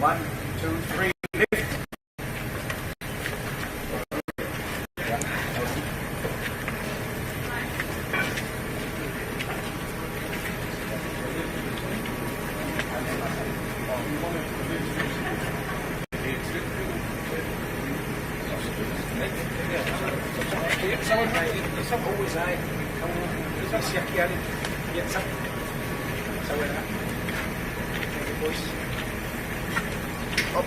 One, two, three, lift. Xong always ai không sẽ kia đi nhận xong sau rồi đó depois op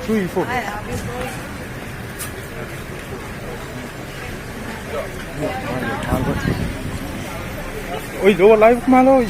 Chui phụ. Oi, do live malo.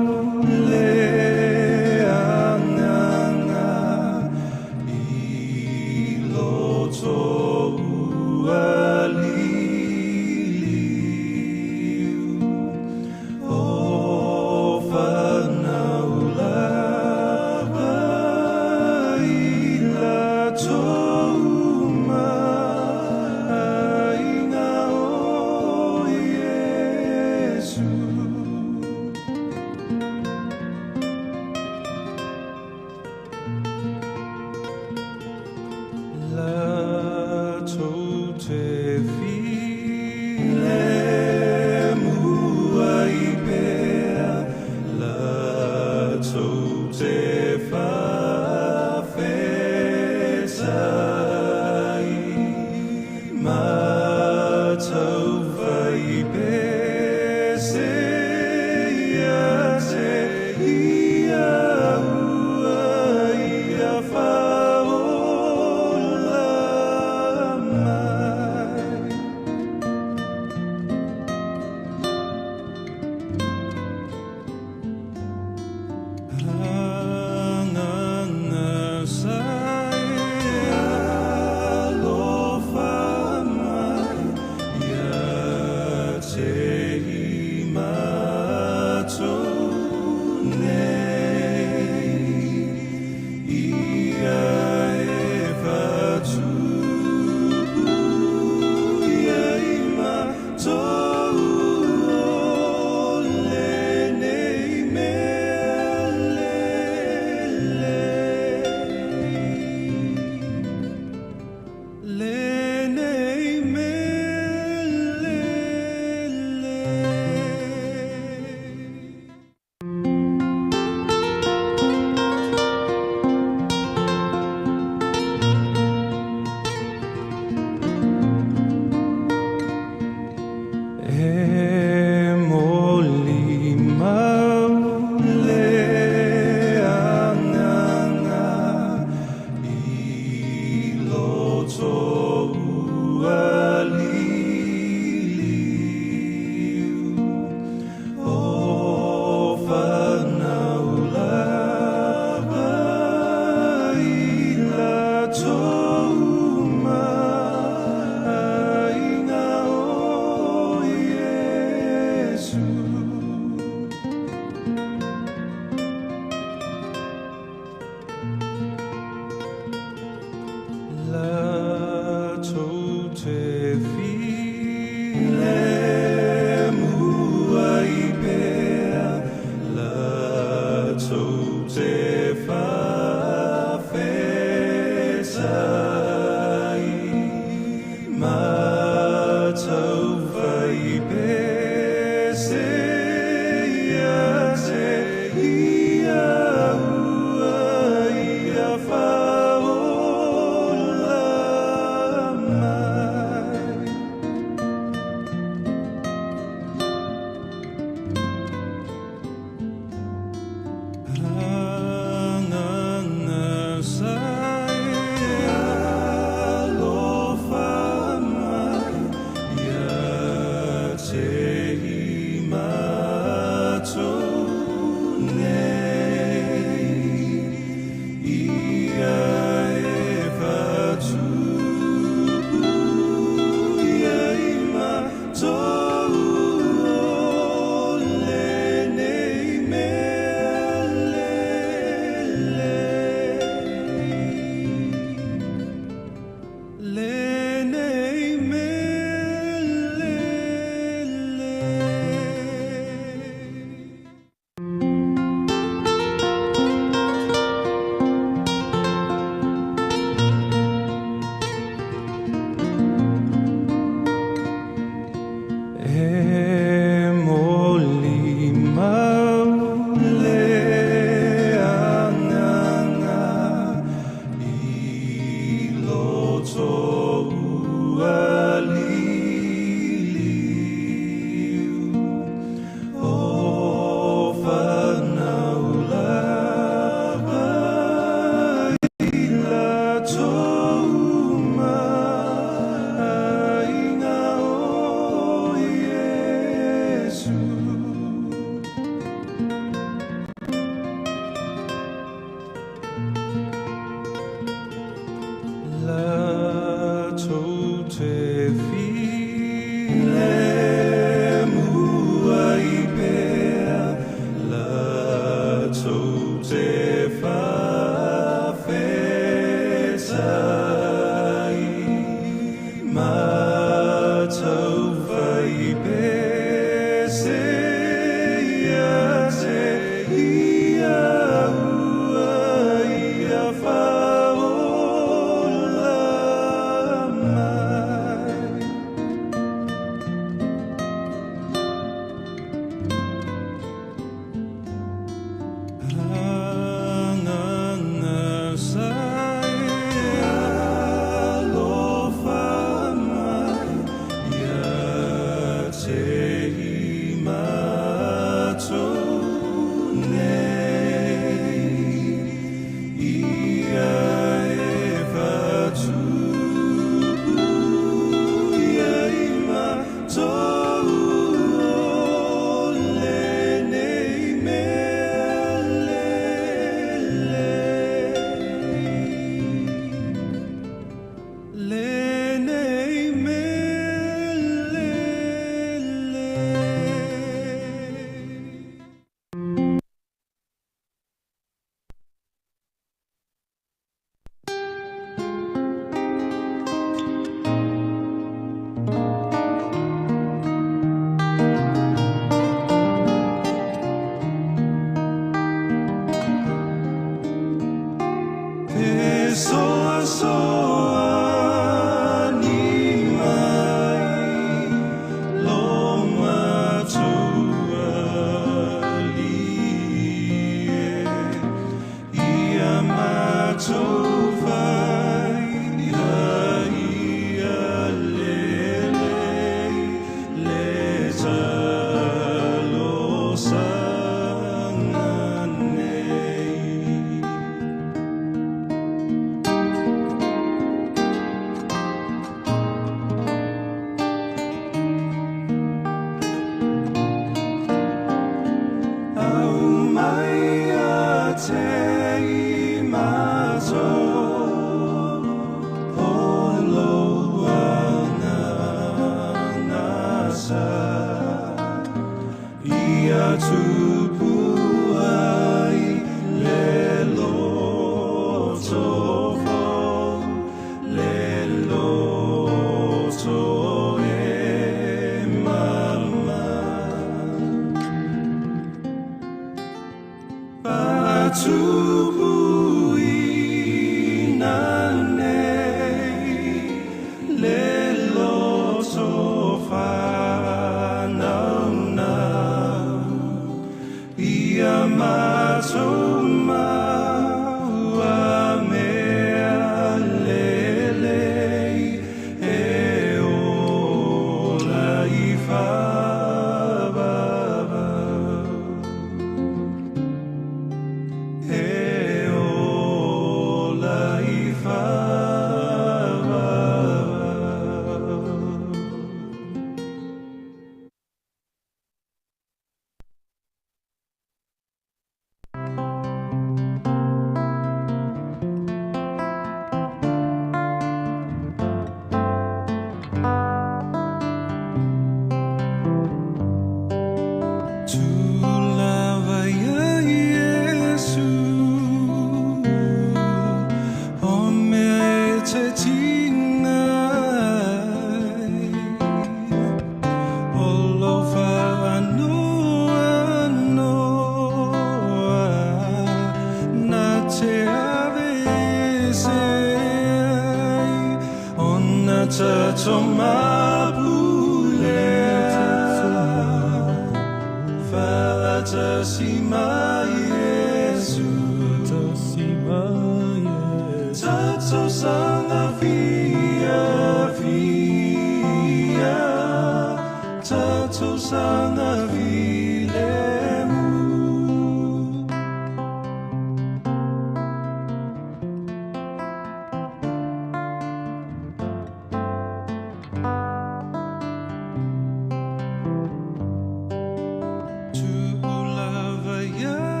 To love a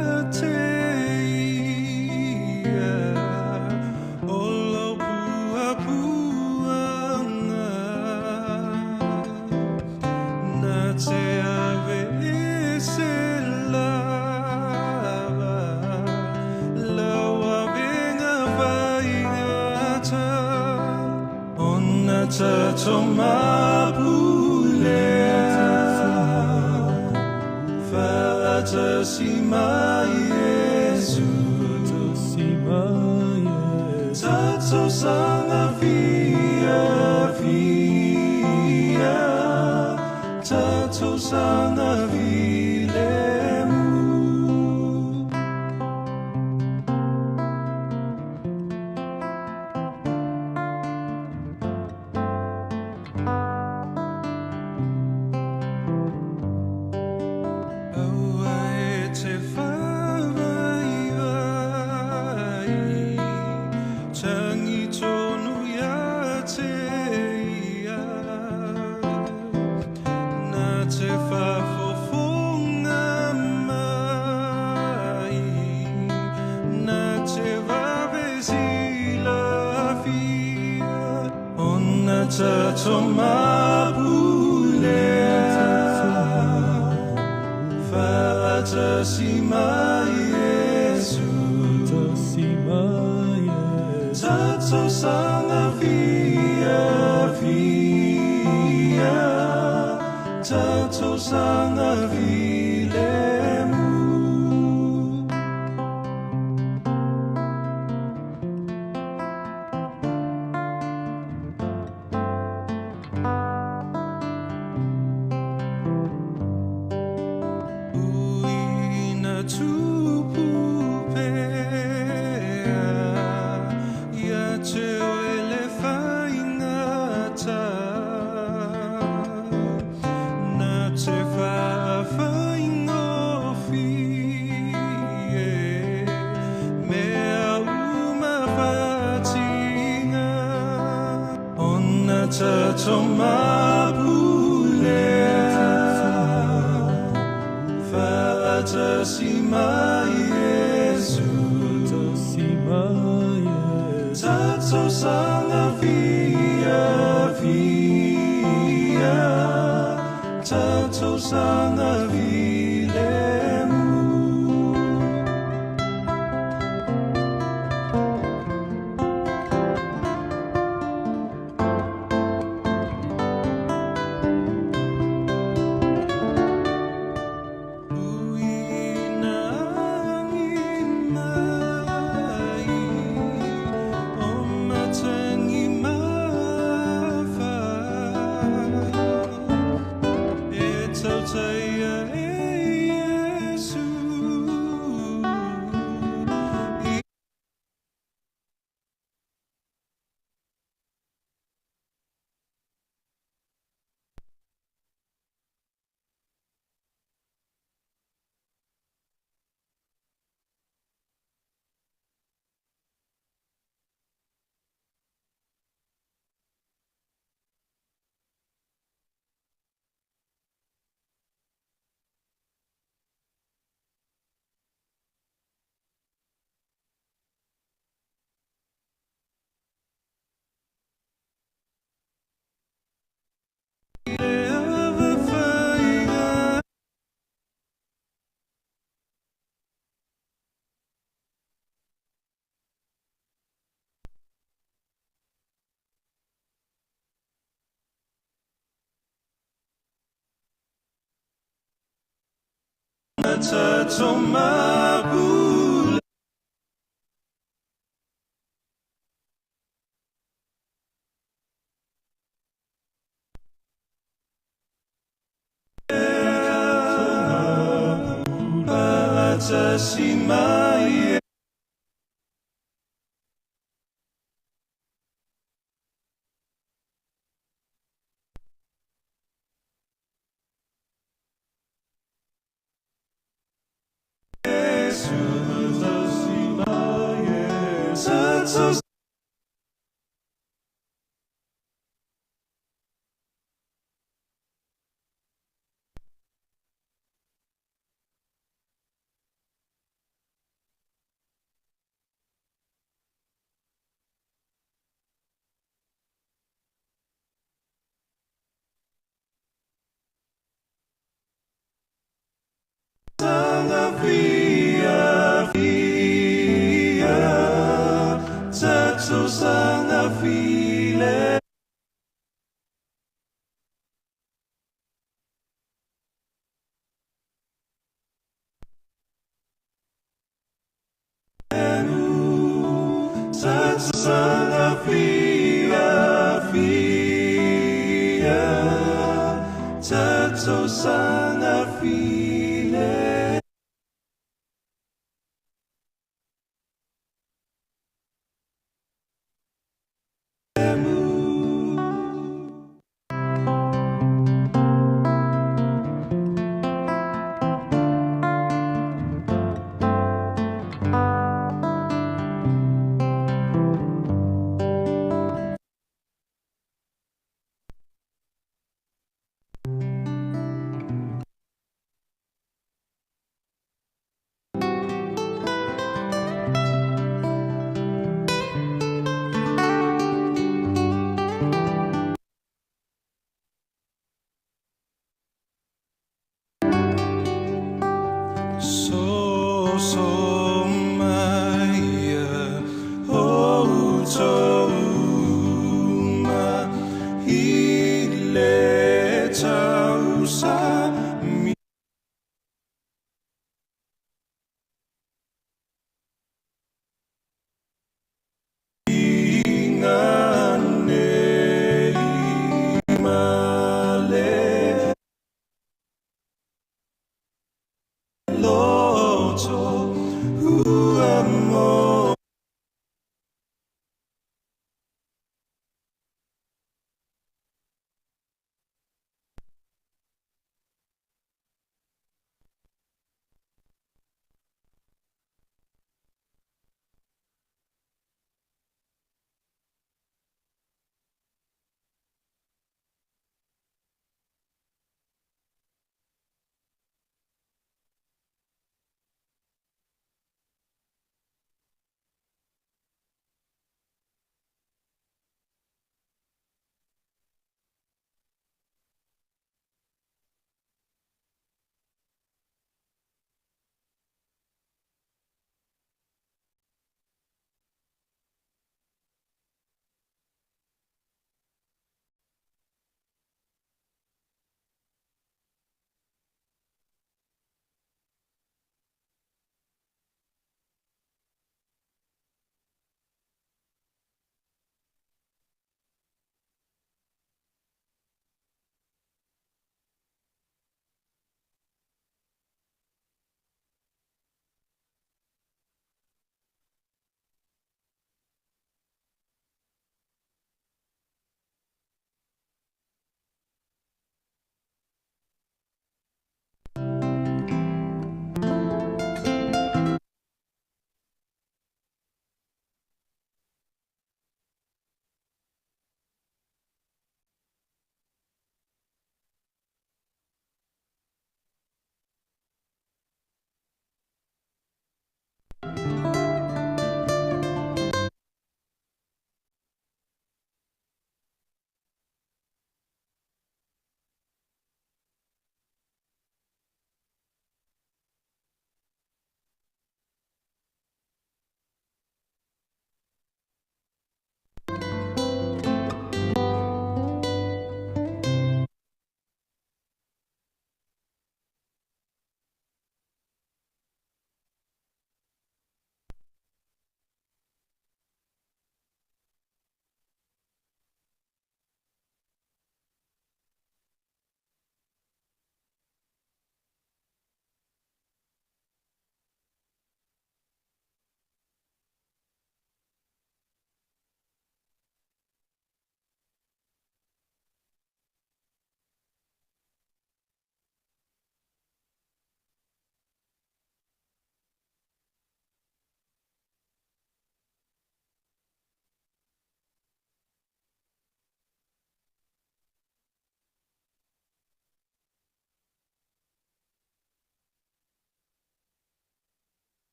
Via, via,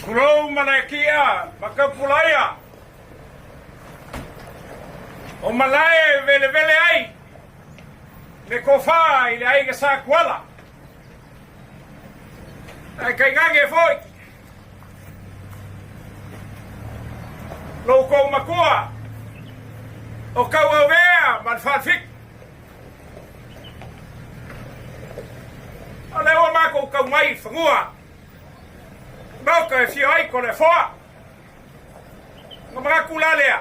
Kulau manakia makapulaya. O malae vele vele ai. Me kofa ile ai ke sa kuala. Ai kai ngange foi. Lo ko makua. O kawa vea man fik. Ale o mako ka mai fangua. Boka e fio ai ko le foa. Ngama kula lea.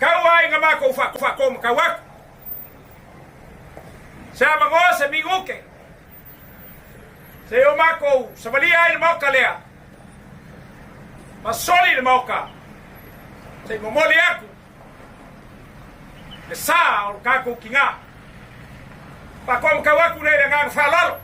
Kawa ai ngama ko fa ko kawa. Sa mago se miguke. Se o mako sa valia ai moka lea. Ma soli le moka. Se momoli aku. Le sa o kako kinga. Pa kom kawaku le ngang falalo.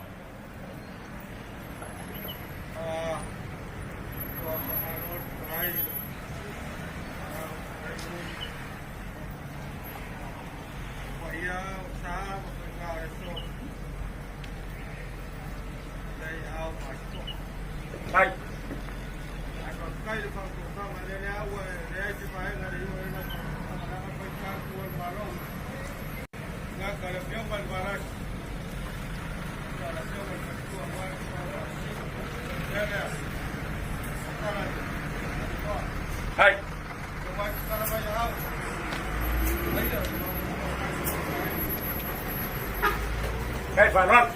Hai. Hai. Hai, Farhan.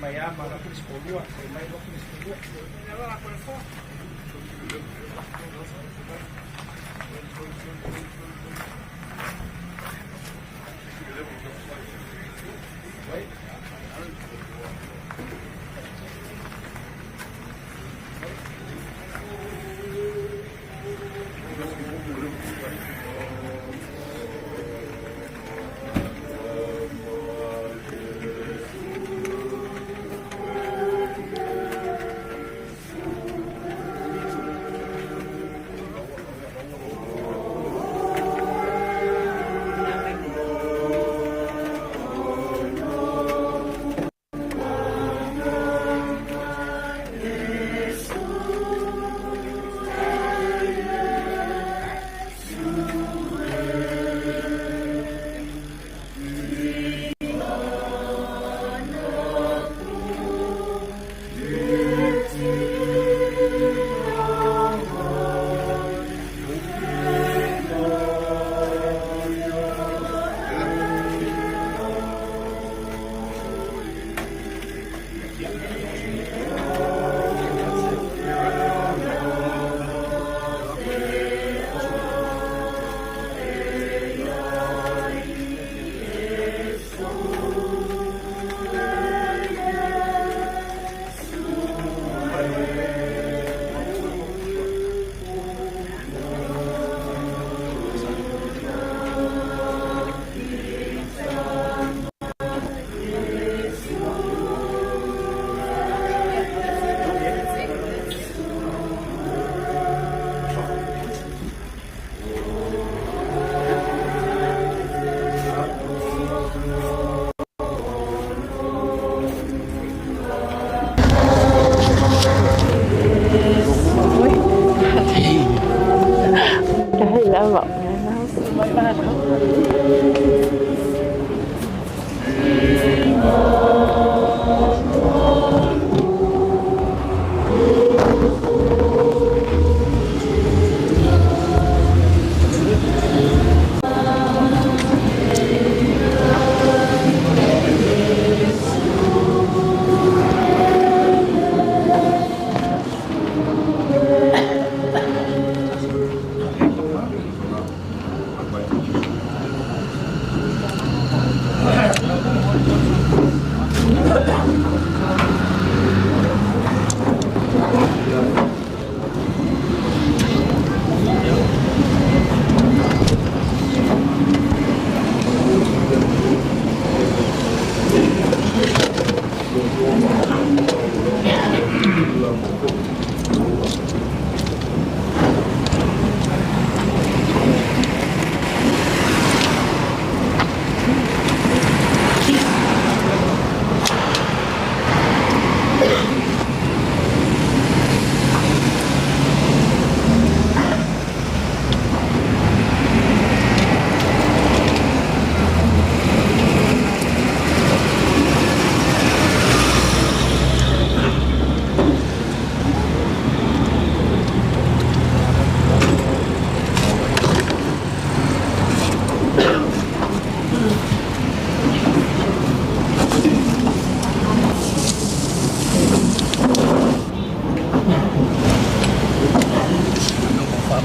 Mày mà nó cũng số luôn, thì mày nó cũng số luôn. Nó là con phốt.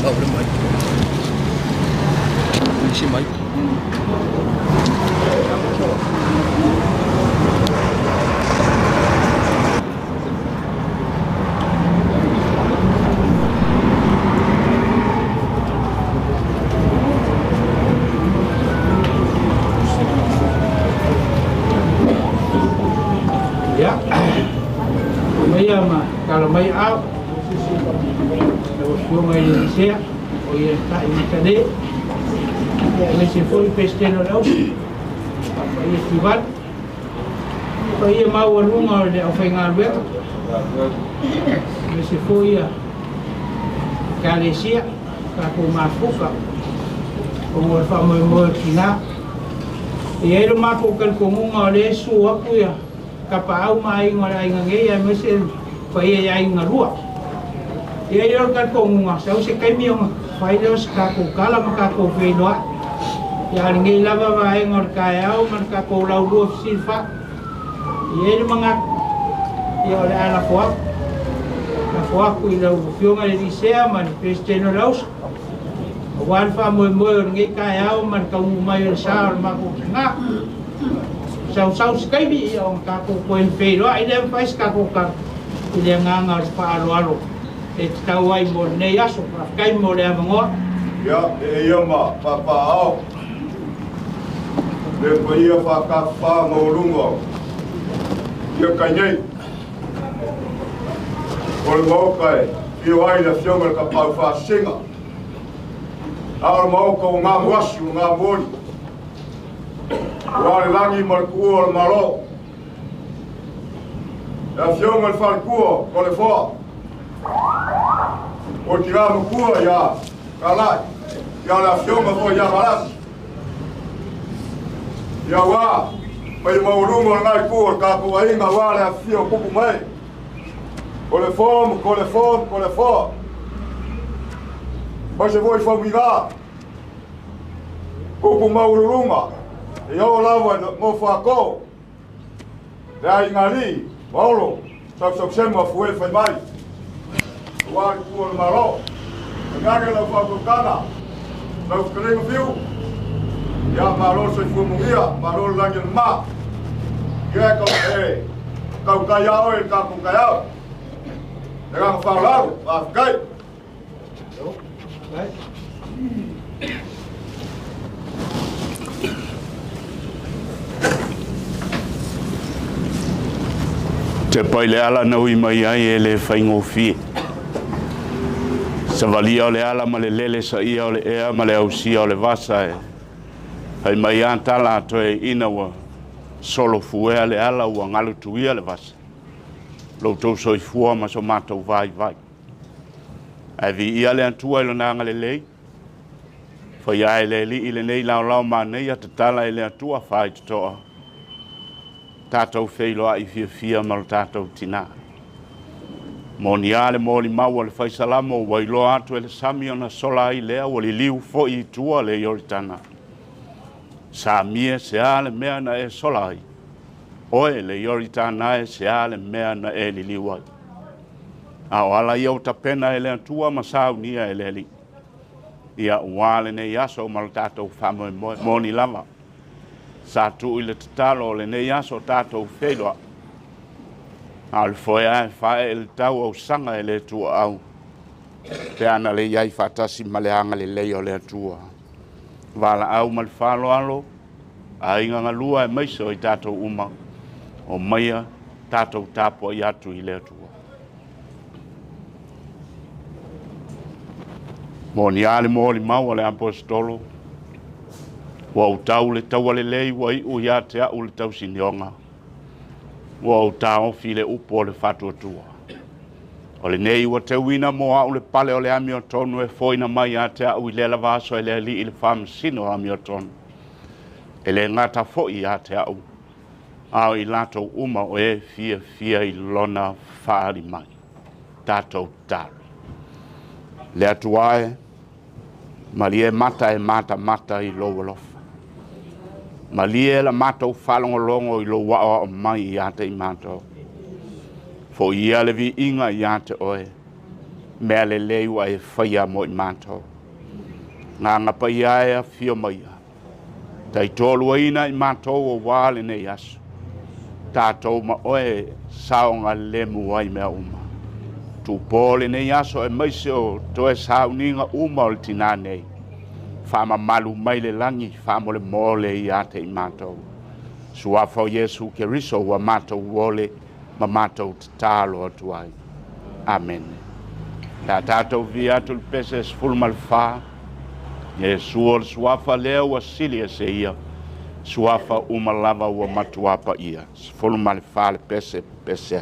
mau le mai. Si mai. Ya, maya ma kalau mai au, eu mai Indonesia, o ia tak ini tadi, masih full pesteno lau, apa ia tibat, apa ia mau rumah de ofengar ber, masih full ia, Malaysia, aku mafuka, umur famoi umur China, ia itu mafukan kumunga de suaku ya. Kapau mai ngora ingange ya mesin pai ya ingarua ya yo kan ko nga sa se kai mi pai dos ka ko kala maka ko feino ya ngi lava vai ngor kaya o man ka ko lau do silfa ye mga ya ala foa ku ila fionga le disea man kristeno laus wan fa mo ngi kaya o man ka mai sa ma ko nga sau sekali bi yang kaku poin pelo ide faz kaku ka ile nganga pa alo tawai mo ne yaso kai mo le mo ya ma papa au le poia fa ka fa mo lungo ya kanyai ol mo kai io ai la fioma ka pa fa singa ar mo ko nga wasu nga moni Wale langi malkuo al malo. La fioma al falkuo con le foa. O tirano kuo ya kalai. Ya la fioma fo ya malas. Ya wa. Pai maulumo ngai kuo ka ko ainga wale a fio kuku mai. Con le foa. Mas je voi famila. Kuku maulunga. Yo lava mo fako. Dai ngali, Paulo, sab sema foi foi mai. Wa ku maro. Ngaka la fako kana. Lo kreng viu. Ya maro se fu muia, maro lagi ma. Ya ko kau kaya o ka ku kaya. Dengan falar, afkai. Baik. Te pai le ala na ui mai ai e le whaingofie. Sa valia o le ala ma le lele sa ia o le ea ma le ausia o le vasa e. Hei mai antala ato e ina wa solo fuea le ala ua ngalu tuia le vasa. Lau tau soi fua ma so matau vai. Ai vi ia le antua ilo nanga le lei. Fai ai le li ile nei lau ma nei a te tala ile antua fai tutoa. Tātou wheiloa I fia ma tātou tina. Moni ale moli mau le whaisalamo wailoa atu ele sami ona sola I lea wali liu fo I tua le yoritana. Sa mie se ale mea na e sola I. Oe le yoritana e se ale mea na e li liu ai. A o ala iau tapena ele antua ma saunia ele li. Ia uale ne yaso ma tātou whamo e moni lava. Sa tu ile tatalo le ne yaso tatou wheloa. Al foia e whae ele tau au sanga ele tua au. Te ana le iai whatasi ma le anga le leo le atua. Wala au ma le whalo alo. A inga ngalua e maiso I tatou uma. O maia tatou tapo I atu I le atua. Moni ale moli mau le apostolo. Wa utau le tau le lei wa I u ya te au le tau sinionga. Wa utau file upo le fatu atua. O le nei wa te wina mo au le pale o le ami o tonu e foina mai ya te au I le la vaso e le li I le fam sino ami o tonu. E le ngata fo I ya te au. Au I lato uma o e fia I lona whaari mai. Tatou taru. Le atuae, malie mata I lo walofa. Malie la mata u whalongolongo I lo waa o mai I ate I mato. Fo ia le vi inga I ate oe. mea le lei wa e whaia mo I mātou. Ngā ngapa iaea fio maia. Tai tolu ina I mātou o wāle nei asu. Tātou ma oe saonga lemu wai mea uma. Tu pōle nei aso e maise o toe sauninga uma o le tina nei. Whama malu mai le langi, whama le mole I ate I mātou. Suafa o Yesu ke riso wa mātou wole, ma mātou tatalo atu ai. Amen. Tā tātou vi atu le pese sfulma le wha. Yesu o le suafa leo wa silia se ia. Suafa umalava wa matuapa ia. Sfulma le wha le pese pese.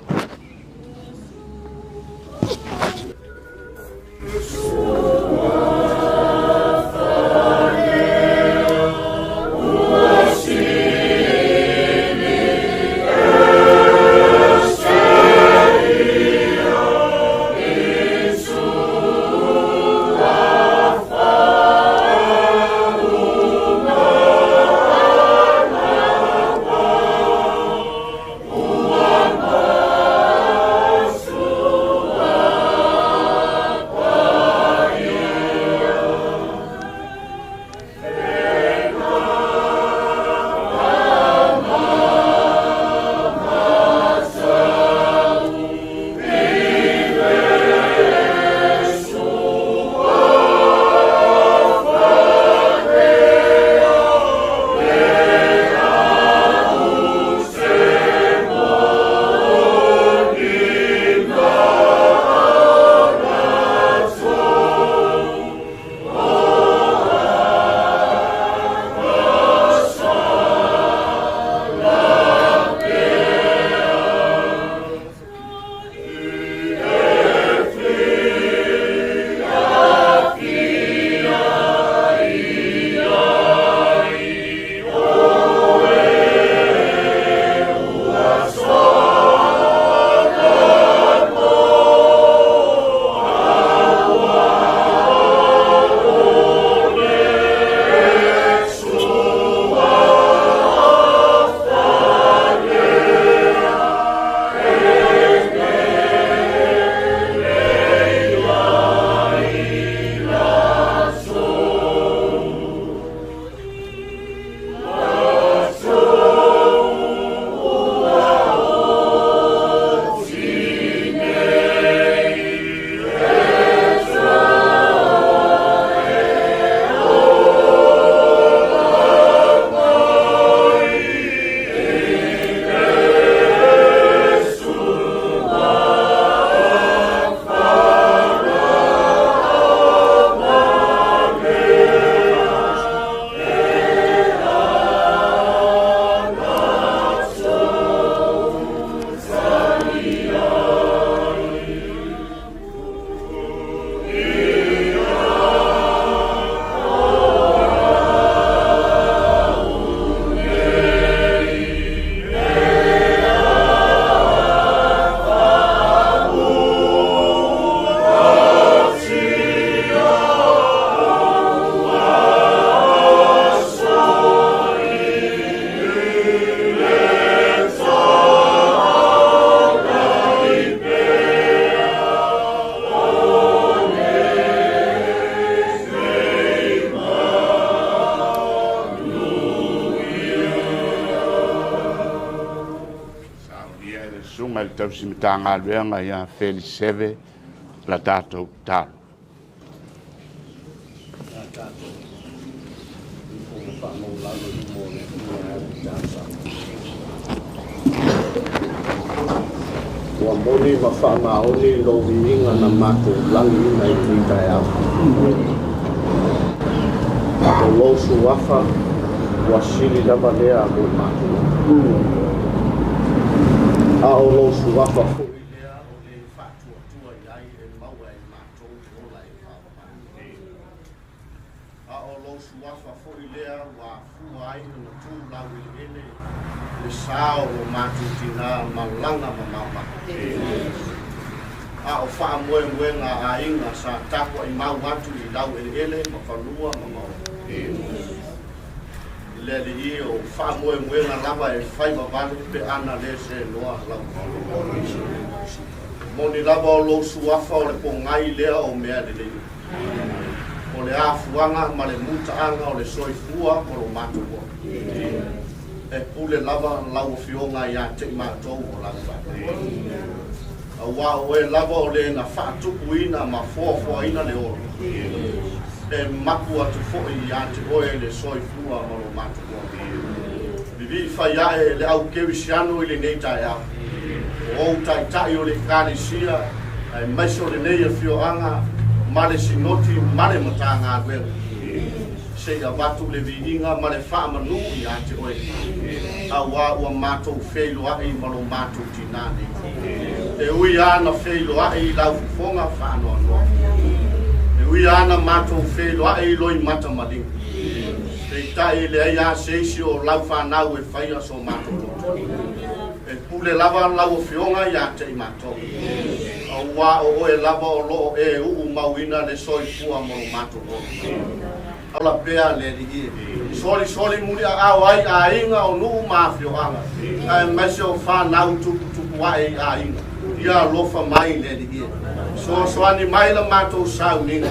sunga le tau simitanga luenga ia Feli Seve la tātou tālo. Wa moni ma whamaoni lo winga na mako langi nei tika au. Ako lo suafa wa sili lava lea mo mako. A o lo suafa fu lea o le fatua tua iai e maua e mato o la e whaapa. A o lo suafa fu lea wa fu ai na tu lawi ene le sao o matu tina malanga mama. A o wha moe ngā a inga sa tako i mau watu I lau ele ma whanua ma mau. Le I o wha moe ngā lava e whai ma wale pe ana le se noa lau. Moni lava o lo suafa o le pongai lea o mea le lei. O le afuanga ma le mutaanga o le soifua o lo matua. E pule lava lau fionga ia te matou o lava. A wa o e lava o le na whaatuku ina ma fōfua ina le oro. E maku atu fōi ia te oe le soifua o lo matua. Vivi whaia e le au kewisiano i le neitai au. O tai tai o le kālisia, ai maiso le nei a fioanga, male sinoti, male matanga aguela. Sei a watu le vininga, male whaamanu i ate oe. A wā ua mātou wheilu ai malo mātou tinane. E ui ana wheilu ai lau fufonga whaanoa noa. E ui ana mātou wheilu ai loi mata mading. E tai le ai a seisi o lau whanau e whaia so mātou loto. E pule lava lau fionga ia te i mātou. A wā o oe lava o loo e uu mauina le soifua mo mātou loto. Ala pea le ligi. Soli muli a wai a inga o nuu mafioanga. Ai maise o whanau tuku wai a inga. Ia lofa mai le ligi. So ani mai la mātou sau ninga.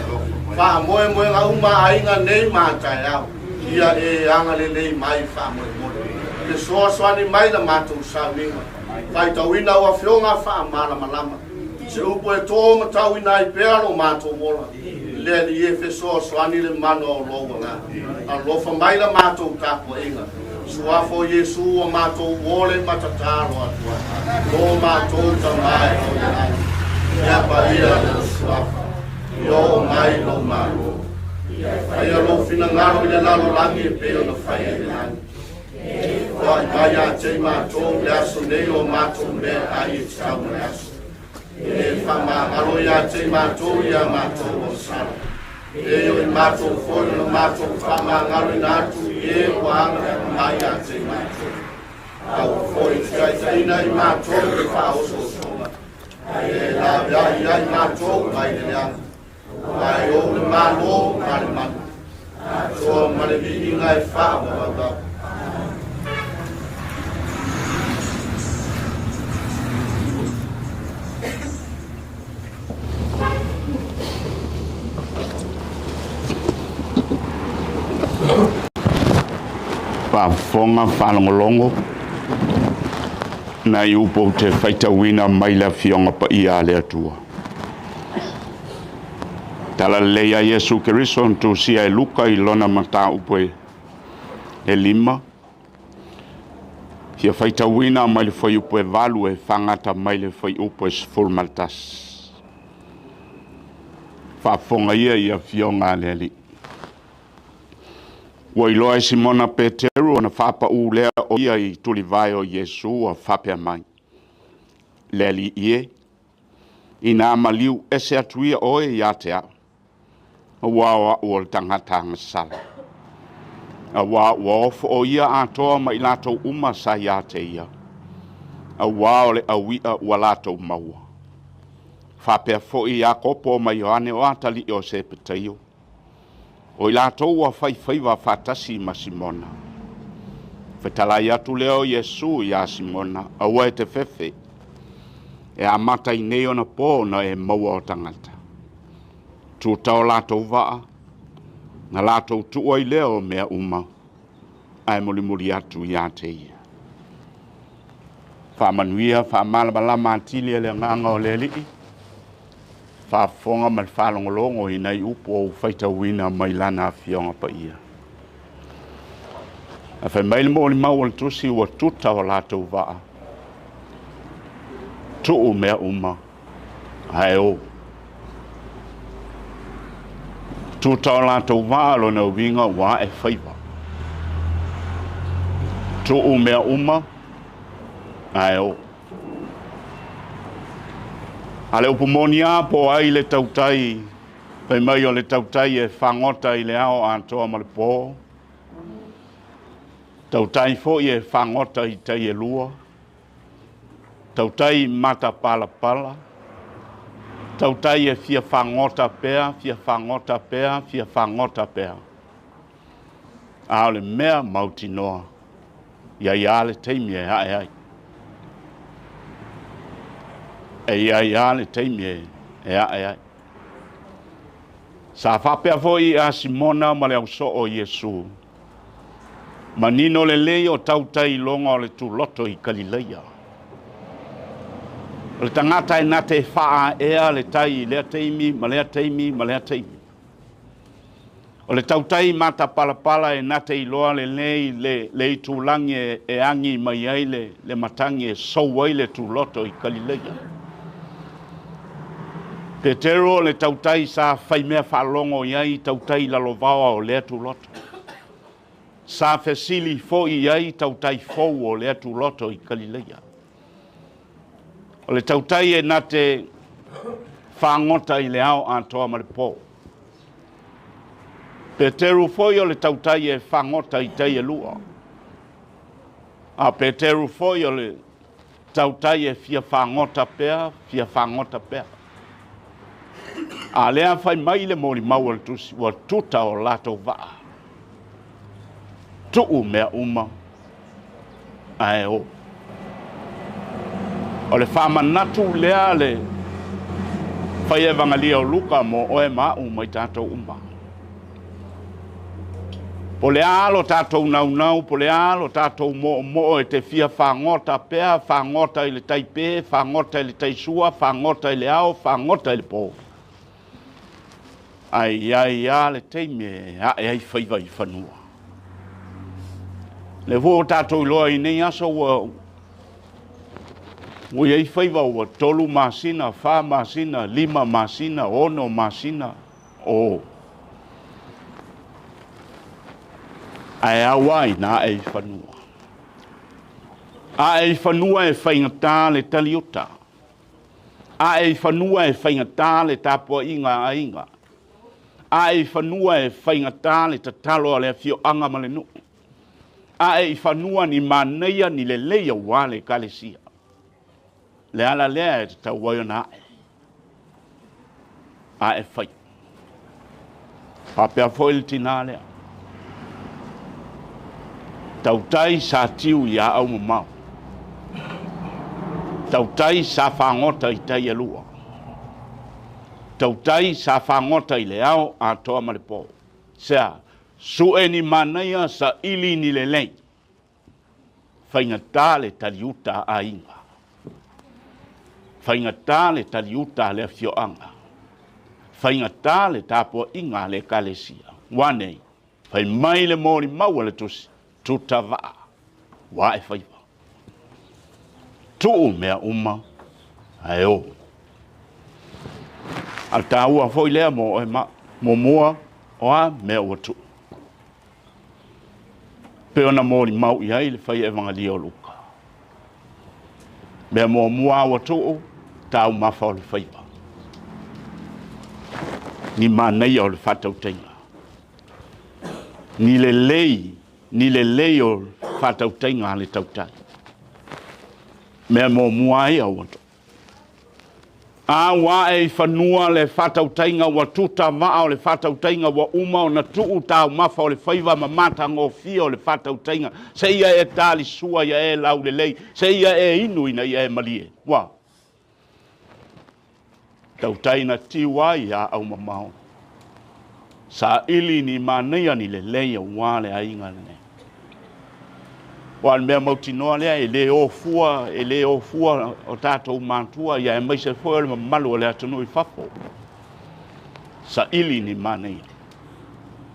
Wha moe nga uma a inga nei mātai au. Ia e anga le nei mai wha moe. Ke soani mai la mātou sau ninga. Pai tauina ua fionga wha mara malama. Se upo e tō matauina i pēro mātou mola. Le li e fe soani le mano o loa ngā. A lofa mai la mātou tāpua inga. Suafo Yesu o mātou wole matataro atua. Lo mātou tamai o nai. Ia pa ia lo suafa. Io mai lo maro. Ia lo fina ngaro i le lalo langi e pēo na whai e langi. Wai mai a te mātou le aso nei o mātou me a i tau le aso. E whama alo ia te mātou ia mātou o sara. E o i mātou whoi no mātou whama ngaro i nātu e wanga mai a te mātou. Au whoi tia ina i mātou e whaoso tonga. E la vea ia i mātou mai le leanga. Mai o le mālo mare manu. Toa mare vi inga e whaama wabau. Whafonga whanongolongo na i upo te whaitawina mai la fionga pa ia le atua. Tala leia Yesu Keriso ntu sia e luka i lona mata upo e lima. Hia whaitawina mai le whai upo e valu e whangata mai le whai upo e sful maltas. Whafonga ia fionga le li. Wa iloa Simona Peteru na whapa u lea o ia i tuli vai o Yesu a whapea mai. Leli ie, i nā maliu ese atuia oe i ate au. A wawa ua le tangatanga sala. A wawa ofo o ia atoa ma i lato uma sa i ate ia. A wawa le awia ua lato maua. Whapea fo i a kopo ma Ioane o atali o se petaio. O i lātou wa whai wa whatasi ma Simona. Whetalai atu leo Yesu i a Simona, a ua e te whewhe. E a mata i neo na pō na e maua o tangata. Tu tau lātou waa, na lātou tua i leo mea uma, ai muri atu i a te ia. Whamanuia, whamalabalama atili e le nganga o le liki. Whafonga mal whalongolongo i nei upo o whaitawina mai lana fionga pa ia. A whai maile mo li mau al tusi ua tuta o lātou waa. Tuu mea uma, hae o. Tuta o lātou waa lo na winga wa e whaiwa. Tuu mea uma, hae o. Ale upumonia po ai le tautai, pai mai o le tautai e whangota i le ao antoa ma le pō. Tautai fo i e whangota i tai e lua. Tautai mata pala pala. Tautai e fia whangota pea, fia whangota pea, fia whangota pea. A le mea mauti noa, ia i ale teimi e hae ai. ia le teimi e. Sa whapea foi a Simona ma le au so o Iesu. Manino le lei o tautai longa o le tūloto i Galileia. O le tangata e nate whaa ea le tai lea teimi, ma lea teimi, ma lea teimi. O le tautai mata palapala e nate i loa le lei le i tūlangi e angi mai ai le matangi e sauai le tūloto i Galileia. Petero le tautai sa whaimea whalongo iai tautai lalovawa o lea tūloto. Sa fesili fo iai tautai fou o lea tūloto i Galileia. O le tautai e nate whangota i le ao antoa maripo. Petero foi o le tautai e whangota i teia lua. A Petero foi o le tautai e fia whangota pea, fia whangota pea. A lea whai mai le mori mau tusi wa tuta o lato waa. Tuu mea uma. Ae o. O le whamanatu lea le whai e vangalia o luka mo oe maa uma i tātou uma. Po le alo tātou nau, po le alo tātou mo e te fia whangota pea, whangota i le taipē, whangota i le taisua, whangota i le ao, whangota i le pō. Ai le teime, ai whaiva i whanua. Le vo tātou loa i nei aso wa ai whaiva wa tolu masina, wha masina, 5 masina, 6 masina, o. Ai awai na ai whanua. Ai whanua e whaingatā le taliuta. Ai whanua e whaingatā le tāpua inga a inga. Ai whanua e whaingatā le tatalo le fio anga malenu. Ai whanua ni maneia ni le leia wale kalesia. Le ala lea e tau waiona ae. Ae whai. Papea foil tina lea. Tautai sa tiu ia au mamau. Tautai sa whangota i tai alua. Tautai sa whangota i le ao a toa maripo. Sea, sue ni manaia sa ili ni le lei. Whaingatā le taliuta a inga. Whaingatā le taliuta le fioanga. Whaingatā le tāpua inga le kalesia. Wanei, whai mai le mori maua le tusi. Tuta waa, waa e whaiva. Tuu mea uma, ai o. Al tā ua foi lea mo mua oa mea ua tuu. Peona mori mau i ai le whai e vangali o luka. Mea mua ua tuu, tā umafa o le whaiva. Ni manei o le whatau tenga. Ni le lei o whatau tenga le tautai. Mea mua ia wato. A wa e whanua le whatau tenga wa tuta maa o le whatau tenga wa uma o na tuu tau mafa o le whaiva ma mata ngō fia o le whatau tenga. Se ia e tali sua ia e lau le lei. Se ia e inu ina ia e malie. Wa. Tautai na tiwa ia au mamao. Sa ili ni manea ni le leia wale a inga le. Wan mea mautinoa lea e le ofua o tātou mantua ia e maise fua le mamalu o le atunu i whafo. Sa ili ni manea.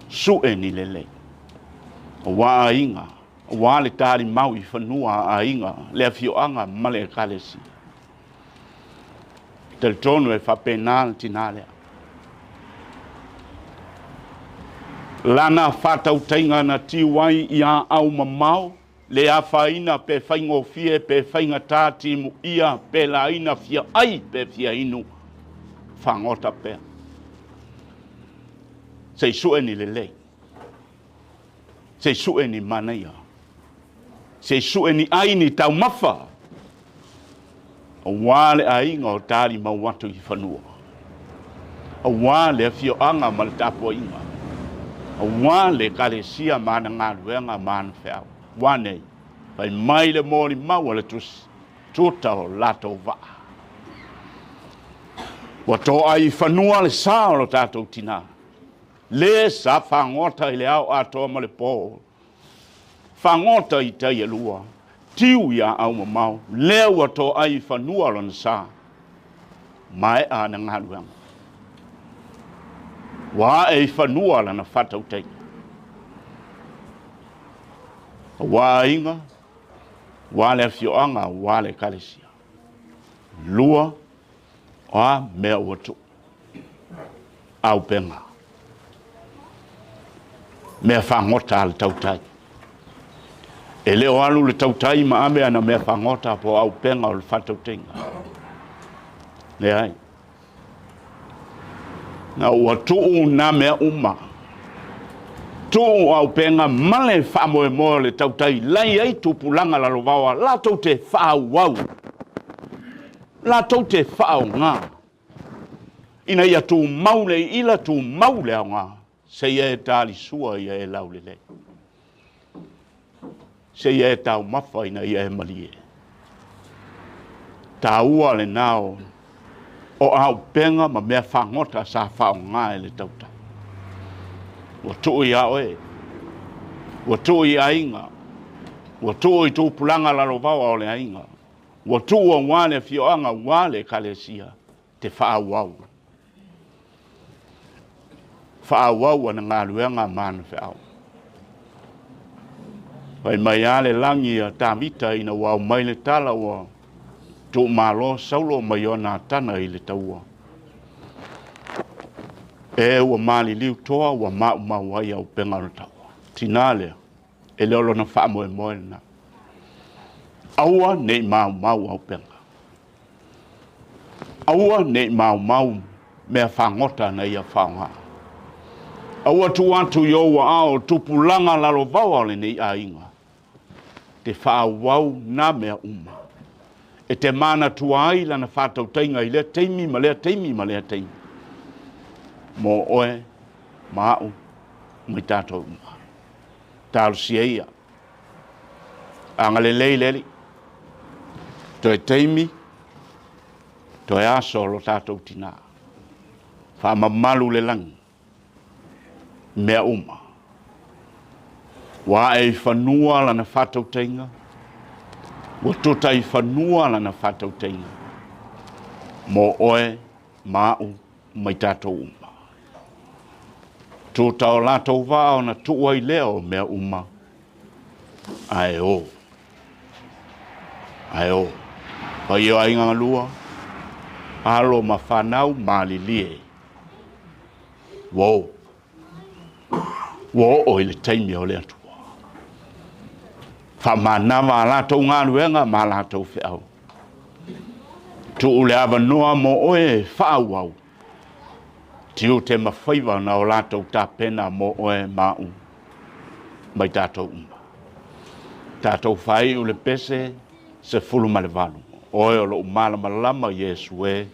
Sue ni le lei. O wā a inga. O wā le tāri mau i whanua a inga. Lea fioanga male e kalesi. Tel tonu e whapenal tina lea. Lana whatau tainga na tiwai ia au mamau. Le a whaina pe whaingo fie pe whainga tāti mu ia pe la ina fia ai pe fia inu. Whangota pe. Sei sue ni le lei. Sei sue ni manaia. Sei sue ni aini tau mafa. O wale a inga o tāri mau watu i whanua. O wale a fio anga ma le tāpua inga. O wale kare sia mana ngā ruenga mana whiau. Wanei, pai mai le mori mau le tusi. Tuta o lato waa. Wa to ai whanua le sa o lo tātou tina. Le sa whangota i le au ato ma le pō. Whangota i tai e lua. Tiu ia au mamau. Le wa to ai whanua lo na sa. Mai a na ngaluanga. Wa e whanua la na whatau tei. Wa inga. Wa le fioanga. Wa le kalesia. Lua. A mea watu. Au penga. Mea whangota le tautai. E leo alu le tautai ma ame ana mea whangota po au penga o le whatau tenga. Le ai. Na ua tuu na mea uma. Tuu au penga male whamoe moe le tautai. Lai ai tupulanga la lovawa. La tau te whau wau. La tau te whau ngā. Ina ia tū maule ila tū maule au ngā. Se ia e tāli sua ia e laule le. Se ia e tau mawha ina ia e malie. Tā ua le nao. O au penga ma mea whangota sa whau ngā e le tauta. Wa tui a oe. Wa tui a inga. Wa tui tū pulanga lalo vawa o le a inga. Wa tua wale fioanga wale kalesia te whaawau. Whaawau ana ngā luenga mana whiau. Pai mai ale langi a tāmita ina wau mai le tala wa tō malo saulo mai o nā tana i le taua. E ua mali liu toa wa mau ai au penga no taua. Tinale e leolo na whaamoe moe na. Aua nei mau au penga. Aua nei mau mea whangota na ia whaunga. Aua tu atu i oua ao tupulanga lalo vawale nei a inga. Te whaawau na mea uma. E te mana tuai lana whātau teinga i lea teimi ma lea teimi. Mo oe, mau, mai tātou uma. Tālu sia ia. Angale lei. Toi teimi, toi aso lo tātou tina. Whamamalu le langi. Mea uma. Wa e whanua lana whatau teinga. Wa tota i whanua lana whatau teinga. Mo oe, mau, mai tātou uma. Tota o lātou wā na tua i leo mea uma. Ai o. Pai o ainga lua, alo ma whanau mali lie. Wo o ile taimi o le atua. Whamanawa lātou ngā luenga ma lātou whiau. Tu ule awa noa mo oe whaau. Tiu te mawhaiwa na o lātou tā pena mo oe mau. Mai tātou uma. Tātou whai ule pese se fulu male valu. Oe o lo malama Yesu e.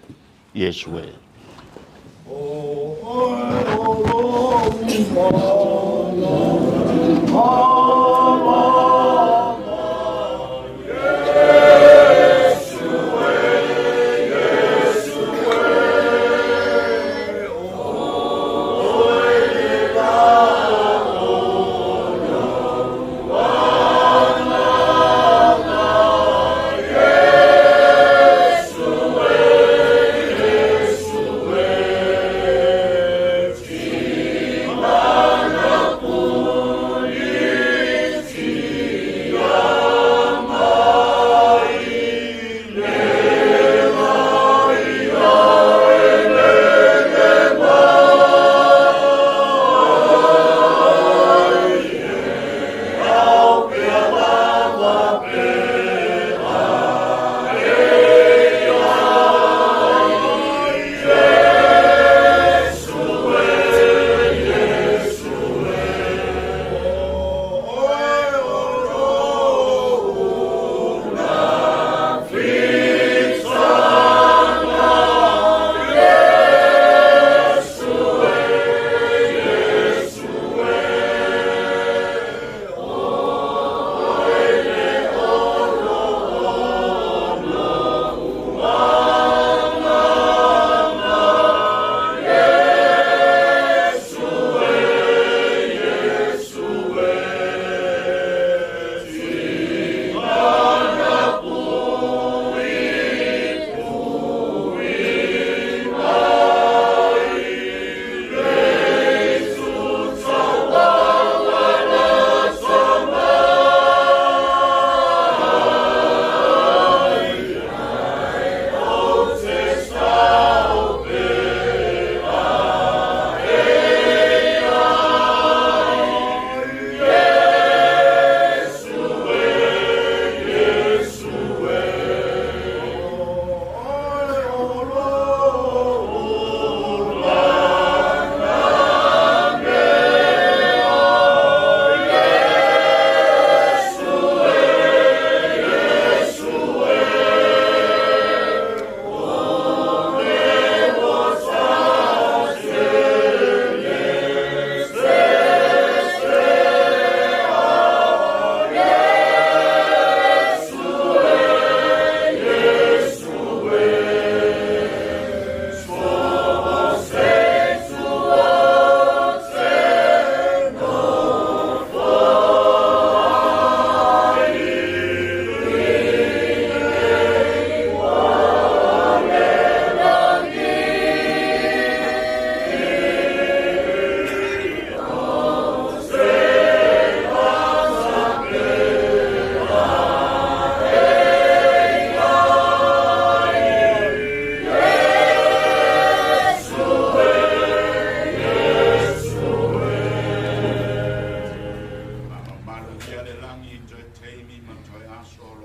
Amen.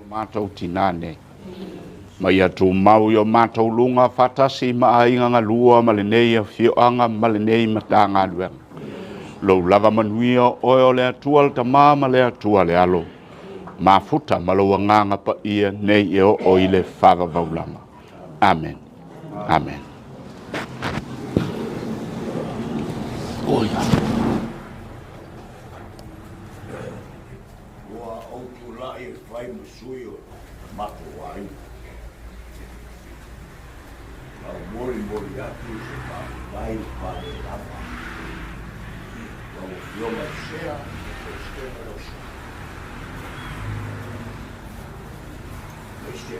Mātou tina nei. Mai atu mau yo mātou lunga whatasi maainga ngā lua ma le nei a whioanga ma le nei ma tā ngā luenga. Lou lava manuia oe o le atua le tamā ma le atua le alo. Mafuta ma loua nganga pa ia nei e o i le whawavaulama. Amen. Amen. Oia. Ua autu lai e whai masui o mato wai. Au mori atu se vai whai lava. Au whioma sea, o stena rosa. Este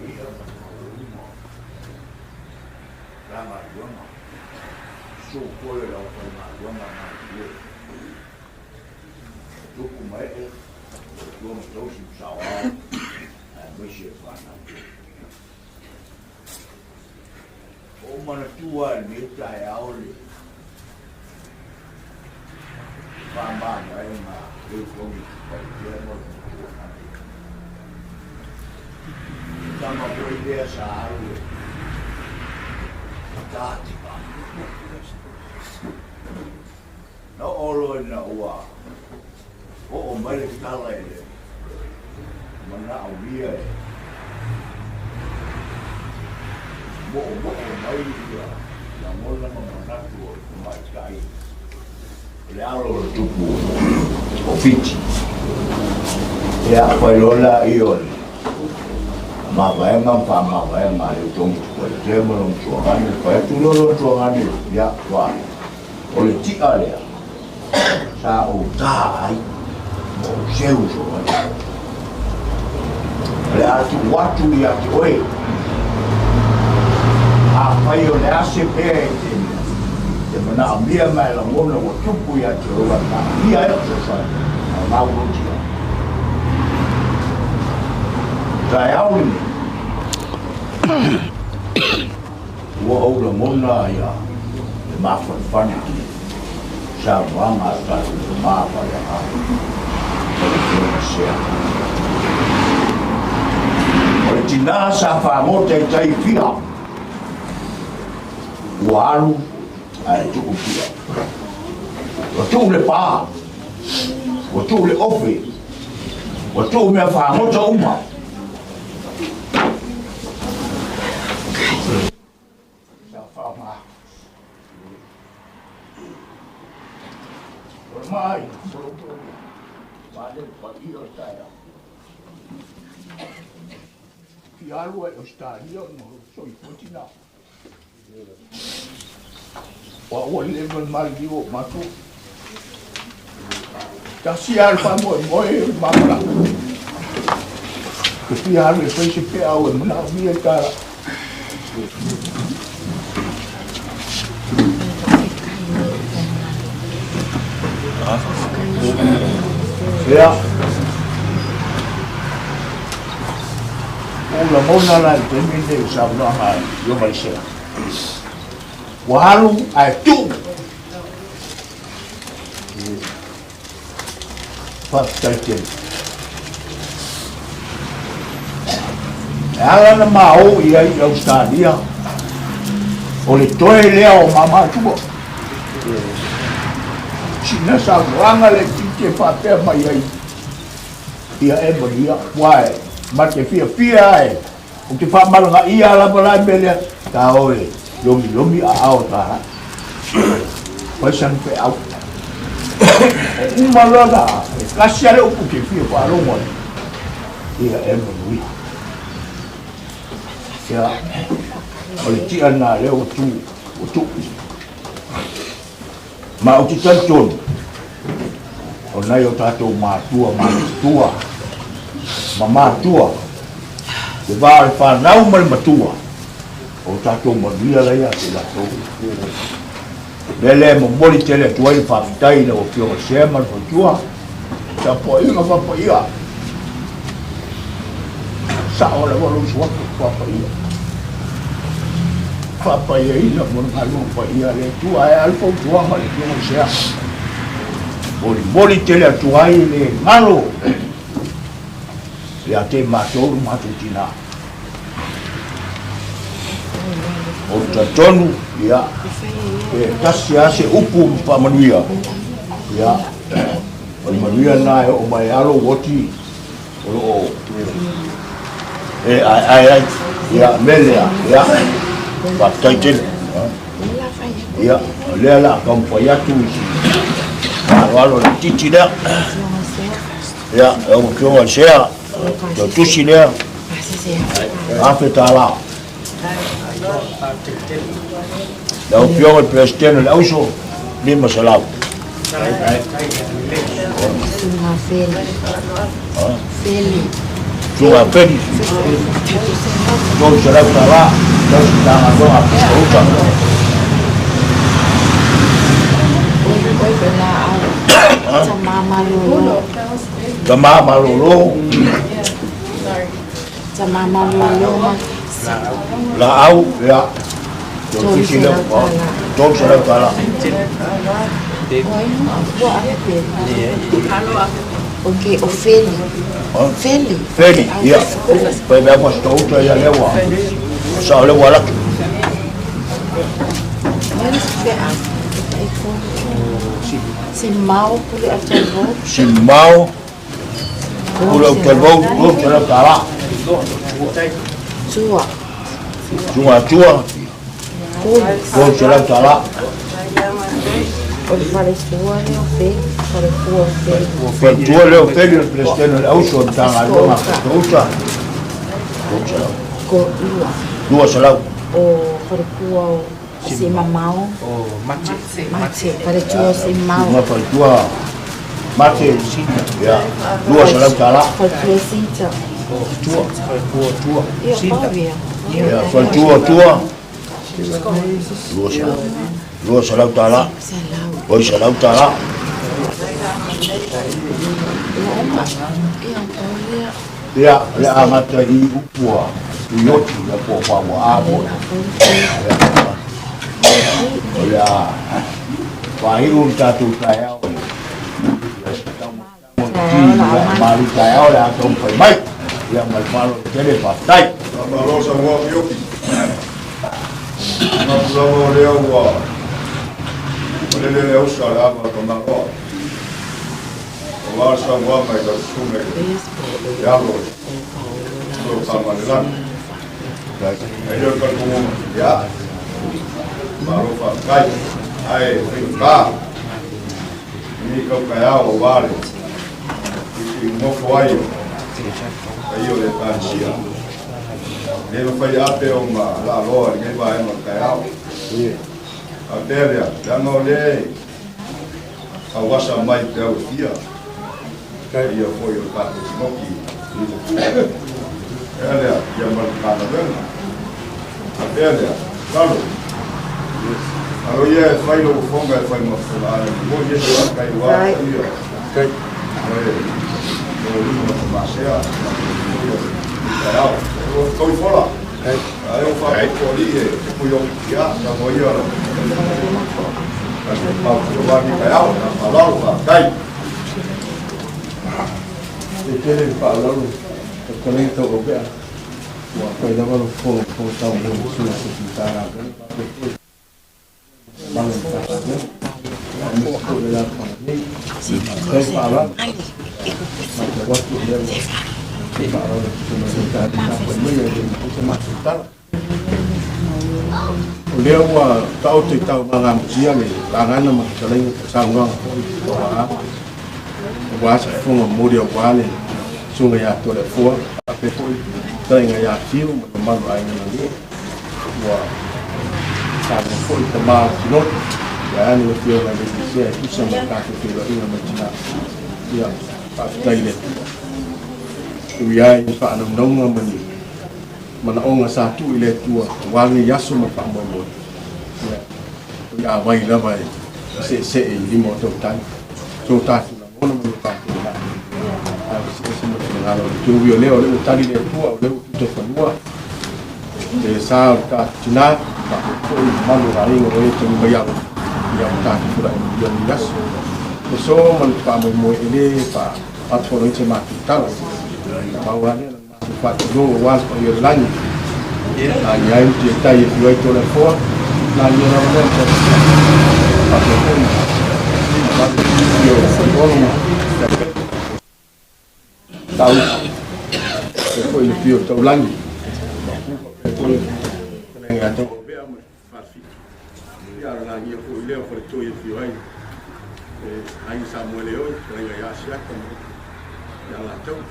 ia uma rama yoma so koe la ma yoma ma ye tu kuma e yo no sto si sawa a mexe fana o mana tua ni tai aole pa ma ma e ko mi pa ye mo Sama boa ideia essa árvore. Tati, não olo na ua. O mele tala ele. Mana awia. Mo mai ia. Na mola mana tu mai kai. Le alo tupu. O fiti. Ya pailola iol. Mawaenga pa mawaenga le tong ko te mo no tuangani pa tu lo tuangani ya wa o le ti ale sa o ta ai o seu so le atu watu ya te oi a pai o le ase pe te mana ambia mai la mo no tupu ya te o na ia e so sa ma o ti Trai auli. Ua au la mona ia. Le mawhawhani ki. Sa wanga tatu le mawhai a hau. O le whiona sea. O le tina sa whangote i tai whia. Ua alu ai tuku pia. Ua tu le pā. Ua tu le ofi. Ua tu mea whangote uma. Mai, vale, pagi o taia. Ki alu e o stadio no so I continua. O level mal di o matu. Kasi alfa mo mapra. Ki alu e se pe au na mi cara. Ya. Ula mona la temende usabno ha yo maisha. Walu ai tu. Fatalite. Ala na mau ia I Australia. O le toe lea o mama tuo. China sa wanga le tike whapea mai ai. Ia e moria, wae, ma te fia e. O te whamaranga ia la malai melea, ta oe, lomi a ao taha. Paisan pe au. Umalanga, e kasi ale upu ke fia wharongo. Ia e moria. Ia, o le tia na leo o tu. Ma o ti tanton. O nai o tātou mātua. Ma mātua. Te vāre whanau mai matua. O tātou manuia leia te latou. Lele mo mori tele tuai whawhitai na o whionga seman o tua. Sa poinga whapaia. Sa ora walu suaku whapaia. Whapaia ina mo ngalu whapaia le tua e alfo tua ma le whionga sea. Mori tele tuai le ngalo. ia te mātou mātou tina. O tatonu ia tasi ase upu mpamanuia ia o manuia na o mai alo woti o ai ia melea ia bataiten ia lea la kampaya tu alo titi da ia o kio sea to tusi lea afetala Lau piong al presidente lau so lima salau. Sunga Feli. Sunga Feli. Kau salau tala, kau sedang aku apa utang. Oi bela Jama malolo. Lau ya. Jom sila, jom sila kala. Okey, Feli. Feli, ya. Pai mas tahu tu ya lewa. Sao lewa lagi. Simau puli aterbo. Simau puli aterbo, jom sila kala. Cua. Jom sila kala. Tua leo Feli el presidente au so tanga loma usa. Dua salau. O farkua si mamau. O mate. Para tua si mau. Uma farkua mate ya. Dua salau kala. Farkua sinta. Tua. Ya, tua. Dua salau kala. Oi salau kala. Ya, amata i upua. Yoti na po pa mo abo. Ya. Pahiru tatu kaya. Malu kaya la tom pai mai. Yang malpalo jadi patai. Malo sa mo yoki. Malo leo wa. Leo sala ba tomako. Wa sa mo mai da sume. Ya lo. So sama dengan. Ayo ketemu ya. Baru pakai. Ai ka. Ini kau kaya o vale. Ini mo foi. Ayo le tansia. Ele foi até uma lá loja, ninguém vai mais kaya. Até já não lhe. A wasa mai teu dia. Aí foi o carro de smoky. Olha, já marcado bem. Até claro. Alô, ia vai no fonga, vai no fulano. Bom dia, já caiu lá. Ok. No Marcelo. Estou fora. Aí eu falo por ali, fui eu já vou ir lá. Eu vou me cair, falar, cai. Ele falou, eu também estou bem. Foi da valor fogo, tão muito sujo que está lá. Vamos para lá. Vamos olhar para ali. Vai falar. Mas eu gosto de ver. Falar que não está para meio de você matar. O leo wa tau te tau mga musia le langana magkaling sangang wa wa sa funga modio wale sunga ya to le fo ape ko tai nga ya tiu mo man ai nga ni wa sa ko te ma no ya ni o fio na le se tu sa ma ka ke lo ina ma tina ya pa tai le tu ya ni fa na ndonga mani mana onga satu ile tua wangi yaso ma pa mo ya vai la vai se limo to tan so ta na ono mo pa na se mo na lo tu vio leo le tali le tua le tu to fa de sa ta tina pa ko malu rai ngo le tu mo ya ta fu la yo ni yaso so man pa mo ile pa atoro che ma ta Pauane Fatu was on your line. Nyai kita ye dua itu lepo. Lagi orang lain pakai pun. Yo sekolah. Tahu. Lepo ini pio tahu lagi. Pun kena ada. Ya lagi aku ilmu perlu ye pio ai. Ai Samuel yo kena ya siap kan. Yang lain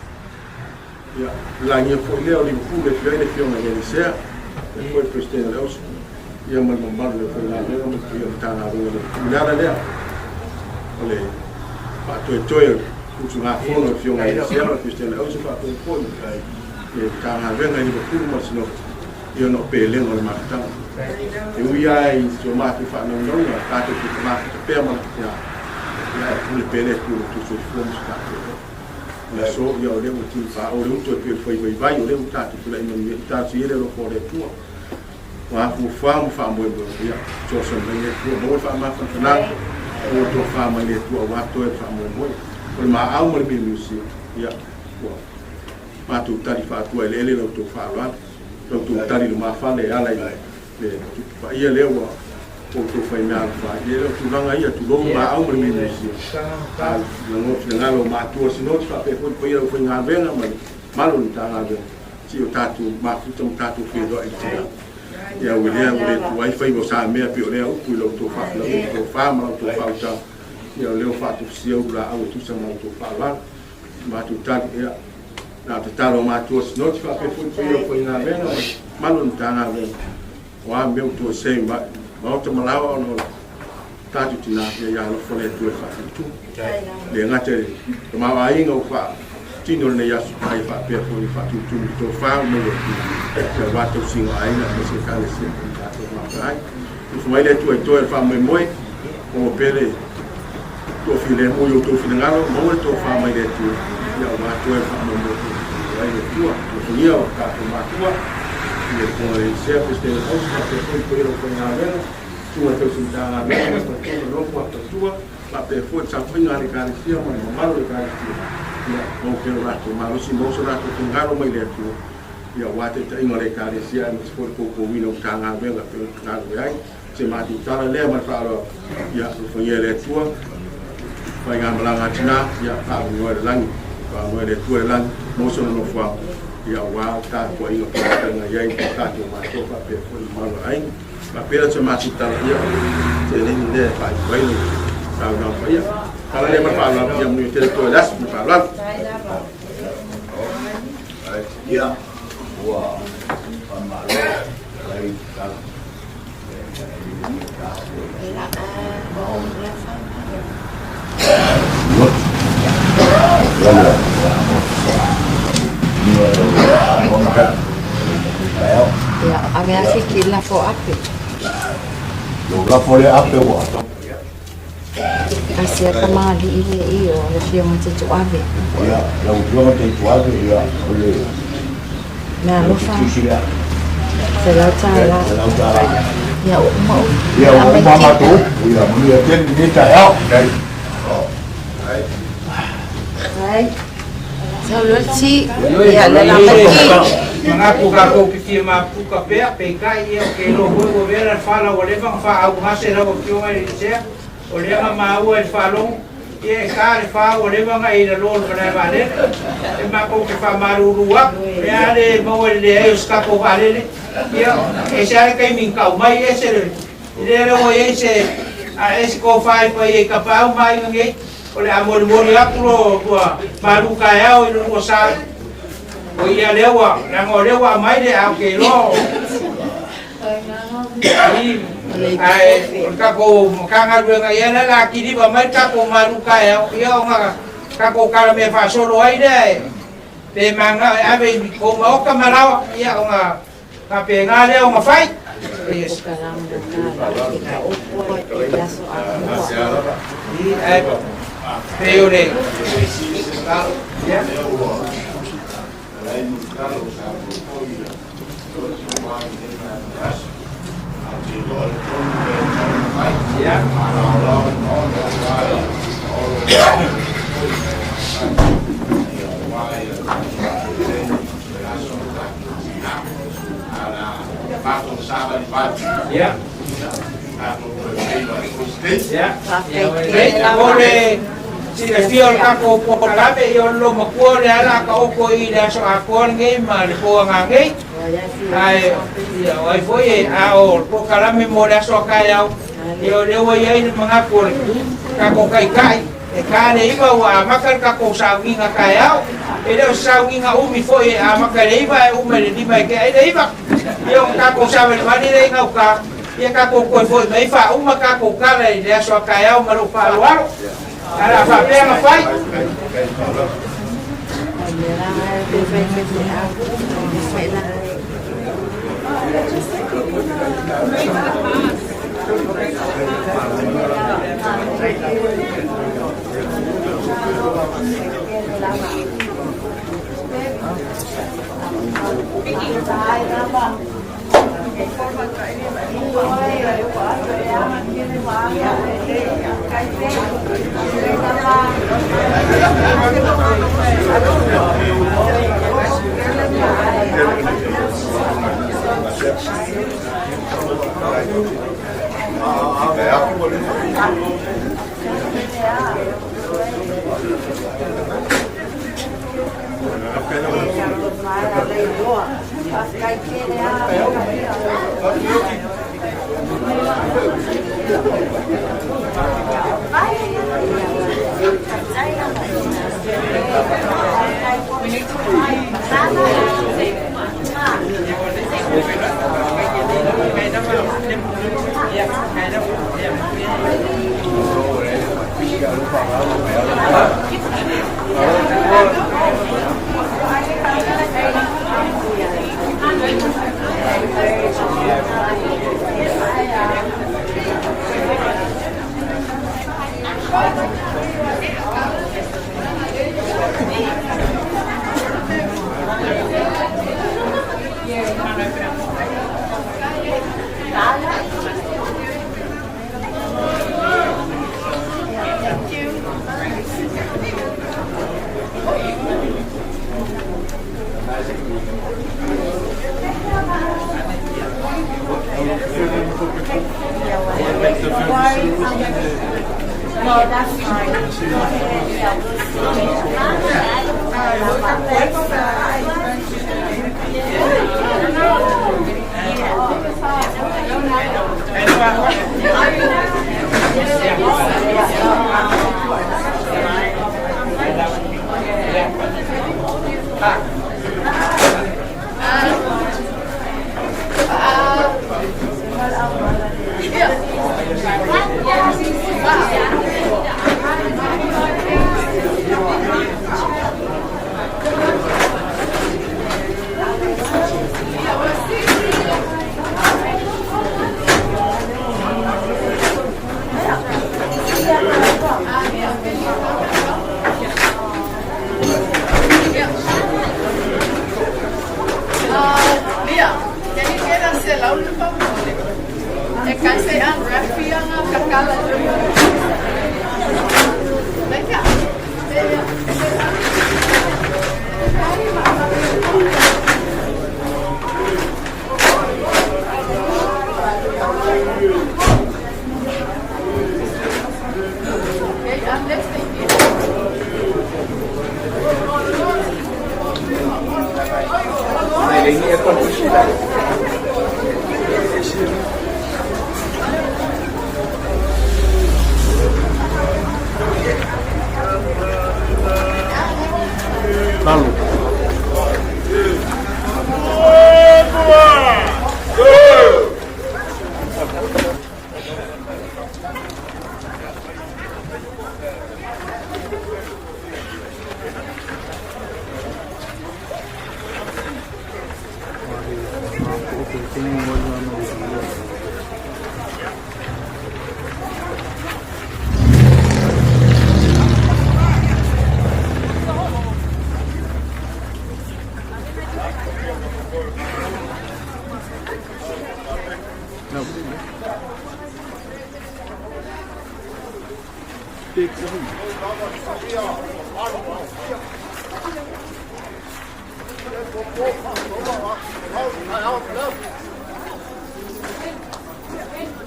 ya lagi foi leo li fu le fiore fiore nelle sera e poi prestare lo io mi bombardo per la leo mi io tana dove nada leo ole fatto il toio su una fono fiore nelle sera prestare lo fatto un po' e tana venga di fu ma se no io no pele non le marta e uia insomma che fanno non è fatto che ma per ma ya le pele tutto su fono sta na so ia o le o ti fa o le to pe foi vai o le o tatu pula ina mi tatu ele lo fore tua wa fu fa mo ia so so le tua mo fa ma fa na o to fa ma le tua wa to fa mo o ma au mo le musi ia wa ma tu tari fa tua ele lo to fa la lo tu tari ma fa le ala le fa ia le wa o to fa na fa ia tu langa ia tu lo ma au mo le musi não finalo matou se não está pegando foi eu fui na venda mas malo tá na venda se o tatu mafuta um tatu fez do aí e a mulher o wifi você a meia pior o que eu tô falando eu tô falando tô falando e eu levo fato se eu lá o tu chama tô falando mas tu tá na total matou se não está pegando foi eu fui na venda malo tá na venda o a meu tô sem mas outra malava não tatu tina ya lo fole tu fa tu le ngate ma wa inga fa tino ne ya su ai fa pe fo fa tu to fa mo le tu wa to singa ai na se ka le se ta to ma ai tu fa ile tu to fa mo mo o pele to file mo yo to file ngalo mo to fa mai le tu ya wa to fa mo mo ai le tu to ia ka to ma tu le ko le se este o fa pe fo ko na vena tua teu sentana bem mas tu não pode tua lá pe foi chafinha ali cara sia mas mal ali cara sia não quero lá tu mas se não será tu ngaro mai le tu ia wate tai ngale cara sia mas for ko wino tanga bem lá pelo ngaro ai se mati tara le mas falo ia foi ele tua vai ngambala ngatina ia fa no lang fa no le tua lang não só no fa ia wa ta ko ino ka nga ia ta tu mas to fa pe foi mal ai la pera se mati tala ia te ni de fa vai no ta na fa ia kala le ma fa la ia mu te to las mu fa la ia wa pa ma lo ai ka Ya, ame asi kila fo ape. La fole ape wa. Asia kamali ile iyo, le fio mte tu ave. Ya, la ujo te tu ave ya, ole. Na lofa. Selata la. Ya, mau. Ya, mama tu. Ya, mu ya ten ni ta ya. Dai. Hai. Salutsi. Ya, la pergi. Mengaku kako kiki mapu kape PK ia ke lo go vera fala o leva fa au hase na ko kio mai se o leva ma o el falon e ka fa o leva ngai na lo para vale e ma ko ke fa marurua e ale mo le e ska ko vale ia e se ai kai min ka mai e se le ro e se a es ko fa e ka pa mai ngai o le amor ya pro maru ka ya o no sa o ia lewa na ngolewa mai de au ke lo ai kako kanga ruenga ia la kiri ba mai kako maruka ia nga kako kala me fa solo ai de te manga ave ko mo ka malawa ia nga ka pe nga le nga fai es peore ya Ya. Ya. Ya. Boleh sila fiol kako po kalabe yon lo makuha na ala ka oko ida so akon ngai ma ko ngai ai ya wai foi ao po kalame mo da so kaya yo de wo ye mangapur kako kai e kane iba wa makan kako sawi nga kaya e de sawi nga umi foi a makale iba umele di mai ke e iba yo kako sawi ma di nga ka ia kako ko foi mai fa uma kako kala de so kaya ma ro pa waro ala fa pe ma fai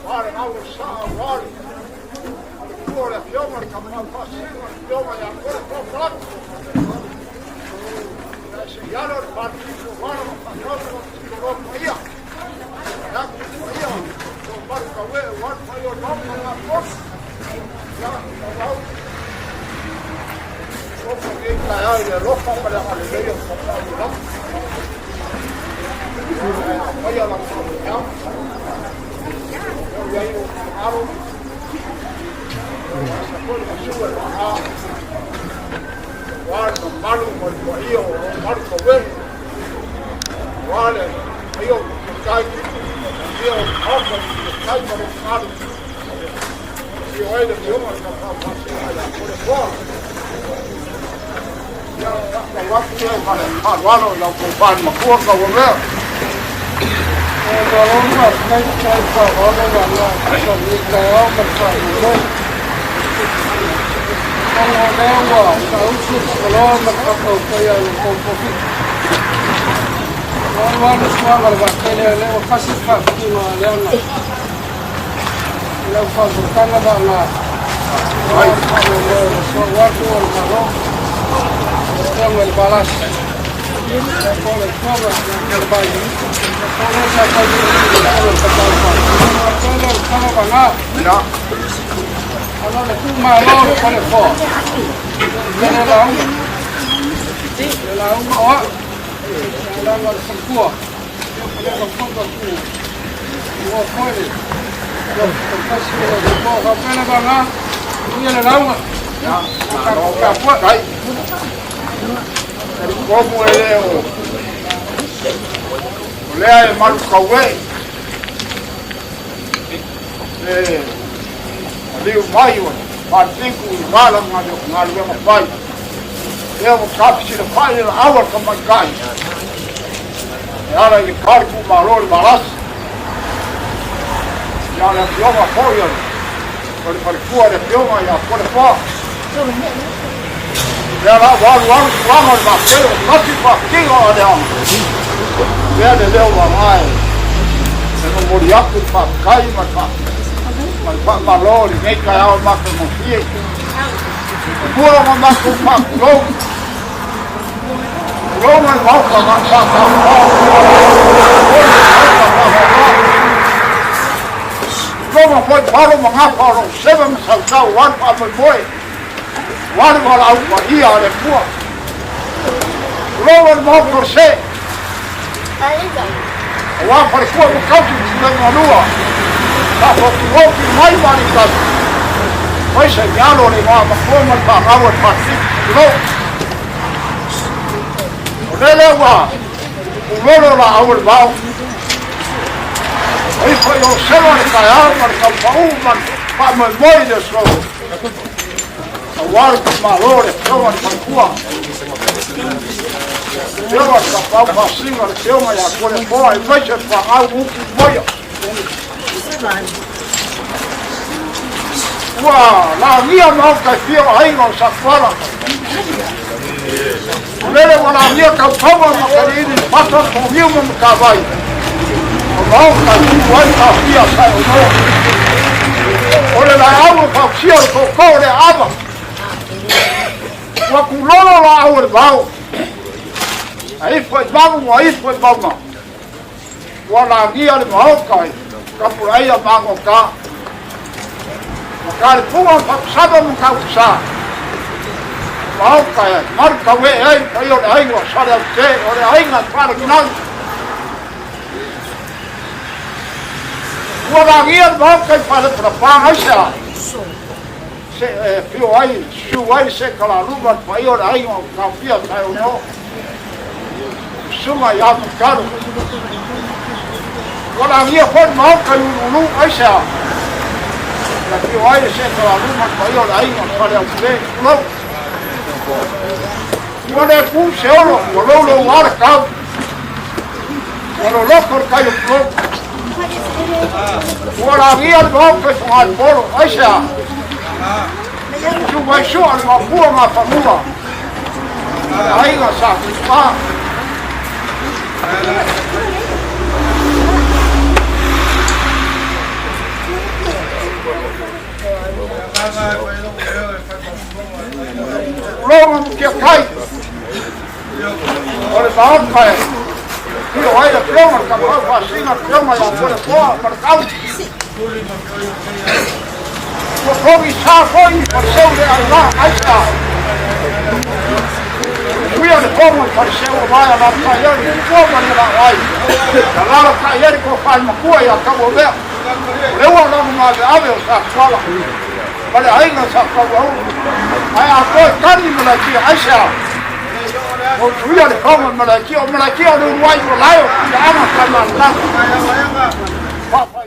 Wale au saa wale. Kuole fioma kama pasima fioma ya kule kwa flat. Nasi yalo parti wale mafanyao kwa moja. Ya kwa hiyo kwa marka wewe watu hayo ndio na boss. Ya au Opa ya ropa para aleluya kwa Vaya la comunidad. Yo ahí aro. Se pone a subir a Guarda, malo, por ahí, marco ver. Vale, yo cai. Yo algo cai para o malo. Yo aí de eu mas para passar por fora. Ya, la que vale, malo, la compadre, ma porca, volver. Como eu olhei o Marco Cauê ali o maio partindo o mal mas não vai eu captei o pai a água como cai ela ele cargo o valor balas já ela deu uma folha para fora deu uma já fora fora ela vamos bater não se faz olha ele deu uma mais eu não moria para cair mas valor nem caiu mais como fia pura uma mais com Roma volta mais Roma foi para uma rapaz sempre me saltar o ano para foi One more out for here on the poor. Lower more for say. One for the poor who comes to the manure. That's what you want in my money does. Why say Yalo ni mama former pa our party. No. Rele wa. Ulolo la our bow. Ay for your seven kaya for kampauman pa my boy the so. Agora que malore, eu acho que eu faço eu mas agora é bom, vai te falar algo que vai. Uau, na minha mão que eu aí não safara. Ele vai na minha campanha, mas ele passa comigo no cavalo. Não, que vai aqui a sair não. Olha lá, eu vou fazer o cocô de água. Wakulolo la awal bau. Aí foi bau. Wala gia le mau kai. Kapurai a mango ka. Makari punga paksaba muka usa. Mau kai. Marka we ai kayo ai wa sara te ore ai na para kinal. Wala gia mau kai para pra aisha. Fio ai, suai se kala ruba pai ora ai o kafia tai no. Suma ya karo. Wala mia for mau kai ulu aisha. La fio ai se kala ruba pai ora ai o sare au te no. Wala ku se oro, lo war ka. Wala lo por kai o. Wala mia mau kai fal bolo aisha. Tu vai chorar uma rua, uma família. Aí nós sabemos, pá. Longa que cai. Olha para onde vai. Io hai la pioma, il capo fa sì, la pioma la vuole qua, per causa. Lo provi sa poi per sempre alla aita. Qui è come per sempre vai alla paia, il fuoco nella vai. La paia che fa il cuore a capo vero. Le vuole una ave sa sala. Ma le hai non sa capo. Hai a poi tanti me la chia, ai sa. We are the common Malaki or Malaki or the white for life. I'm a common Papa,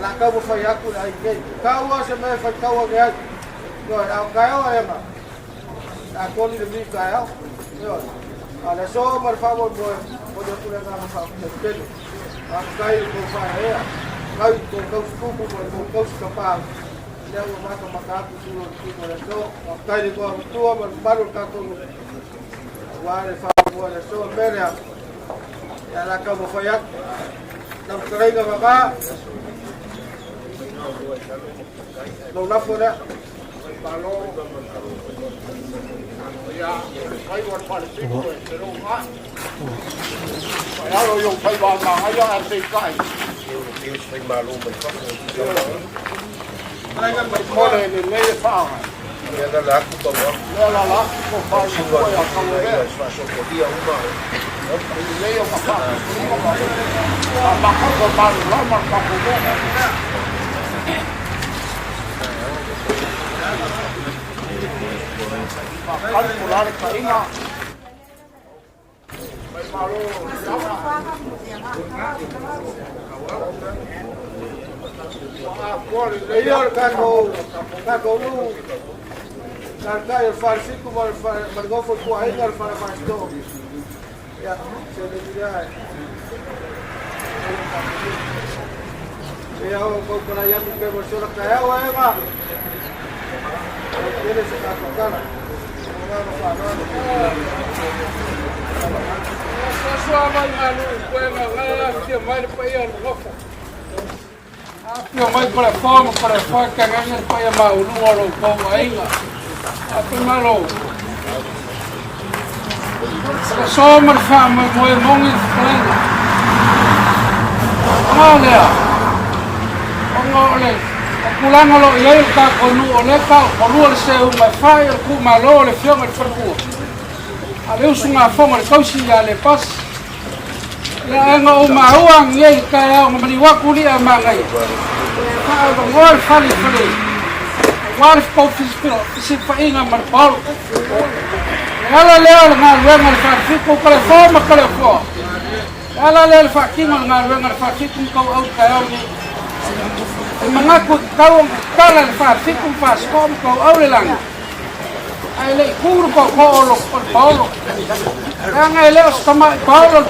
la cabo foi a cura aí que cabo se me foi cabo que rồi ao cáo em à con đi đi cáo rồi là số mà pha một người có được tôi làm sao được trên cây cũng phải ấy cây cũng câu sập vào nếu mà có mà cá cũng chưa là số cây thì có tua mà bắt được cá cũng qua để pha qua là số bên này là cabo foi a nằm cây cái mà cá đâu nắp rồi đấy Malo, ya, hay một phần sinh rồi, sẽ đâu ngã. Phải nói rồi dùng phải bàn mà hay do ăn thịt cay. Tiêu sinh malo mình có một. Đây cái mình mua này thì lấy sao này? Đây là lá cũng có. Đây là lá cũng có phải mua ở trong đấy. Và số của tiêu cũng có. Lấy ông mà mà không có bàn nó mà không có. Calcular carinha. Leyor cargo nu. Carga el farcico margo foi com a engar para pastor. Ya, se le dirá. Ya con la ya que versión cae o eva. Tiene ese cargo. Só vai maluco, põe lá, que vai para ir no rofa. Vai para fora, que ganha para ir mal, não olha como ainda. Até maluco. Só uma fama, meu irmão e frente. Olha. Kulanga lo ia ka konu ole ka konu le se uma fai ku malo le fio mal farku ale usunga fonga le kausi ya le pas la nga o mauang ye ka ya ngani wa kuli amangai ka ngol fali fali war ko fispiro se fa inga mar pau ala le nga wenga fa fiku kala forma kala fo ala le fa kinga nga wenga fa fiku ko au ka ya ni mengaku kau kalan fasi kum fas kom kau aulelang ai le kur ko ko paulo ang ai le sama paulo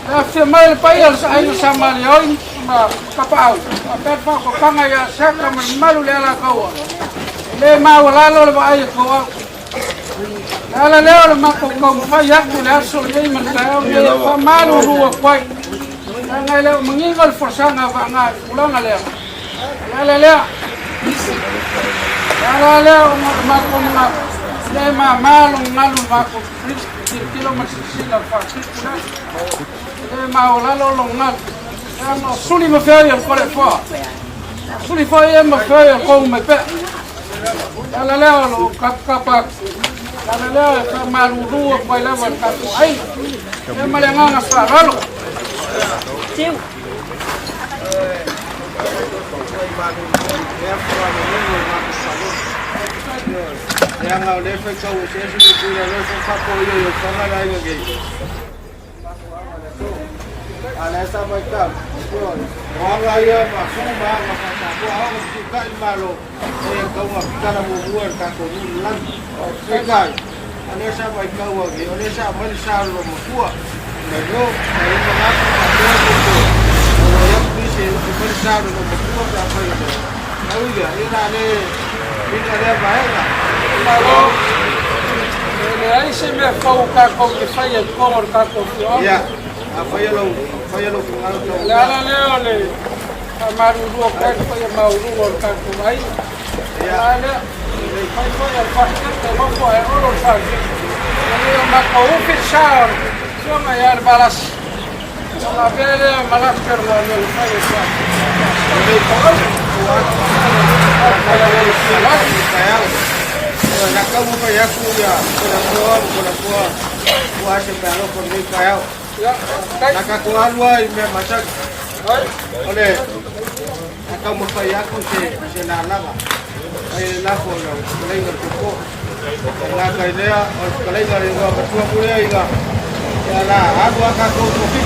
na se mal paial sa ai sama leoi ma kapau per fa ko kanga ya sa kam malu le ala kau le mawala lo ba ai ko ala leo le mako ko fa ya ku le so le man ka le fa malu ru ko ngai le mangingol forsanga va nga ulanga le ala le mako nga le malu ngalu mako kilometro sila fa le mawala lo ngal no suli me fe yo ko le fa suli fa ye me fe yo ko me pe ala leo lo kapapa ala leo ka malu ru ko le va ka ai e malenga nga fa ralo tiu yang au le fe kau se se ku le se fa ko yo fa na la nge ala sa ba ka wa la ya ma so ba ma ka ko a ko ka ma lo e ka ma ka na mo buar ka ko ni lan se ka ala sa ba ka wa ge ala sa ma sa lo mo ku me no e ma na ko ya ku se ko sa lo mo ku ka fa yo au ya ina le ina le ba ina aí se me fau ka ko que fai el color ka ko ya fai lo la leo le amaru do ka ko ya mauru ka ko ai ya le fai el pastel que no fue oro fa le ma ko fechar só maior balas la vele malas pero le fai eso na kamu pa ya ku ya ko wa se pa lo con mi kayo na ka ko alwa i me masak ole na kamu pa ya ku se na lava ai la ko lo le ngar ko la ka idea o ka le ngar ngo ka tu ku le ga ya la agua ka ko ko fi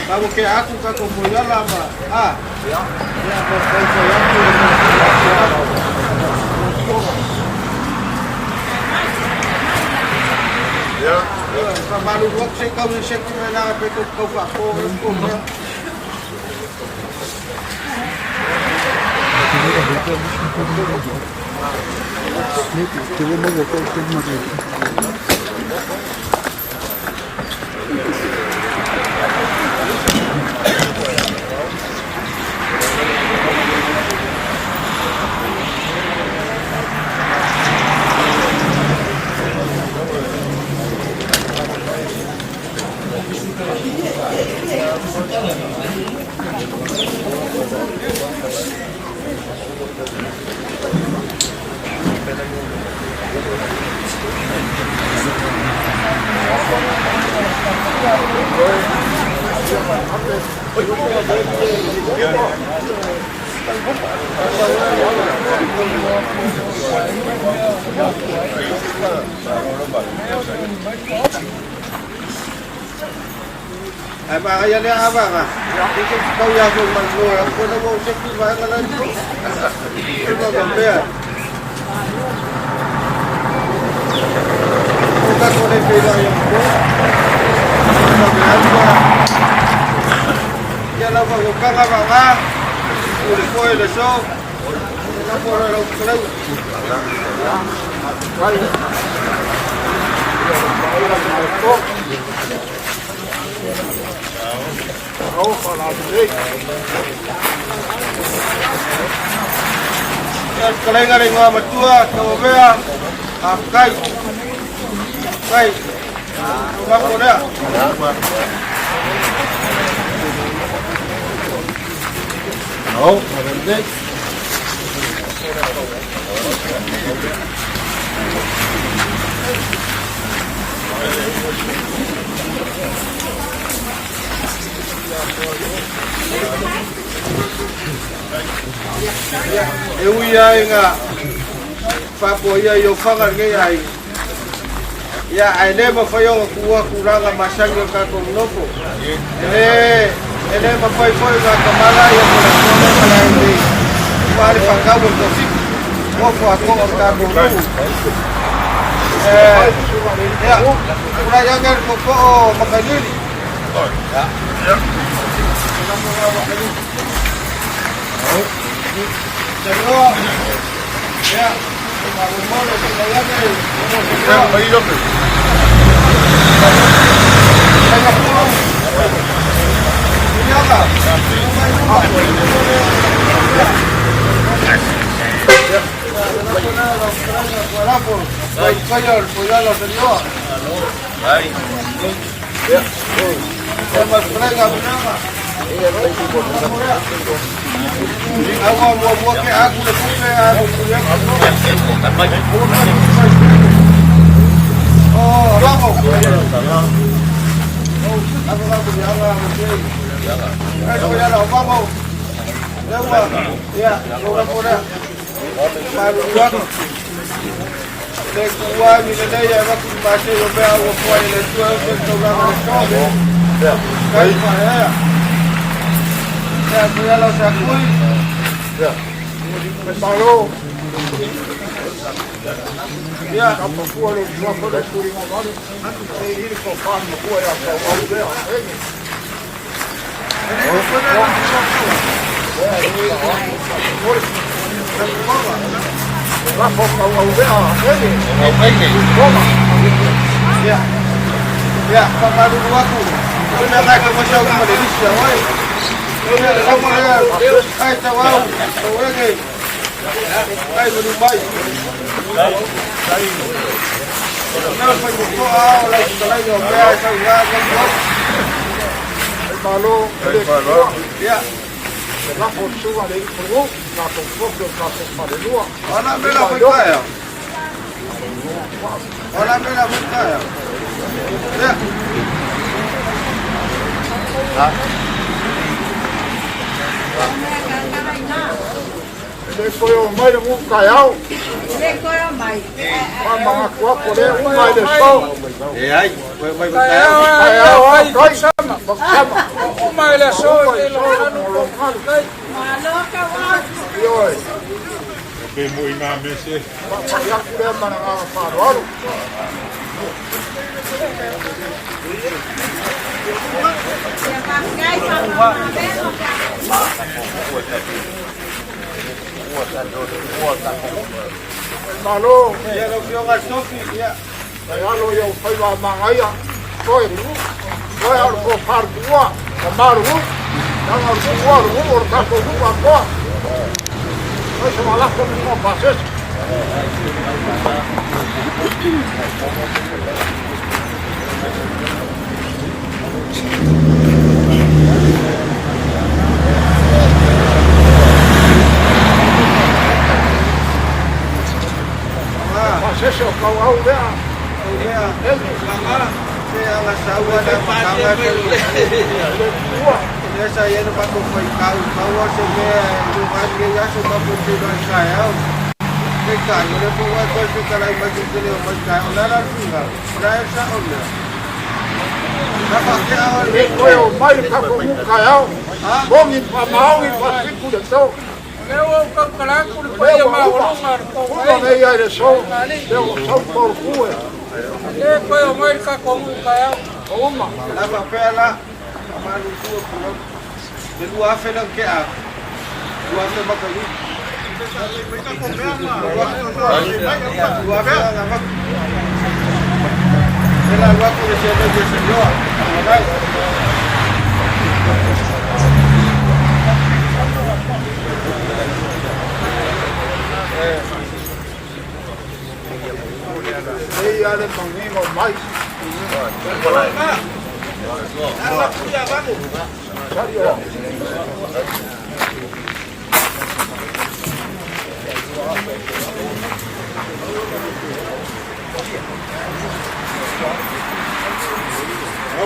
Vamos que aku ka kumpulan lama. Ya baru waktu saya kau cek mana betul kau aku. Apa kaya dia apa kan? Kau yang tu malu, aku nak mau cek tu bahan mana tu? Kau gambar. Kau kau ni bela yang tu. Ya lah kau kau apa kan? Boleh kau ada show. Kau orang kalau. Kalau ingat ingat betul, kau bear, kai, apa kau dah? Oh, ada ni. Eu ia ingat, papo ia yo fangar ke ai. Ya, ai never fayo kuwa kuranga masanga ka konopo. Ele mapai foi ga kamala ya kona kala ini. vale pagar o fico. Vou for a cor da Guru. Por aí eu quero que eu Macanini. Senhor,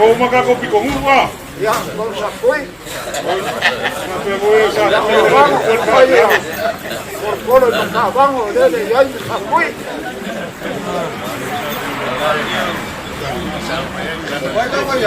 O macaco pico ngua. Ya, no se fue. Por polo no acabamos de ya se fue. Vai, vai, vai.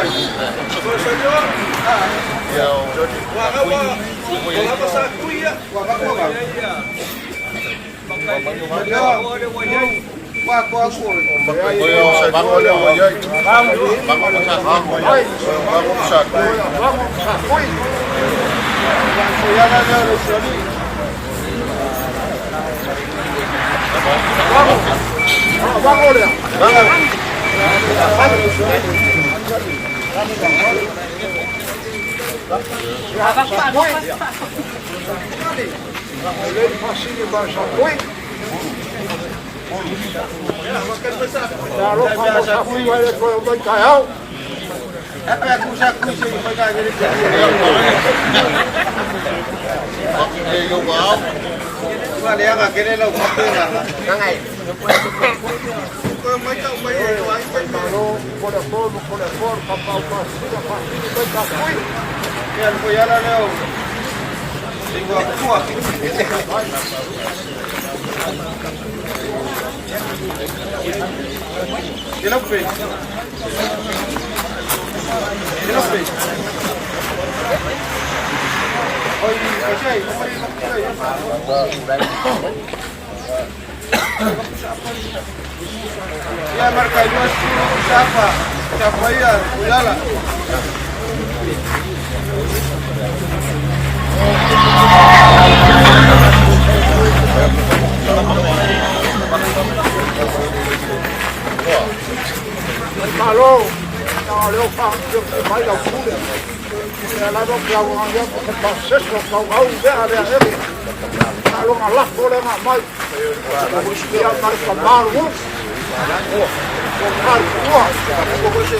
Ya marca el nuestro chapa, chapaya, cuidala. Malo, no le ofa, yo que vaya a cura. La no que hago allá porque pasa eso, que hago un día de él. Malo malas por más mal. Ya marca malo.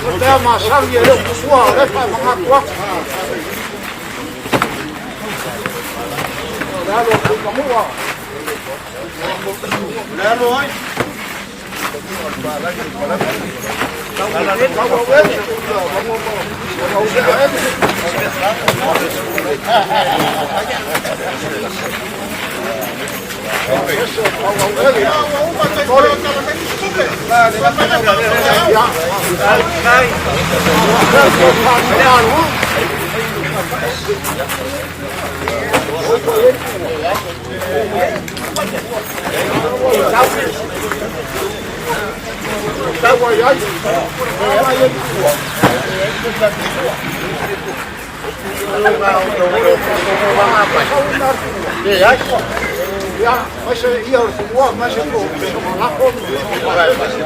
No te amas a alguien, yo suave, es para más guapo. Dalo, como va. Dalo hoy. Ja, maar ze hier gewoon, maar ze komen zo lachen.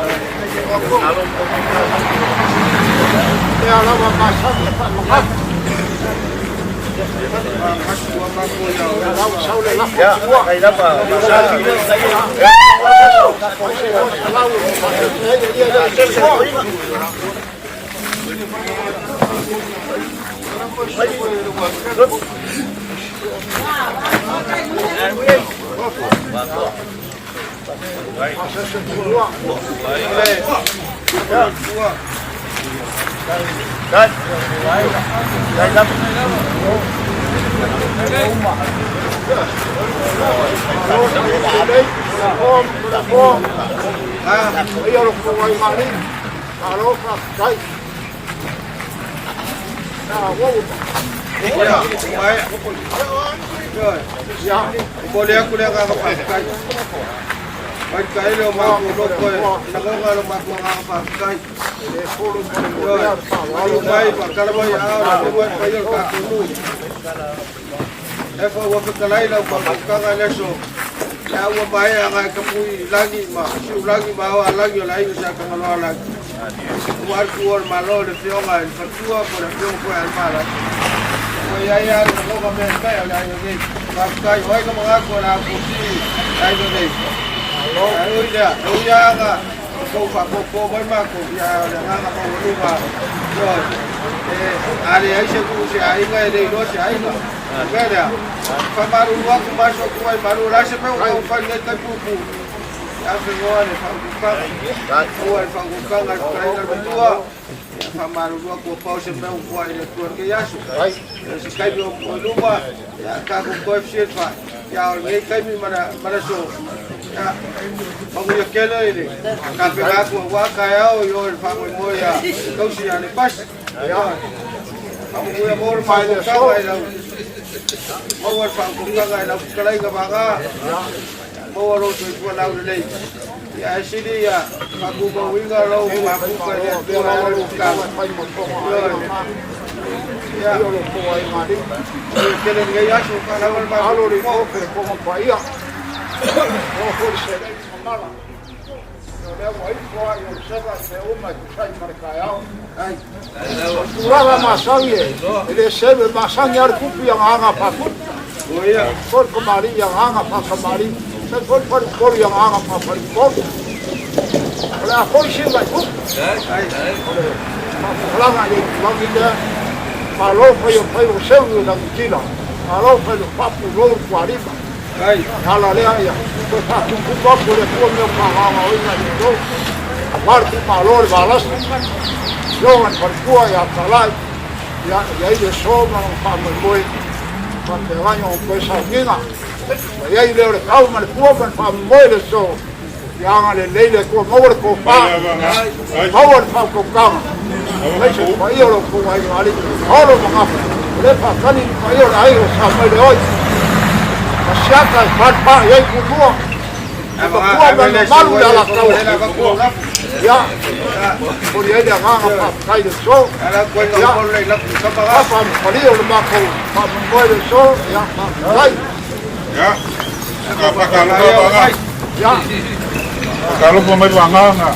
Ja, laat maar gaan. Ja, hij dat maar. Boleh aku lihat apa pakai. Pakai lo mau loko, nak lo mau apa pakai. Kalau baik, kalau baik, aku buat bayar kaku. Efo waktu kelai lo pakai leso. Ya aku bayar agak kapui lagi mah, siu lagi bawa lagi lagi saya kenal lagi. Buat keluar malu de fionga, pertua por el fiong fue al mala. Ya no kami kaya lah ini. Pakai, why kamu aku nak pusi, ayo deh. Halo ya nga ko fa ko mai ma ko ya nga nga ko lu ba yo ali ai se ku se ai nga de lo se ai nga ga fa maru wa ku ma so ku ai maru la se pe ko fa ne ka pu ya se go ale fa ku ka ko ai fa ku ka nga kai na tua fa maru wa ku pa se pe ku ai de tu ke ya su se kai do ko lu ba ya ka ku ko se fa ya ngai kai mi mana so ya, aku ya kela ini. Kafe aku kaya yo fango moya. Kau sih ane pas. Ya. Aku ya mau main so. Mau al fa ko nga na kalai ka baka. Mau ro tu ko na le. Ya sini ya aku mau winga ro aku ka ya tu ro ka. Ya ro ko ai ngadi. Kelen ga ya su ka na ba ro ri ko ko pa ya. O ko se dai mala. Kurava masangi, ele sebe masangi arkupi yang anga pakut. Oh iya. Kor kemari yang anga pak kemari. Sekor kor yang anga pak kor. Oleh aku isi lagi. Kalau nggak lagi dia, kalau payu sewu dan kila, kalau payu papu lor kuarima. Kalau dia ya, aku buka boleh punya pahama orang itu. Marti malor balas, jangan berkuah ya salah, ya itu semua kamu boleh, pakai yang besar gina, ya itu orang kau berkuah kamu boleh so, yang ada lele kau mau berkuah, mau berkuah kamu, macam payu orang kuah yang ada, kalau mengapa, lepas kali payu air sama lewat, masyarakat berapa yang kuah. Berkuah dan malu dalam kau. Ya, boleh ada orang apa kaya so. Ya, apa boleh orang makan apa boleh so. Ya, baik. Ya, apa kalau apa? Ya, kalau pemain wangan nggak?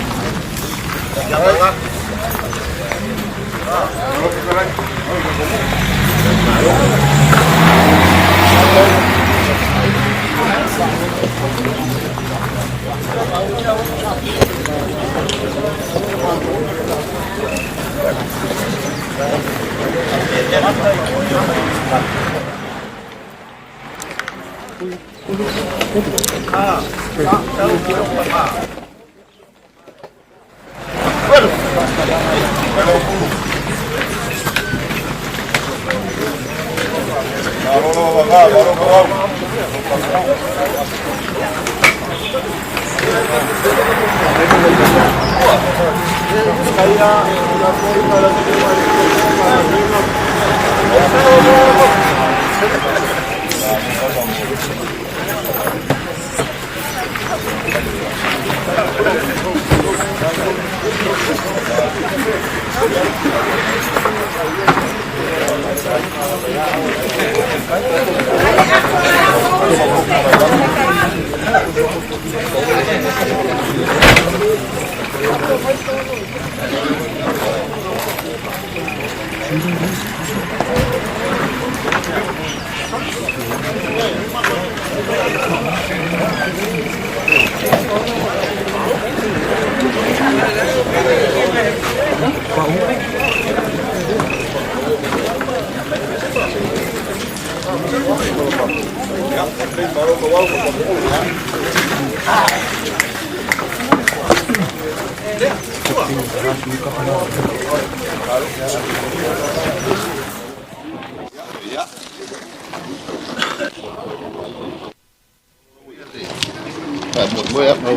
Một mươi ấp đâu.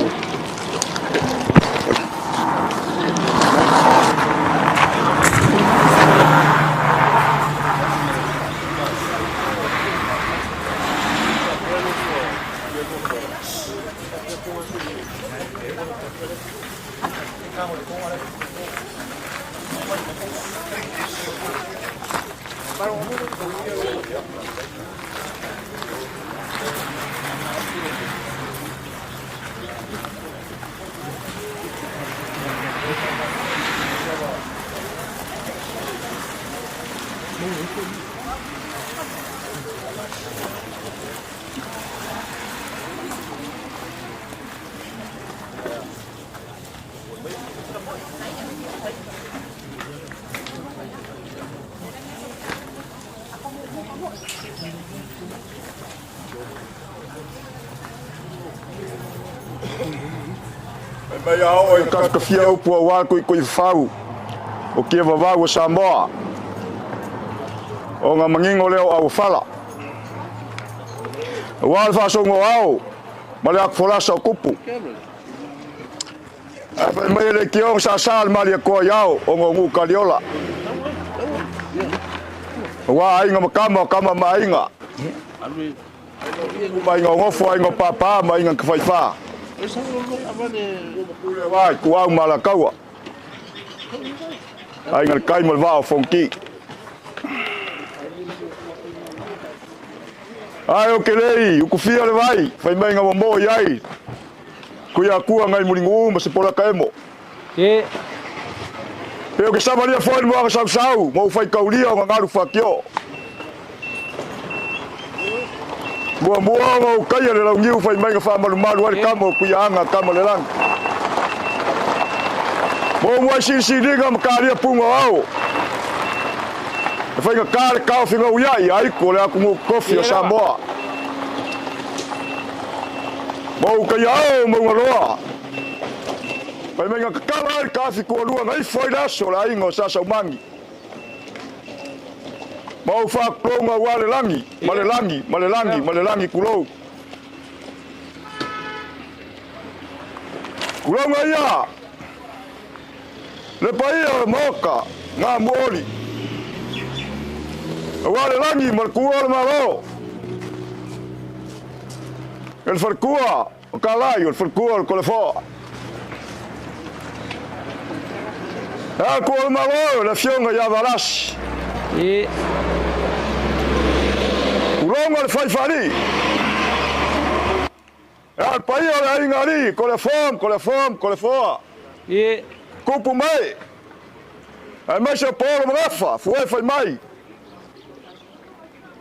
Bây giờ ôi các phiêu của hoa cùi phao, o kia vào vào của Samoa, ông mà nghe ngô leo ao phá la, hoa pha sông ngô ao, mà lại phô la sầu cúp, bây giờ kia ông sa mà lại coi ao, ông ngô caliola, hoa anh mà cam mà anh à, Mai ngô phoi ngô papa mai ngang phai pha. Vai kuau malakaua. Ai ngal kai mal vào phong ki. Ai o kelei, o kufia le vai, fai mai ngā mambo iai. Kuia kua ngai muringu ma se pola kaemo. E o ke samaria foi mo nga sau, mo fai kaulia o ngaru fakio. Mua mo kaia le laungiu fai mai ngā whamaru ari kamo kuia anga kamo le lang. Mo mua si ringa makaria punga au. Fai ngā kāre kao whinga uiai, aiko le aku ngu kofi o Samoa. Mau kai au, mau ngaroa. Fai mai ngā kakala ai kāwhi kua rua ngai foi raso la ingo sasa umangi. Mau whakronga wale langi, male langi kulou. Kulonga ia. Le paia le moka, ngā mori. Wale langi malkua le maro. El farkua o kalaio, el farkua o kolefoa. El kua le maro, le fionga ia varasi. e Uronga le faifari. El paia le ingari, kolefoa. e Kupu mai. Ai mai se polo marafa, fuai fai mai.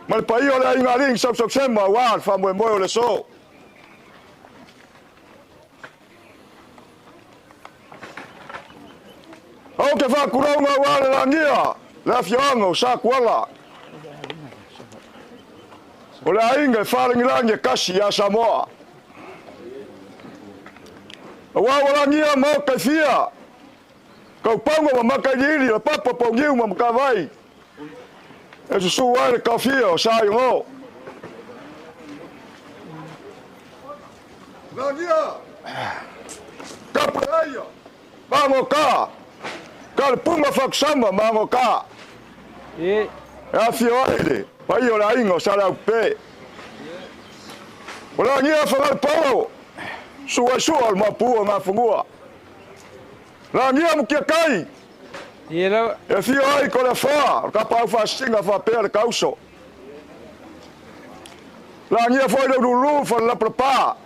Ma le paia le ingari, sok sema, wan, fa moe le so. Au ke whakuranga wale langia, le fionga o sa kuala. O le ainga e wharangi langia kasi a Samoa. A wawa langia mau kai fia. Kau pango ma makai diri, le papa pongiu ma makawai. E susu wale kau fia o sa yungo. Langia! Kapuraya! Bango ka! Kale punga whaksama mango ka. e A fio aile, pai o la ingo sa la upe. O la ngia whangal pao. Sua al mapua ngā whangua. La ngia mukia kai. e la E fio ai ko le wha, ka pau whasinga whapea le kauso. La ngia foi le rulu whan la prapa.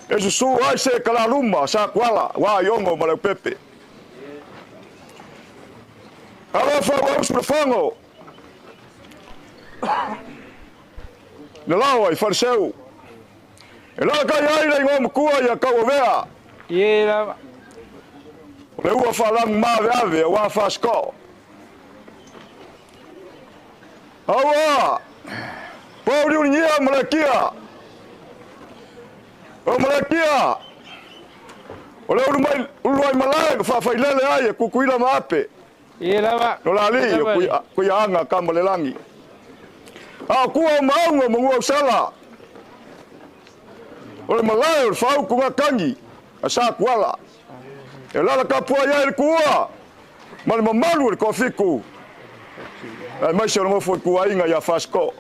E susu ai se kalaluma sa kuala, wa yongo ma le pepe. Ala wha waus prafango. Le lawa i whariseu. E la kai ai le ngō mkua i a kau vea. e la Le ua whalang mawe ave, wa whasko. Aua! Pauri unia malakia. O malakia. O le uluai malai, whawhailele ai e kukuila maape. e la No la li, kui anga kama le langi. A kua o maunga mungua usala. O le malai o whau kunga kangi, a sa kuala. E lala kapua ia le kua. Ma le mamalu le kofiku. Ai mai se o ngofo kua inga ia fasko.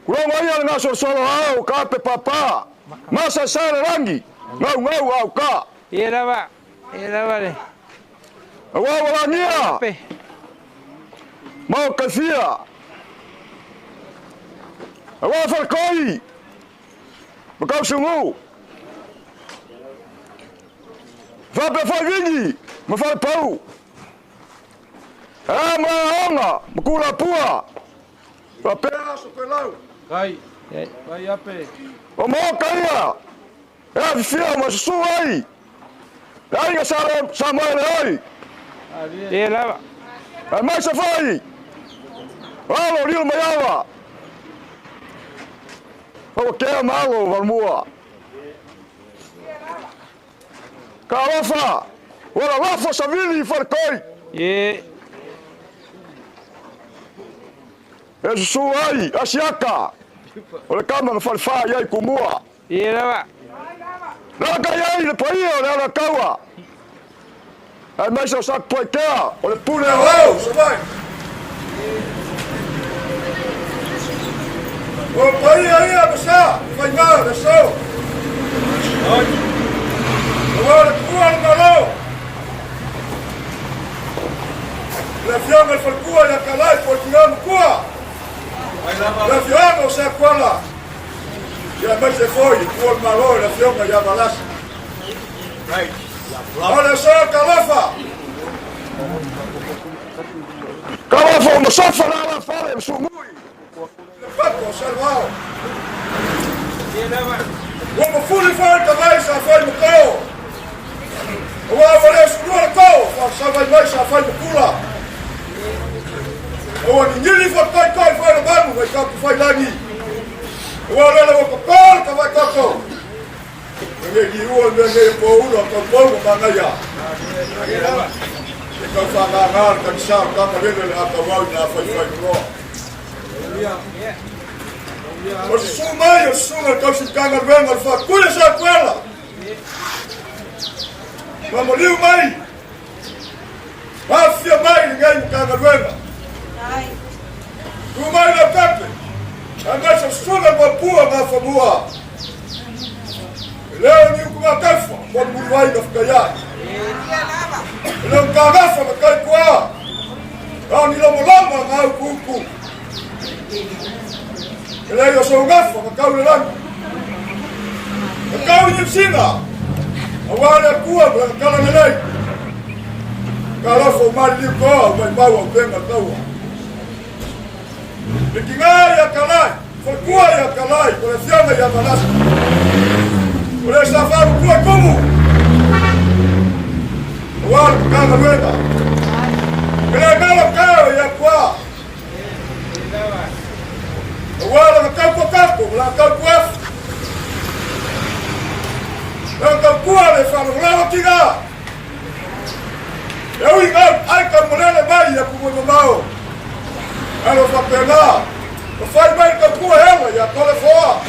Kuronga ia le ngaso solo au, kape papa. Masa sa le langi. Ngau au ka. e la vale Awa ngia. pe Mau kafia. Awa farkoi. Bakau sungu. Vape fai vingi. Ma fai pau. Ma onga. Makula pua. Vape aso pelau. Kai, e kai ape. O mo kaia. Fia ma su ai. Ai nga sa mai ai. e la Ai mai sa fai. Alo rio maiava. O ke malo valmua. Kalafa. Ora lafa sa vili farkoi. e E su ai asiaka. O le kama falfa ai kumua. e la La kai ai le paia o le kaua. Ai mai sa sak poitea. O le pule o. O pai aí a besar, vai mal, é só. Agora cua no malo. Lefiamo el cua e a calai por tirando cua. Lefiamo se quala. E a mais foi cua no malo, lefiamo e a balas. Olha só, Calafa. Calafa, no sofá lá fora, eu sou muito. Papo, salvao. Como fui forte mais a foi no cão. O avô subiu no cão, salva mais a foi no pula. O ninguém foi foi no banco, vai cá foi lá ni. O avô o cão, vai cá. Ninguém viu, ninguém pôr o cão com banaya. Então falar que sabe como ele acabou de foi no. O sumai, o sumai, que se caga bem, mas faz cuida essa coela. Vamos ali o mai. Vai mai, ninguém caga bem. O mai não cabe. A nossa sumai vai pua, vai famua. Leo ni uma cafa, quando vai da ficar. Leo cagafa, vai cair coa. Não ni lo molamba, vai o cucu. Ele eu sou gafa, macau de lang. Macau de piscina. Agora é cua, cala na lei. Cala foi mal de coa, vai mal o bem a tua. De que ganha calai, foi cua e a calai, por fiama e a balas. Por essa fama cua como? Agora cala luega. Ele não cai e a cua. Agora não cai por lá cai por F. Não cai por ele, fala, lá não tira. Eu ia, ai, que a mulher vai, ia por o mal. Ela vai pegar. Não faz mais que a por ela, e a toda fora.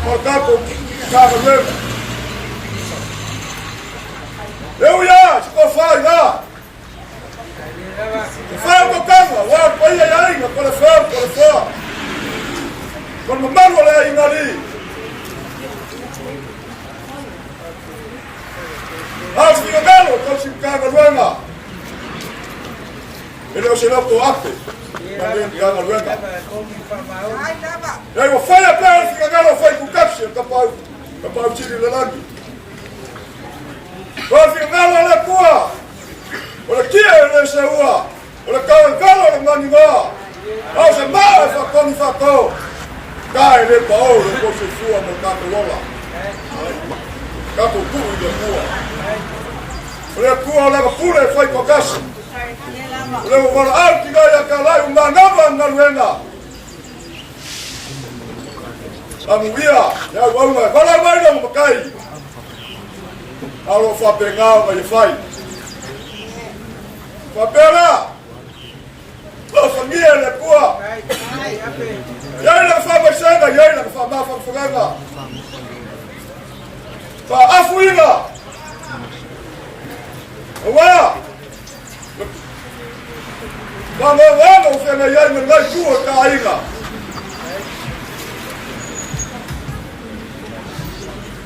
Cortar com o carro mesmo. Eu ia, se eu faz lá. Fala com calma, o ar foi aí, na coleção. Quando me mando aí ali. Ah, se eu galo, então se caga luega. Ele é o senhor do arte. Mas caga luega. E aí, o foi a pé, se galo foi com cápsula, capaz de tirar lá. Quando se galo ela tua. Olha aqui, essa rua. Olha cá, o galo não manda embora. Olha se mal, facão e facão. Cai ele para ouro, depois se sua no caco lola. Caco tudo de rua. Olha a rua, olha a pura e foi com a caixa. Olha o galo alto, ganha a calai, uma nova na luena. A mulher, já o galo vai lá mais não, cai. Alô, foi pegar, vai faz. Papera! A família é boa! E aí não faz mais sangue, e aí não faz mais foganga! Faz a fuiga! Olha! Vamos lá, não faz mais aí, mas vai tua caída!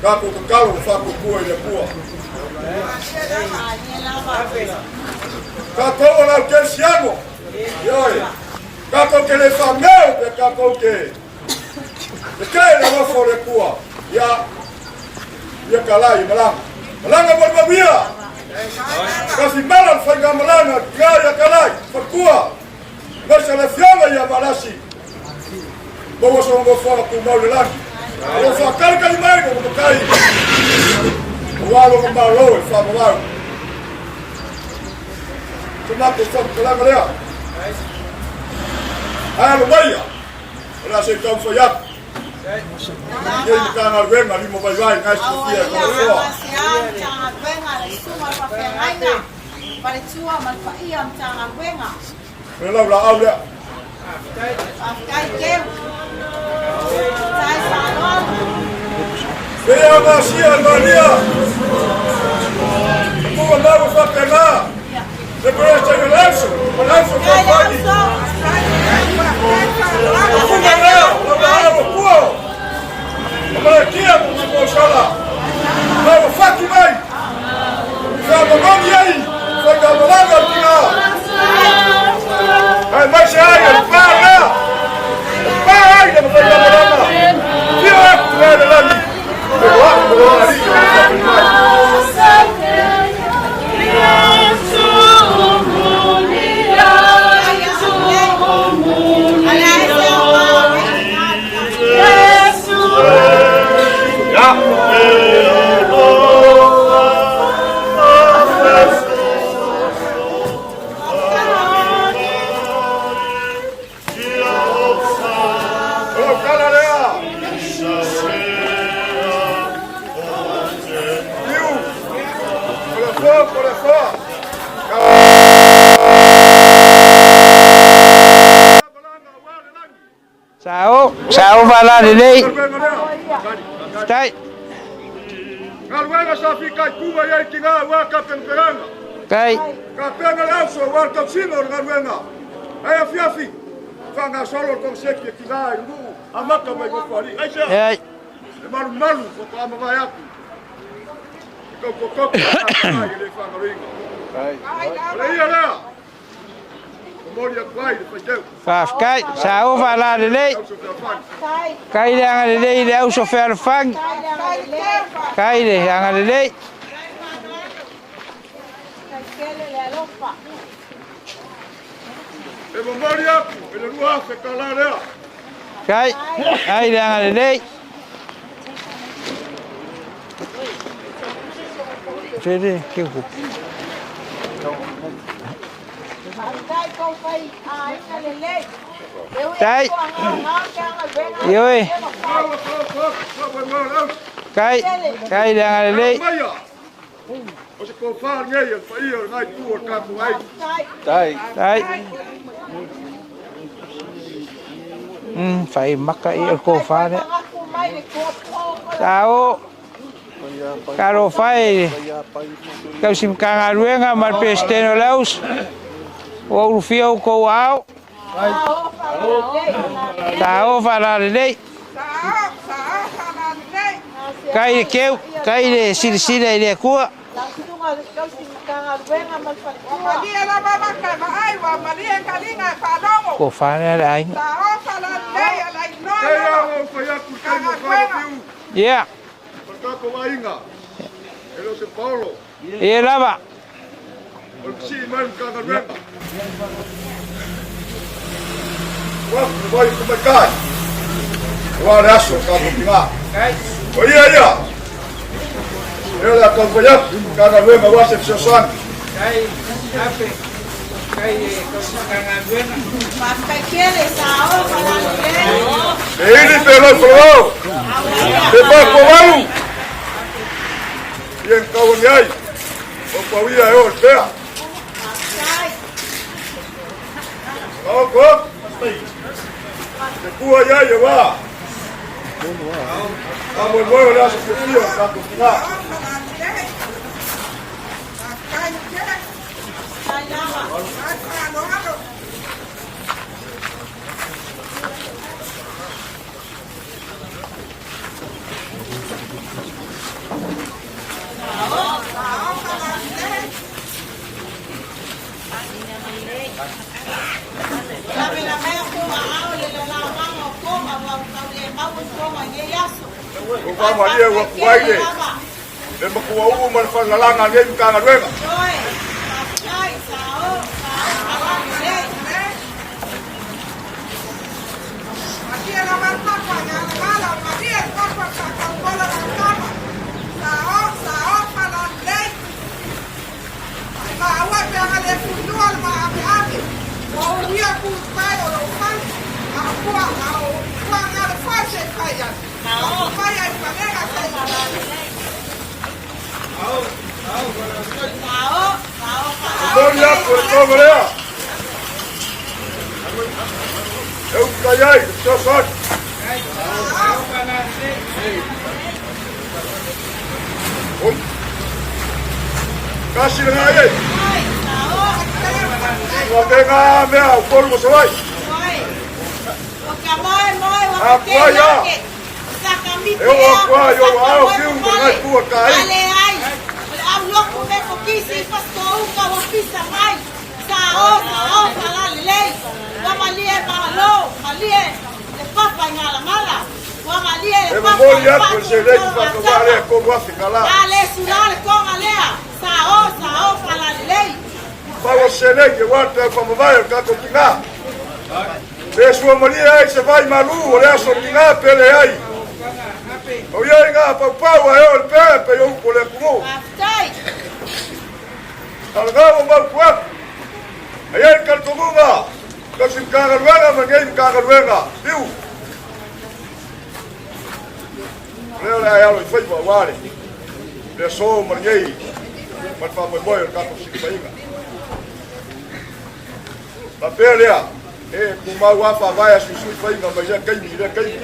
Caco do calo, faz com boa e é boa! Caco lá o que se ama? E olha, caco que ele faz meu, caco que ele não for recua. E a calai, malanga por babia. Kasi malan foi gamalanga, gaya calai, recua. Mas ela fiama e a balasi. Vamos a um fora com o mal de lá. Eu sou a carga de mais, como cai. O alo com balão, e fala lá. Cuma questão de lá, galera. Ah, não vai. Olha, sei que eu sou já. E ele está na venda, ali no vai, na estrutura, com a sua. Olha lá, olha. Vem a Macia, Maria. Como andava para pegar? Depois chega o Lenço, o Lenço foi malakia ko sala. Lava faki mai. Lava mami ai. Faka malanga tina. Ai mai sai, para. Para, não vai dar nada. Tira tu vai lá ali. Eu acho que Sao vala dili. Tai. Ngaluenga sa fikai kuwa yai kinga wa kapten peranga. Kai. Kapten alauso wa kapsino ngaluenga. Ai afiafi. Fanga solo con seki kinga ngu amaka mai ko fari. Ai sa. Ai. Malu malu ko ama vai aku. Ko ai le fanga ringa. Ai. Ai ala. Vijf, kijk, sao vala dili. Kijk yang ada dili, dia usah fair fang. Kijk deh yang ada dili. Kijk, kijk yang ada dili. Jadi, kiko. Đây. Rồi. Cây đang ở đây. Đây. Phải mắc cái cô pha đấy. Sao? Caro fai. Kau sim kanga ruenga mar pesteno laus. O rufio ko au. Tao fala dei. Kai keu, kai de silsila ile kuwa. Ko fana dai. Yeah. Iya lah pak. Vai kumakai. Wa raso ka pinga. Oh iya iya. Ela con banyak kana we ma wasef sosan. Kai ape. Kai kana we na. Pakai kele sao para le. Ele pelo pro. De pa ko walu. Yang kawan yai. O pawia e o pea. Oh go. De kua yai wa. Vamos luego le hace frío, está cocinado. Vamos ali, eu vou puar ele. Lembra que o Aú, mas faz lá na nele, cá na ruega. Olha por como é. Eu caiei, só sorte. Casi na aí. Não pega meu, por você vai. Porque moi, apoia. Saca Eu vou eu filme vai tua cai. Ale ai. Au loku me ko kisi pastor ka wa pisa mai. Sao la lei. Wa malie malo, malie. Le papa ngala mala. Wa malie le papa. Eu vou olhar para você leite para tomar é como a ficar lá. Ale sular com alea. Sao fala lei. Para você leite eu até para vai cá continuar. Sua Maria aí você vai malu, olha só tinha pele aí. O ia inga pa pau aí o pepe eu por le como. Aftai. Alga o mal qua. Aí que tugunga. Que se caga luega, mas quem caga luega. Viu? Olha aí ela foi para vale. Le sou Maria. Mas para moi o capo se pega. La pele com mau apa vai a susu fai na mas já cai mira cai.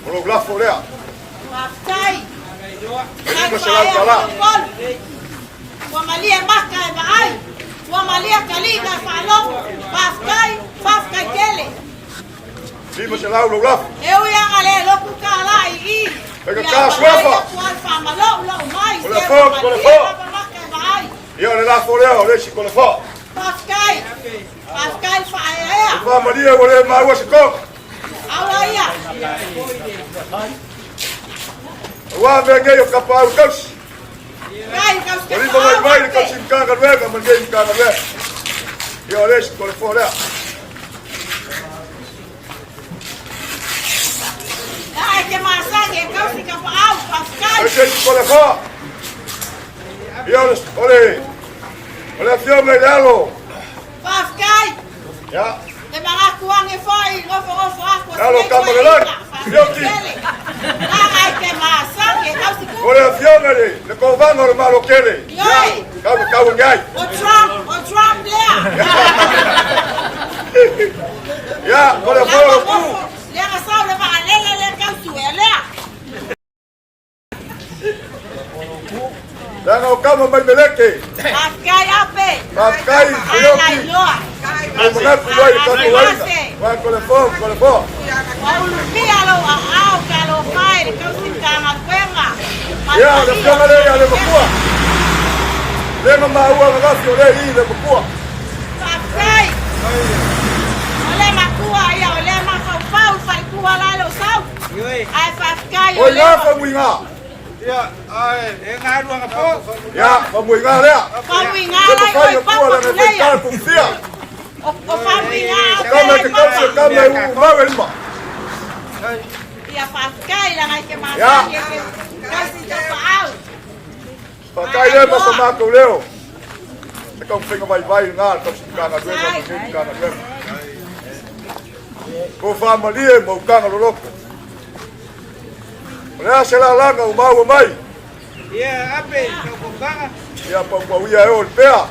O glafo lea. Aftai. Mas será lá. Wa malia maka e vai. Wa malia kaliga falou. Aftai kele. Sim, será o glafo. Eu ia ale loku kala i. Pega cá suafa. Olha fogo. E olha lá fora, olha esse colefó. Pascai faia. Va Maria, olha mais o coco. Awaia. Wa venga o capau caus. Ai, caus. Ele vai que se caga vega, mas ninguém caga vega. E olha esse colefó lá. Ai, que massa que caus fica au, Pascai. Esse colefó. E olha filme dela. Pascai. Já. De maracuang e foi, ofo aqua. Ela camarada. Eu te. Ai, que massa que caus fica. Olha filme ali, le convan normal o quele. Yoi. Cau ngai. O Trump lá. Já, olha fora o cu. Leva só leva lele caus tu ela. Danga o cama mais meleque. Pascai ape. Pascai, eu que. Mas não é por aí, tá por aí. Vai colefó. Pialo au calo fai que se cama cuenga. Ya, le cámara ya le bocua. Le mamá ua negócio le le bocua. Pascai. Olha macua ia, olha macau fai cua lá lo sau. Ai Pascai. Olha fa muinga. Ya, ai, nga ruang apa? Ya, fa muinga le. Fa muinga lá oi cua le me confia. O fa muinga. Kama que kama o mau elma. Ia Pascai lá ngai que mais. Ya. Kasi ta pau. Pascai le mas sama ko leo. E kau penga vai nga, kau sikanga due ma sikanga due. Ko fa malie mo kanga lo loko. Olha se la langa o mau mai. Ya, ape, kau kanga. Ya pa pa uia e o pea.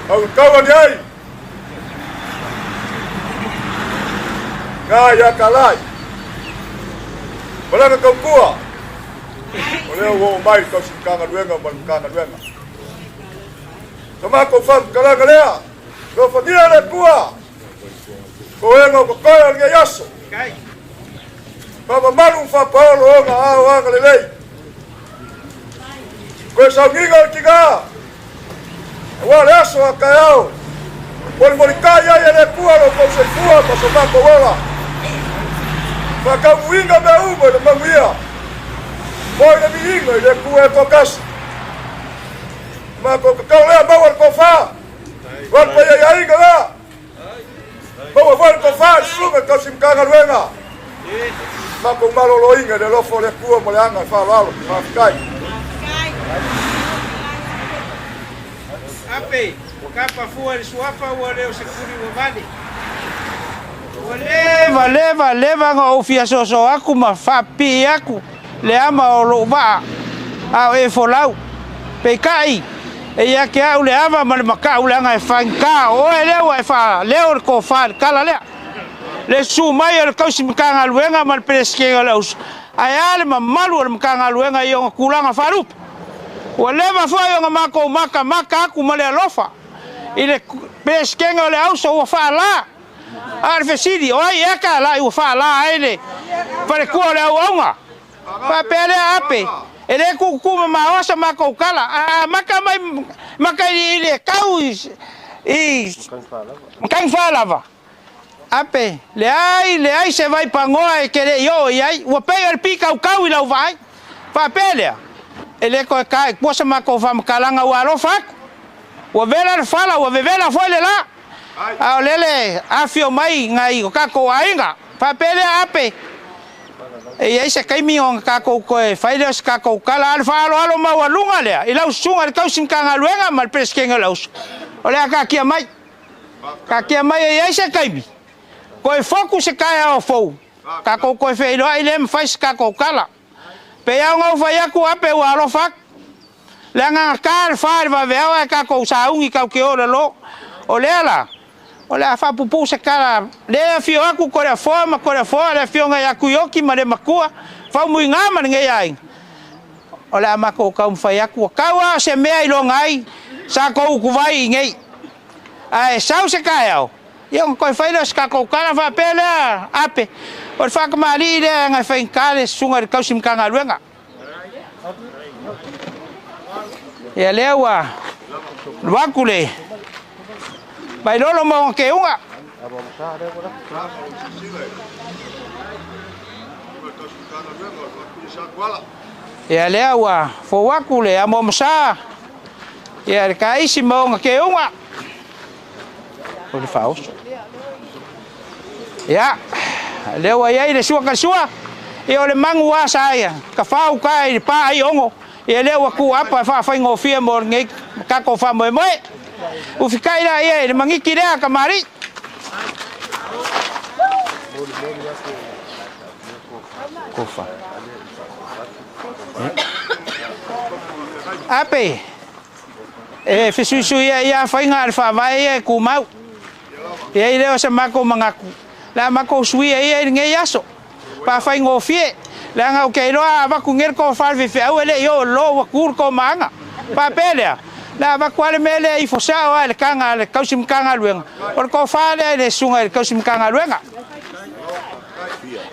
Au kau ni ai. Gaya kalai. Wala ka kua. Wala wo mai ka sikanga duenga man kanga duenga. Tama ko fam kala kalea. Ko fadia le kua. Ko engo ko kaya nge yaso. Kai. Papa malu fa paulo nga awa ka lei. Ko sa ngiga tiga. Wala yaso akayao. Pol molikaya ele kua lo ko se kua pa so ko wala. Wakamuinga meumo na mamuia. Foi na miinga ile kuwe kokas. Mako kaule bawal kofa. Wal pa ya inga la. Bawal kofa sume kasim kanga luenga. Mako malolo inga de lo fole kuwe moleanga fa lalo fa kai. Ape, kapa fua suafa wale o sekuri wabadi. Leva nga ofia soso aku ma fapi aku le ama o lo ba a e folau pe kai e ia ke au le ama ma maka u le nga e fanka o e le wa fa le o ko fa kala le su mai el kausi mkanga luenga mal peske galos ayale ma malu el mkanga luenga yo kulanga farup o leva fo yo nga maka aku ma le lofa ile peske ngale au so fa la Ar fesidi, oi eka la u fa la ele. Pare ku le onga. Pa pele ape. Ele ku ma osa ma ko kala. Maka mai maka ile kau i kan falava. Ape, le ai se vai pangoa e kere yo e ai, ua pega el pika u kau i lau vai. Pa pele. Ele ko kai posa ma ko fa kalanga u alofa. Ua vela le fala, ua vela foi le la. Ao lele afio mai ngai o kako ainga. Pa pele ape. E ai se kaimi on kako ko e fai le kako kala al fa alo ma wa lunga le. I lau sunga le kau simkanga luenga mal preskenga laus. Ole ka kia mai. Ka kia mai e ai se kaimi. Ko e foku se kai ao fou. Kako ko e fei lo ai le fai kako kala. Pe au ngau fai aku ape wa alo fak. Le nga kar fa va vea ka ko saungi ka ke ora lo. Ole ala. Ole a fa pupu se kala. Le fio aku ko le forma ko le fo le fio nga aku yoki ma le makua. Fa mu ngama nge ai. Ole a mako ka fai aku ka wa se me ai lo ngai. Sa ko ku vai ngai. Ai sau se kai au. Yo ko fai lo ska ko kala fa pele ape. Or fa ka mali le nga fai kale sunga ka sim kanga luenga. E lewa wakule bai lolo mo ke unga e lewa fo wakule amo msa e kai si mo ke unga o le faus ya lewa ia ile sua ka sua e o le mangu wa saia ka fau kai pa ai ongo e lewa ku apa fa fa ngofia mo ngai ka ko fa mo mo u fikai la e mangi kire ka mari kofa ape e fisu ia fa ngar fa vai ku mau e ile o se mako mangaku la mako sui e ngai aso pa fa ngofia la nga okay lo va kunger ko fa vi fe ele yo lo wa kur ko manga pa pele la va kwale mele I fosa o le kanga le kausim kanga luenga or ko fa le sunga le kausim kanga luenga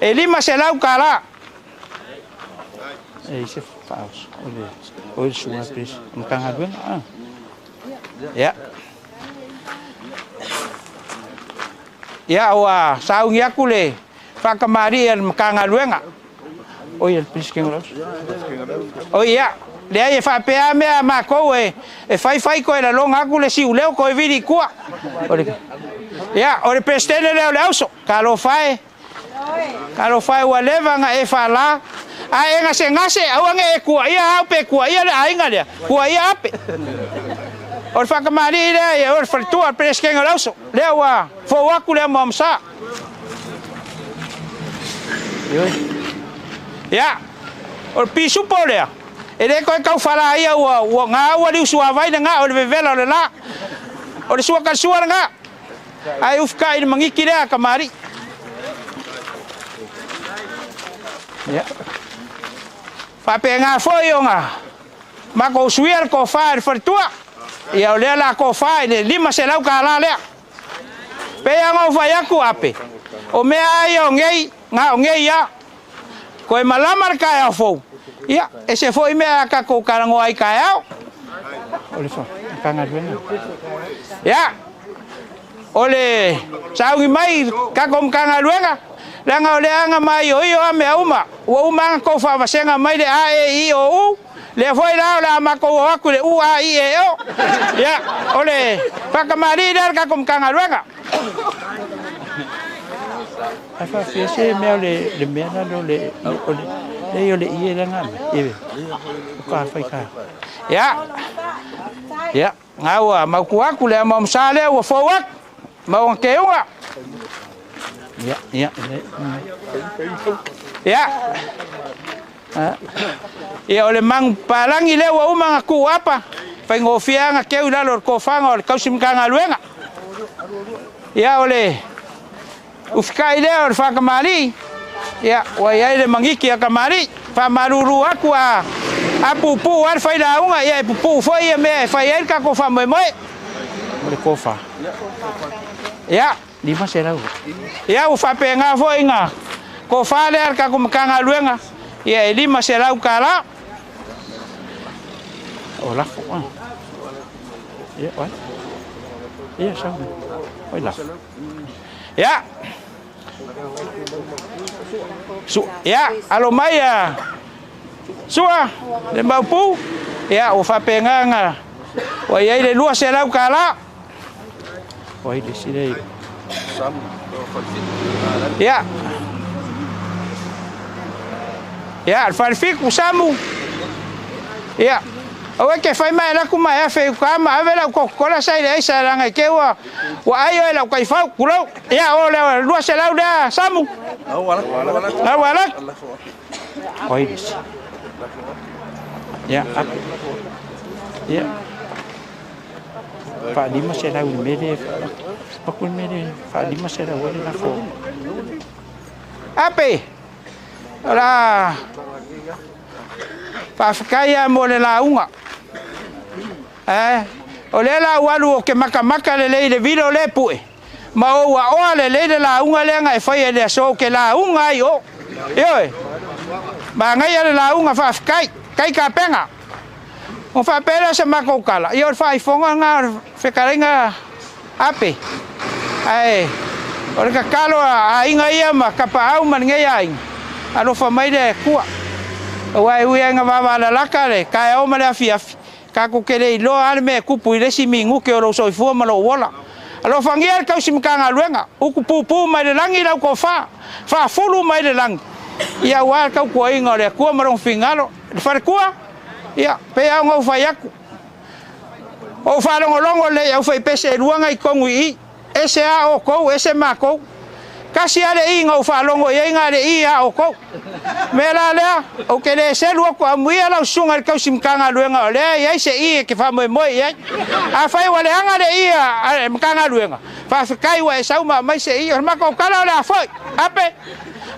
e lima se lau kala e se paus o sunga pris kanga luenga ya wa saung yakule pa kamari el kanga luenga. Oi el piskengolos. Oi ya, le ai fa pe me ma ko e fai ko la longa ku le si uleo ko vidi kwa. Ya, ore pestele le auso, kalo fai wa leva nga e fa la. Ai nga se ngase au nga e kwa ia pe kwa ia ai nga le. Kwa ia ape. Ore fa kamari le ore fa tu al piskengolos. Le wa fo wa ku le momsa. Ya, or pisu polea. Ele ko ka fala ia wa nga wa li suwa vai nga o le vela le la. O le suwa ka suwa nga. Ai ufka I mangi kira kamari. Ya. Pa pe nga foi nga. Ma ko suer ko fa for tua. Ia o le la ko fa le lima se lau ka la le. Pe nga fa ya ku ape. O me ai o ngei nga o ngei ya. Ko e malamar kai au fou. Ia, ese foi me ka ko karango ai kai au. Ole fo, kanga duena. Ya. Ole saungi mai ka kom kanga duena. Langa ole anga mai o io ame uma. Wa uma ko fa vasenga mai de a e I o u. Le foi la ma ko wa ku le u a I e o. Ya, ole pa kamari der ka kom kanga duena. Afa fiese me le mena no le yo le ie la ngame e ka fai ka ya ngawa ma ku aku le ma msale wa fowak ma ke unga ya ole mang palangi le wa uma ku apa fai ngofia nga ke ula lor ko fanga ko simkanga luenga ya ole ufkai le or fa kamali ya wa ya le mangiki ya kamali fa maruru aku pupu ar fai da unga ya pupu foi me fai el ka ko fa mo le ko fa ya Lima selau. Ia o whapenga fo inga. Ko whale ar ka kumakanga luenga. Ia 5 selau kala. O lafo. Ia oi. Ia sau. Oi lafo. Ya. Ya, alo mai ya. Sua, le maupu. Ya, o whapenga nga. O ia le 2 selau kala. Oi de sirei. Ya. Ya, farfik usamu. Ya. Awe ke fai mai la kuma ya fe kama avela ko kola sai le sa ranga ke wa ayo la kai fa kulo ya o le 2 selau da samu. Wala. Oi dis. Ya. Ya. Pak 5 selau mede. Pakul mede. Pak 5 selau wala la fo. Ape. Ora. Pa fikaya mo le launga. O le la walu o ke maka le le vilo le pue. Ma o wa le launga le ngai fai le so ke launga yo. Yo. Ba ngai le launga fa kai ka penga. O fa pela se mako kala. Yo fa fonga nga fekaringa ape. Ai. O le kalo a inga ia ma kapa au man ngai ai. Alo fa mai le kua. Wai nga baba la lakare ka o mala fiafi ka ko kele lo al me kupu ile si mingu ke o so fu malo wala alo fangier ka sim kanga luenga u kupu mai le langi la ko fa fulu mai le lang ia wa ka ko inga le ko marong fingalo fa ko ia pe a ngo fa yaku o fa longo le au fa pese luanga I kongui ese a o ko ese ma ko kasi ale inga o fa longo ye inga le ia o ko mela le o ke le se lu ko amuia la sunga ka simkanga luenga le ye se I ke fa moi ye a fa wale anga le ia mkanga luenga fa kai wa sa ma mai se I ma ko kala le fa ape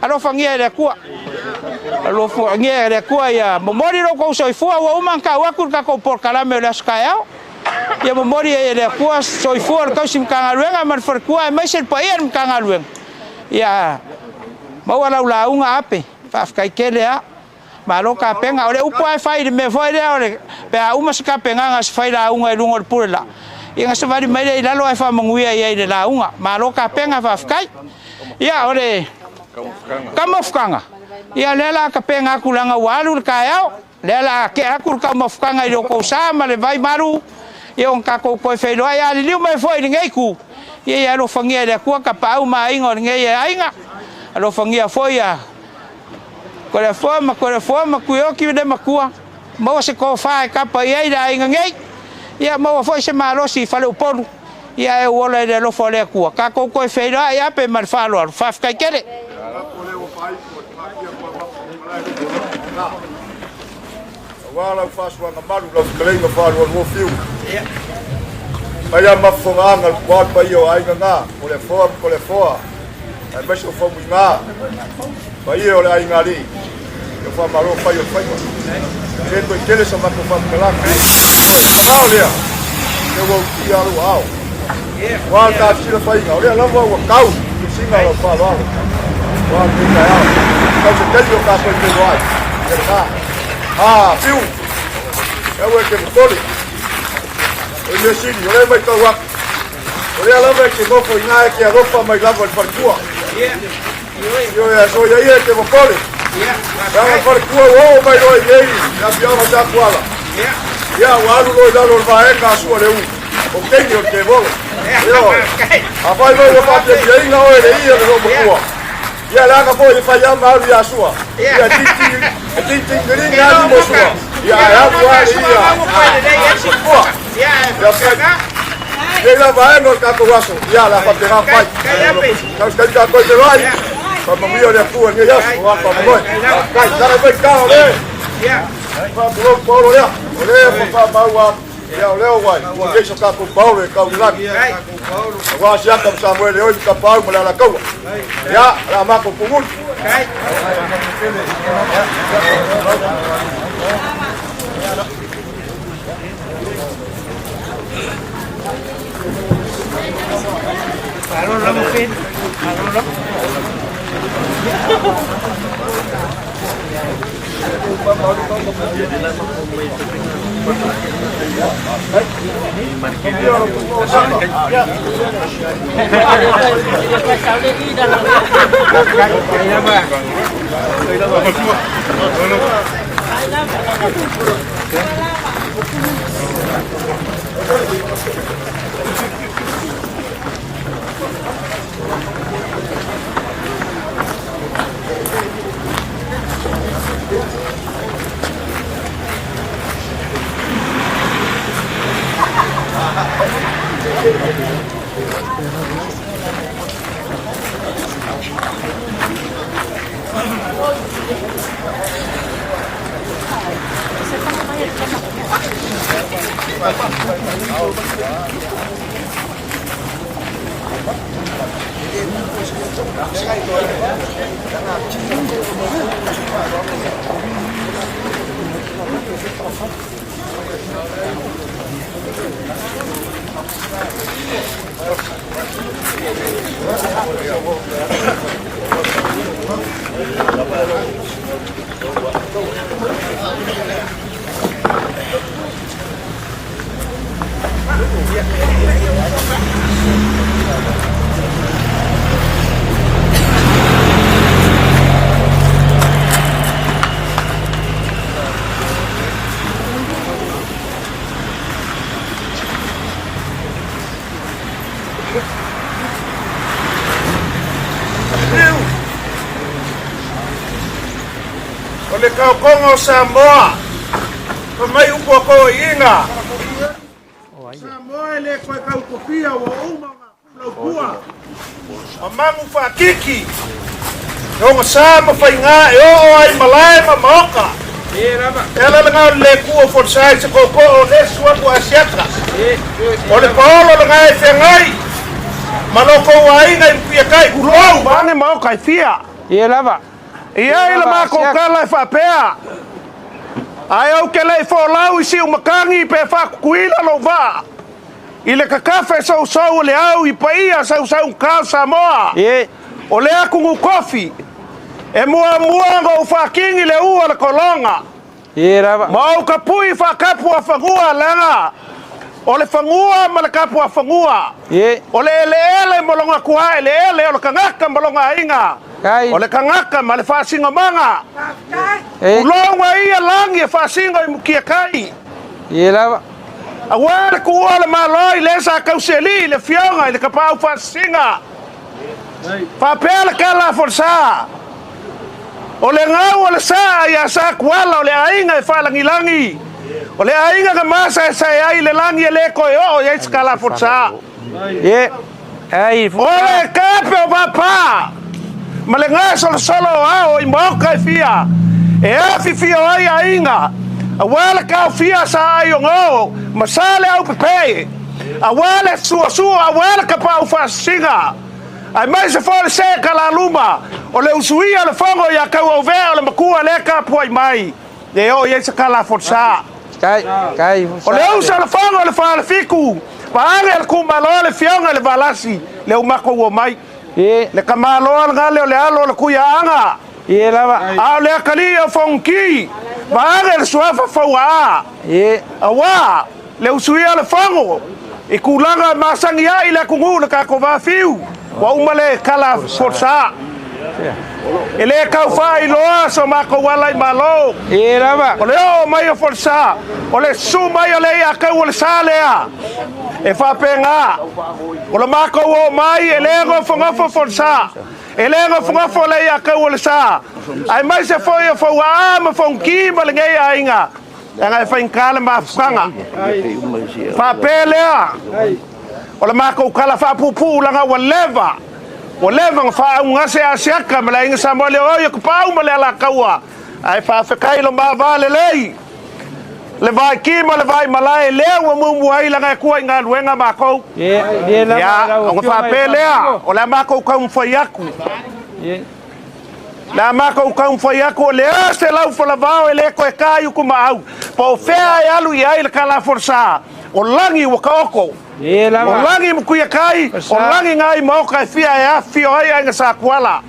alo fangia le ku alo fangia le ku ya momori ro ko so fu wa man ka wa ku ka ko por kala me le skaya ya momori le ku so fu ka simkanga luenga man for ku mai se pa ir mkanga luenga ya mau la unga ape fa kai kele a malo ka penga ole upo ai fai me foi le ole pe a uma ska penga ngas fai la unga lungo pula inga se vari mai la lo ai fa manguia ia le la unga malo ka penga fa kai ya ole kamofkanga ia le la ka penga kulanga walu ka ya le la ke akur kamofkanga I ko sama le vai maru ia on ka ko fai lo ia le liu mai foi ngai ku ia lo fangia le ku ka pau mai ngor ngai ainga alo fangia foi a ko le forma ku yo ki de makua mo se ko fa ka pa ia da ainga ngai ia mo foi se malo si fa le polu ia e wola de lo fole ku ka ko fai lo ia pe mal fa lo fa ka kele wala faswa na malu lo klenga fa lo fiu Paya mafonga kwa payo ai nga ko le foa ai baixo fo nga payo le ai ngali eu fa malo payo que to tele so ma ko fa kala não le eu vou tirar o ao wa ta tira fa nga le la wa kau singa lo fa lo wa ti ka ya ka se te yo ka ko te lo ai fiu eu que tole ele sim, olha vai to wa. Olha lá vai que vou foi na que a roupa mais lá vai parcua. Eu já sou aí que vou pole. Já vai parcua o vai do aí, já pior já quala. Já o alu lo vai cá sua leu. O que eu que vou. Eu. A vai lo fa de aí não ele aí eu vou boa. Já lá que foi falhar mal já sua. Já tinha gringa de moçua. Já vai aí. Ya vai no caco waso. Ya la papera fai. Nós que já coisa lá. Para mim olha tua, né? Já para mim. Cai, já vai cá, olha. Para o Paulo olha. Olha para Paulo. Ya olha vai. O que isso cá com Paulo e Paulo lá. Agora já com Samuel hoje com Paulo lá na cova. Ya, lá marco com muito. O le kaukongo Samoa. O mai upo ko inga. Samoa le koe kaukopia wa uma ngā kula. O mangu whakiki. O ngā sama whainga e o ai malai ma maoka. Ela le ngau le kua forsai se koko o le suaku asiaka. O le paolo le ngai whengai. Maloko wa inga impia kai kurou. Mane maoka i fia. Ie lava. Ia ila mako kala e whapea. Ai au ke lei wholau i si umakangi pe whakukuila lo wā. I le kakafe sau sau le au i paia sau sau kau Samoa. O le akungu kofi. E mua ngo whakingi le ua le kolonga. Ma au ka pui whakapu a whangua lenga. O le whangua ma le kapu a whangua. O le ele molonga kua ele ele o le kangaka molonga inga. O le kangaka ma le whasinga manga. Ulonga ia langi e whasinga i mukia kai. A wale kua le maloi le sa kauseli le fionga i le kapau whasinga. Whapea le kala forsa. O le ngau o le saa ia sa kuala o le ainga e whalangilangi. O le ainga ka masa e sai ai le langi e le koe o i eis kala forsa. O le kape o papa. Ma le ngā solo au i moka e fia. E afi fia ai a inga. A wale kau fia sa ai o ngō. Ma sa le au pepe. A wale sua a wale ka pau whasinga. Ai mai se fōle se ka la luma. O le usuia le whango ia kau au vea o le makua le ka puai mai. Le o i se ka la forsa. O le usa le whango le whale fiku. Paange le kumalo le fionga le valasi. Le umako ua mai. Le kamaloa ngale o le alo le kuia anga. A le akali o fonki. Vaare le suafa faua. Awa le usuia le fango. I kulanga masangi ai le kungu le kako vafiu. Wa umale kala forsa. Ele kau fai loa so mako wala i malo. O le o mai o forsa. O le sumai o le ia kau o le salea. E whapenga. O le mako o mai e le ngofo forsa. E le ngofo le ia kau o le sa. Ai mai se foi o fau a ma fonki ma le ngai ainga. Nga e whainkale ma fukanga. Whapelea. O le mako kala whapupu langa wa leva. O leva ngā ngase a seaka ma le inga sa mole oio kupau ma le ala kaua. Ai whawhekai lo ma vale lei. Le vai kima le vai malai lea wa mumu ai langa e kua inga luenga mako. O ngā whapelea. O le mako kau mwhai aku. Na mako kau fai ako le se lau falavao ele ko e kai ku mau. Po fea e alu ia ile kala forsa. O langi wa kaoko. E la. O langi mu kuia kai. O langi ngai mo ka fia e afio ai nga sa kwala.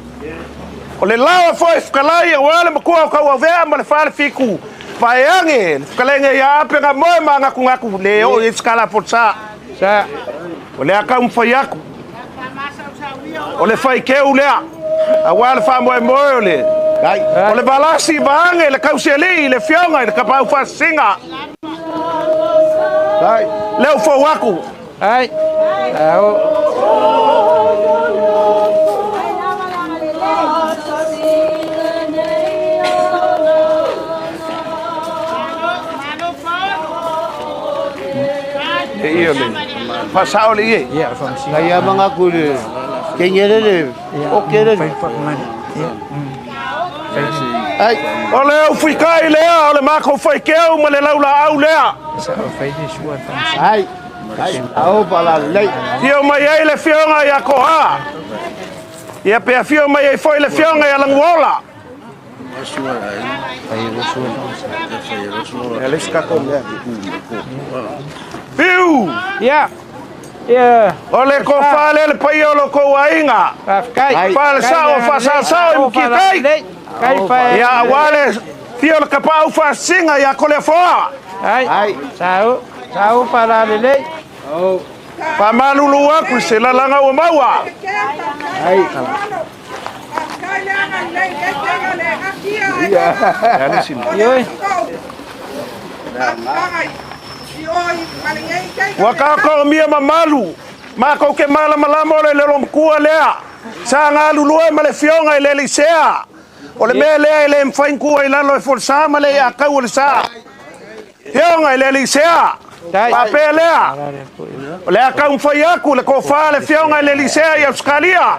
O le lawa foi kalai o wale mo ko ka wa vea ma le fale fiku. Vai ange, kalenge ya ape nga moe manga ku ngaku le o e skala forsa. Sa. O le aka mu fai ako. O le fai ke u lea. A wale fa moe moe o le. O le balasi bange le kauseli le fionga le kapau fa singa. Dai. Leo fo waku. Ai. Ao. Iyo le. Pasao le ye. Ya, fam si. Kaya mga kuli. Kenyere o kere. Ai, o le au fui kai lea, o le mako fai keu ma le laula au lea. Sa o fai de sua fam si. Ai. Ai, au pala lei. Io mai ai le fionga ia koha. Ia pe fio mai ai foi le fionga ia langwola. Ele ska kom lea. Piu! Ya. Ya. O le ko fale le pai o lo ko ainga. Kai. Fale sa o fa sa o ki kai. Kai fa. Ya wale fio le kapau fa singa ia ko le foa. Ai. Sao para le. Oh. Pa malulu aku se la langa o maua. Ai. Ya ni sin. Yoi. Waka ko mia mamalu. Ma ko ke mala malamo le lom kua lea. Sa nga lulu e male fionga le lisea. O le mele le mfain kua ila lo forsa male ya ka o le sa. Fionga le lisea. Pa pelea. Le aka un foi aku le ko fa le fionga le lisea i Australia.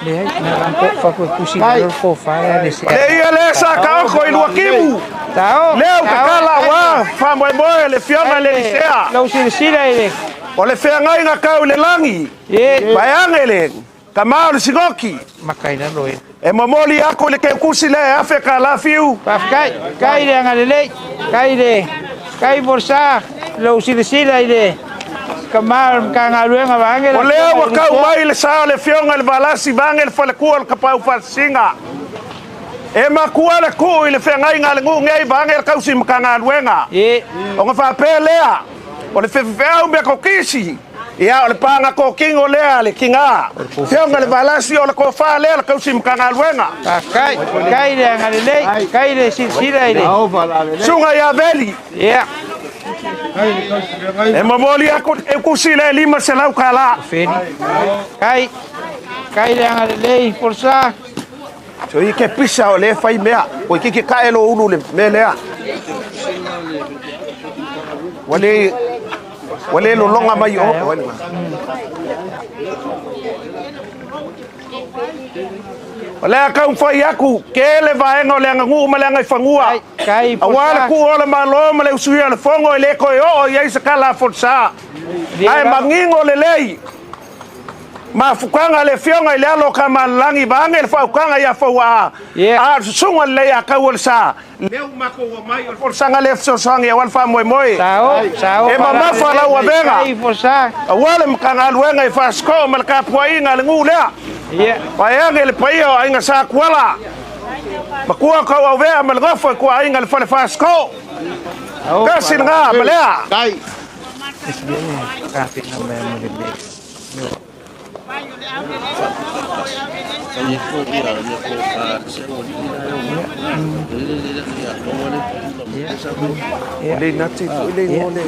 Le na rampo fa ko kusi ko fa le se. Le ia le sa ka ko i luakimu. Tao. Leo ka kala wa fa mo mo le fionga le lisea. Lo sila ile. O le fionga inga ka le langi. Ye. Bayangele. Kamau le sigoki. Makaina loe. E momoli ako le ke kusi le Afrika la fiu. Pa kai le ngale. Kai borsa lo sila ile. Kamar kanga luenga bange. O leo wa kau mai le sa le fionga le valasi bange le fale kual kapau fa singa. E makua le ku ile fionga inga le ngu ngai bange le kausi mkanga luenga. Ye. O nga fa pelea. O le fefeu me ko kisi. Ia o le panga ko kingo lea le kinga. Fionga le valasi o le ko fa lea le kausi mkanga luenga. Kai le ngale. Kai le sila ile. Sunga ya veli. Yeah. E mamoli ako e kusile lima se lau kala. Feni. Kai le ngale forsa. So i ke pisa o le fai mea. O ki ke kaelo ulu le me lea. Wale lo longa mai o. Wale ka un fai aku ke le vaenga le ngu ma le ngai fangua. Kai awala ku ola malo ma le usuia le fongo le ko o ia se kala forsa. Ai mangingo le lei. Ma fukanga le fionga le alo kama langi bange le fukanga ya fawa. A sunga le ya ka wolsa. Leu mako wa mai o forsa ngale fso sangi ya walfa moe moe. Sao. E mama fala wa benga. Kai forsa. Awala mkanga luenga i fasko mal ka poinga le ngu lea. Yeah. Paianga le paio ainga sa kwala. Makua ka wa vea mal gofa ku ainga le fale fasko. Kasin nga malea. Kai. Kapi na mo le be. Le nati le ngole.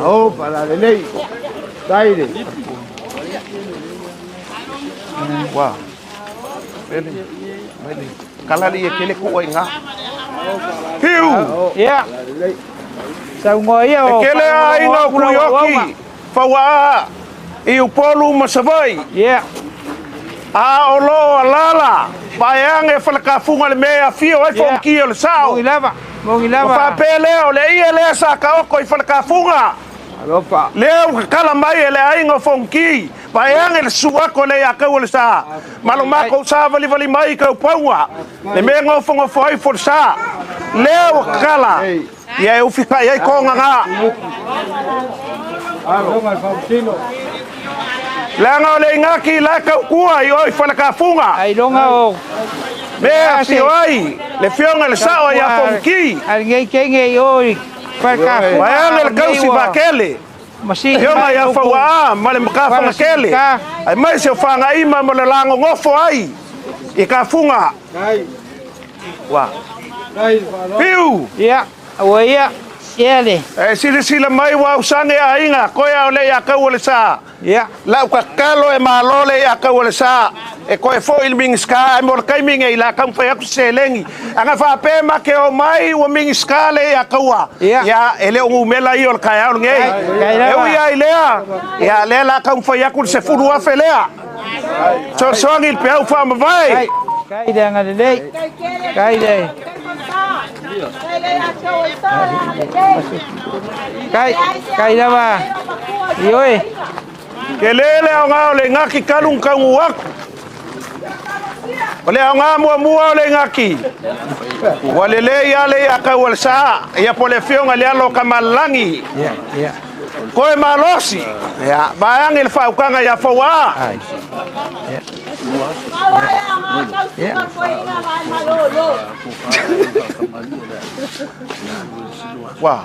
Oh, para lei. Kai le. Wow. Really? Kala li kele ku nga. Piu. Yeah. Sa ngoi o. Kele ai nga ku yoki. Fawa. I upolu masavai. Yeah. A olo alala. Bayang e falaka funga le mea fio ai fo ki o sao. Mo ilava. Fa pele o le ia le sa ka o ko i falaka funga. leo kala mai ele ainga fonki pa yang ele suako le akau le sa malo mako sa vali mai ka paua le me ngofo foi forsa leo kala ia eu fica ia ko nga langa le ngaki la ka kua i fala ka funga ai longa o me si oi le fionga le sa ia fonki alguém quem é oi para vai ele kausi bakele masi yonga ya fawa male mkafa makele ai mai se fanga ima mo le lango ngofo ai e ka funga wa piu ya oia ele sila mai wa usange ainga koia ole ya ka ole sa ya la ka kalo e malole ya ka ole sa e koe fo il ming ska mo kai ming e la kam fa ya selengi anga fa pe ma ke o mai o ming ska le ya ka ya ele o mela i ol ka ya nge e o ya ilea ya le la kam fa ya ku se fu wa felea so so ngil pe au fa ma vai kai de nga de kai de kai da ba yoi kelele o nga ole ngaki kalung kangu wak ole o nga mua ole ngaki walele ya le ya ka wal sa ya pole fionga le alo kamalangi ya koe malosi ya bayang il fa ukanga ya fawa Wah.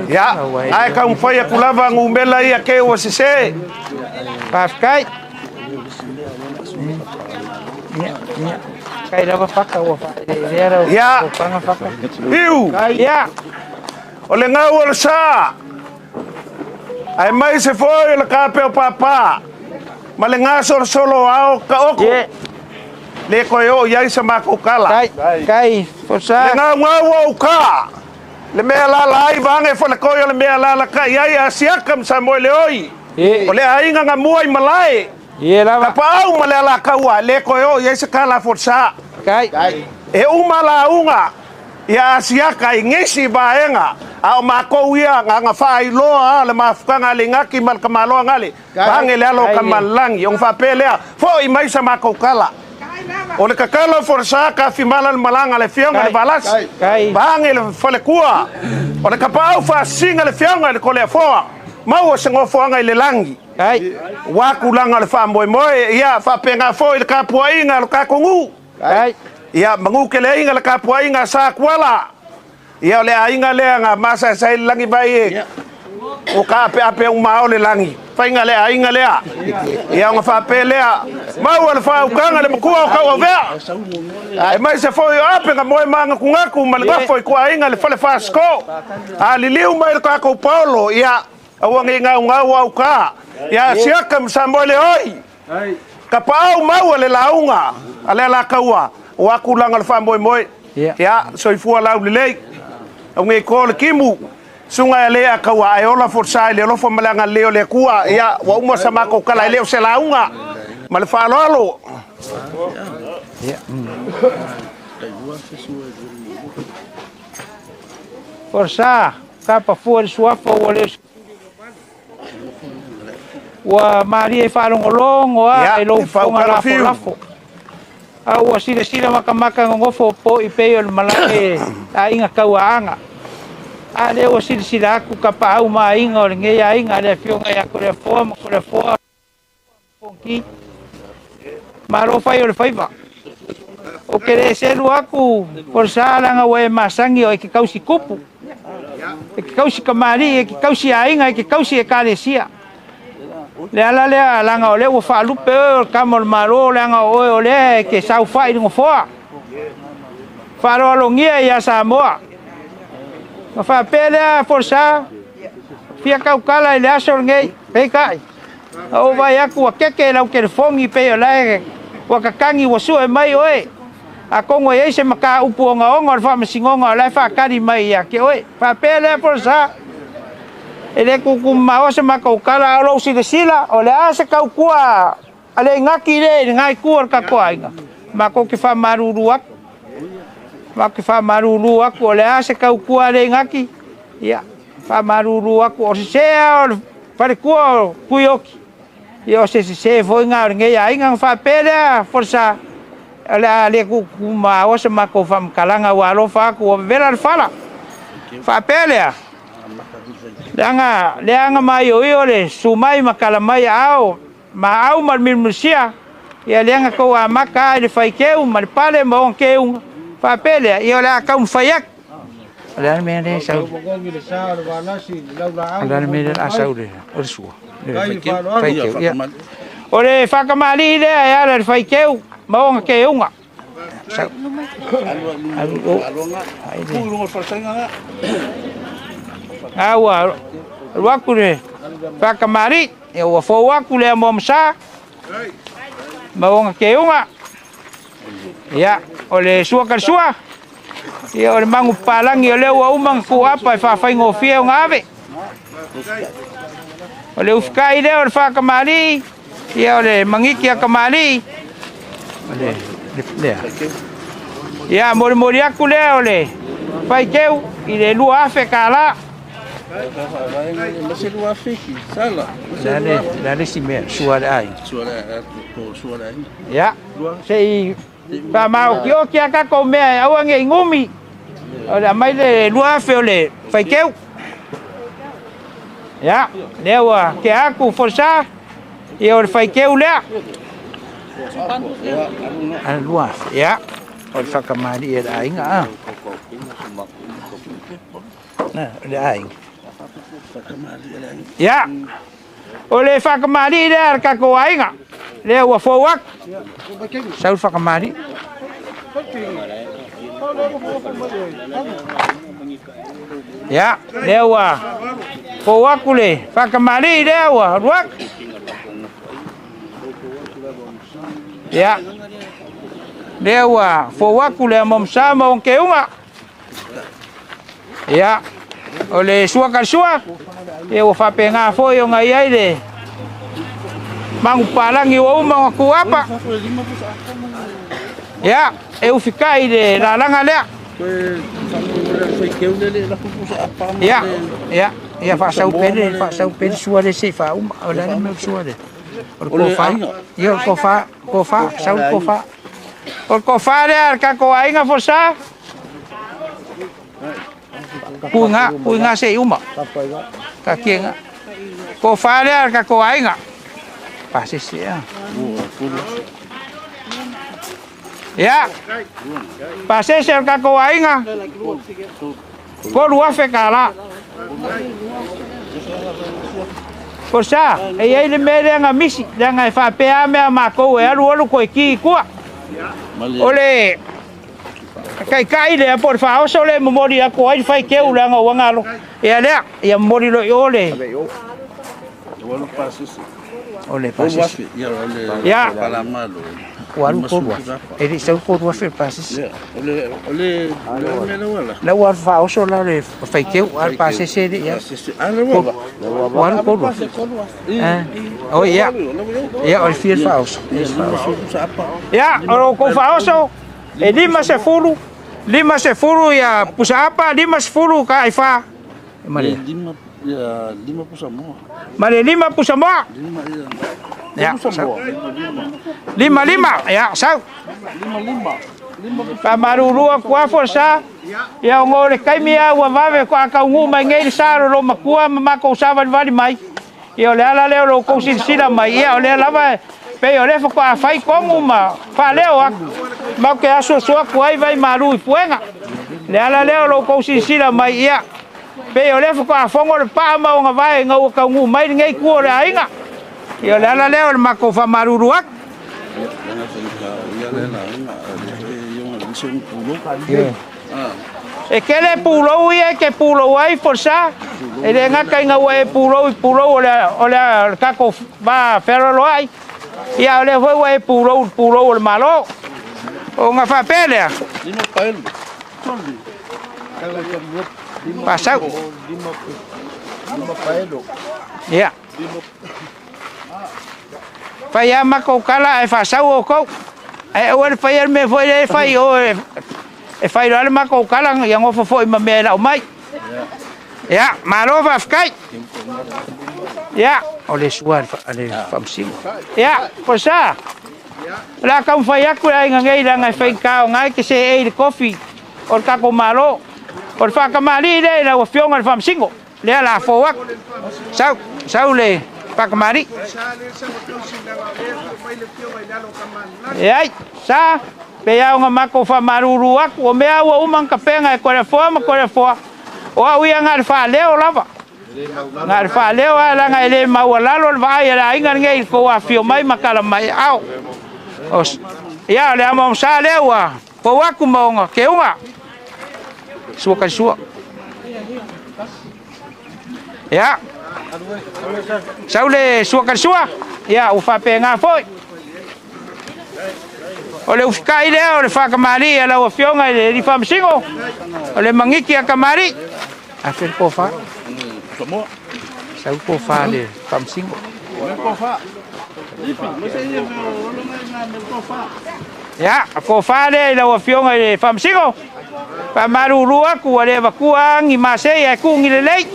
Ya, ai ka foi kulava ngumbela ia ke o sise. Paskai. Kai lava faka o fa. Ya. Iu. Ya. Ole ngau sa. Ai mai se foi le kape o papa. Male ngasor solo ao ka oko. Le koyo yai sama ko kala. Kai, forsa. Le ngau ka. Le me la lai vange fo le koyo le me la ka yai asiakam sa mo le oi. Ole ainga nga muai malai. Ye la ka pau male la ka wa le koyo yai se kala forsa. Kai. E umala unga. Ya asiaka ingesi baenga. Au mako ia nga fai loa le mafukanga le ngaki mal kamalo ngale bange le alo kamalang yung fa pelea fo i mai sa mako kala o le kakalo forsa ka fimala le malanga le fionga le balas bange le fole kua o le kapau fa singa le fionga le kole fo mau se ngo fo nga le langi wa kulanga le fa moe moe ia fa penga fo le kapua inga le kakungu ia mangu kele inga le kapua inga sa kwala ia le ainga le nga masa sai langi vai o ka pe uma le langi fainga le ainga le ia nga fa pe le mau le fa ukanga le makua ka o vea ai mai se foi ape nga moe manga kungaku malga foi ko ainga le fale fasco a liliu mai ka ko paulo ia awangi nga au ka ia siaka msambole oi ka pau mau le launga ale la kaua wa kulanga le fa moe ia soifua lau le ngai ko le kimu sunga le aka wa ai ola forsa le lo fo malanga leo le kua ya wa uma sama ko kala leo se launga mal fa lolo forsa kapa fu le suafa o le wa maria fa longo a lo fa la fo au asile sila makamaka ngofo po ipe o malake a inga kauanga a le o sila ku kapa au mai inga o nge ya inga le fionga ya ko le fo ponki maro fai o le faiva o kere selu aku por sala nga we masangi o ke kausi kupu e ke kausi kamari e ke kausi a inga e ke kausi e kalesia le ala le langa ole o fa lupe o kamol maro langa o ole ke sau fai ngo foa faro longia ya samoa ma fa pele forsa fia kaukala ile asor ngei pe kai o vai aku keke la ke fongi pe ole wa kakangi wo su e mai oe a kongo e se maka upu nga onga fa masingonga la fa kari mai ya ke oe fa pele forsa ele kuku mau se makau kala lo si de sila o le asa kau kua ale ngaki le ngai kuar ka koa inga mako ki fa maruru ak Maki whamaruru aku o le ase kaukua le ngaki. Ia, whamaruru aku o se sea o whare kua o kuioki. Ia o se foi ngā o ngei a ingang whapelea forsa. Le kuma o se mako whamkalanga wa alofa aku o vera le whala. Whapelea. Leanga mai o io le sumai makala mai ao. Ma au mar milmusia. Ia leanga kou a maka ai le whaikeu ma le pale ma on keunga. Whapelea, ia le a kaum whaiak. Alana mea le sau. Alana mea le a sau le. O le sua. Whaikeu, ia. O le whakamali lea ia le whaikeu ma on keunga. Sau. Aua, waku le whakamari. Ia ua fo waku le a momsa. Ma on keunga. Ia, o le sua karsua. Ia o le mangu palangi o le ua umang ku apa e whawhaingo fia o ngāwe. O le ufkai leo o le whakamari. Ia o le mangiki a kamari. O le lea. Ia mori aku leo o le whaikeu i le lua afe ka la. Mase lua afe ki, sala. Lale si mea, sua le ai. Sua le ai. Ia, se i Pamau ki o ki a kako mea au ange ngumi. O le mai le lua afe o le whaikeu. Ia, lewa ke aku forsa. Ia o le whaikeu lea. Ana lua afe, ia. O le whakamari e la inga. Na, le ainga. Ia. O le whakamari lea kako ainga. Lea ua fōwak. Sau whakamari. Ia, lea ua fōwaku le whakamari lea ua ruak. Ia. Lea ua fōwaku le momsa ma on keunga. Ia. O le sua karsua. Ia ua whapenga foi o ngai ai le mangu palangi o uma ku apa. Ya, e ufikai le lalanga lea. Ya fa sau pele sua le se fa uma, o la me sua le. O fa, yo ko fa, sau ko fa. O ko fa le ka ko ainga forsa. Puinga se uma. Ka kienga. Ko fa le ka ko ainga. Pase sea. Ya. Pase sea ka ko ainga. Ko lua fe kala. Forsa, e ai le mere nga misi, nga fa pe a me ma ko e alu ko ki ku. Ole kai le por fa o sole memori ko ai fai ke u langa wangalo. E ale ya mori lo ole. Ole pasis. Ya. Walu ko wa. Ele se ko wa fe pasis. Ole la wa fa o so la le fa ke al pasis se ya. Walu ko wa. Oh ya. Ya o fiel fa o. Ya, o ko fa o so. E lima se furu ya pusapa, lima se furu ka ifa. Male lima pusamoa. Male lima pusamoa. Ya. Lima ya, sau. Lima. Pamarurua kwa forsa. Ya ngore kai mia wa vave kwa ka nguma ngei saro ro makua mako sava vali mai. Ya le ala le ro ko sila mai ya le lava. Pe o le fo kwa fai kongu ma fa leo ak. Ma ke aso so ku ai vai maru i puenga. Le ala leo lo ko sila mai ia. Pe o le fo kwa fongo le pa ma nga vai nga ka ngu mai ngai ku le ainga. Ia le ala leo ma ko fa maruru ak. E kele pulo ia ke pulo ai forsa. E le nga kai nga we pulo ole ka ko ba ferro lo ai. Ia ole foi e pulo o malo. O nga fa pele. Lima paelo. Pasau. Lima paelo. Ia. Fai ama ko kala e fa sau o ko. E o fai me foi e fai o e fai lo ale mako kalang yang ofo fo i me la o mai ya malo va fkai ya ole suar ale famsing ya posa la kam fai aku ai ngai la ngai fai ka ngai ke se e coffee or ka ko malo or fa ka mali le la o fiong al famsingo le la fo wak sau le pa ka mari ai sa pe ya nga mako fa maruru aku o mea wa umang ka penga e kore fo o au ia ngar fa leo lava ngar fa leo ala nga ele mawalalo va ia la inga ngai ko a fio mai makala mai au os ya le amo sa leo wa po aku mo nga ke unga suka ya saule suka ya u fa penga foi ole ufkai le ole fa kamari ala o fionga le di fam singo ole mangiki a kamari a fer ko fa Semua. sau ko fa le fam singo ya ko fa le la o fionga le fam singo pa maruru aku ale vakuang i mase ya ku ngi le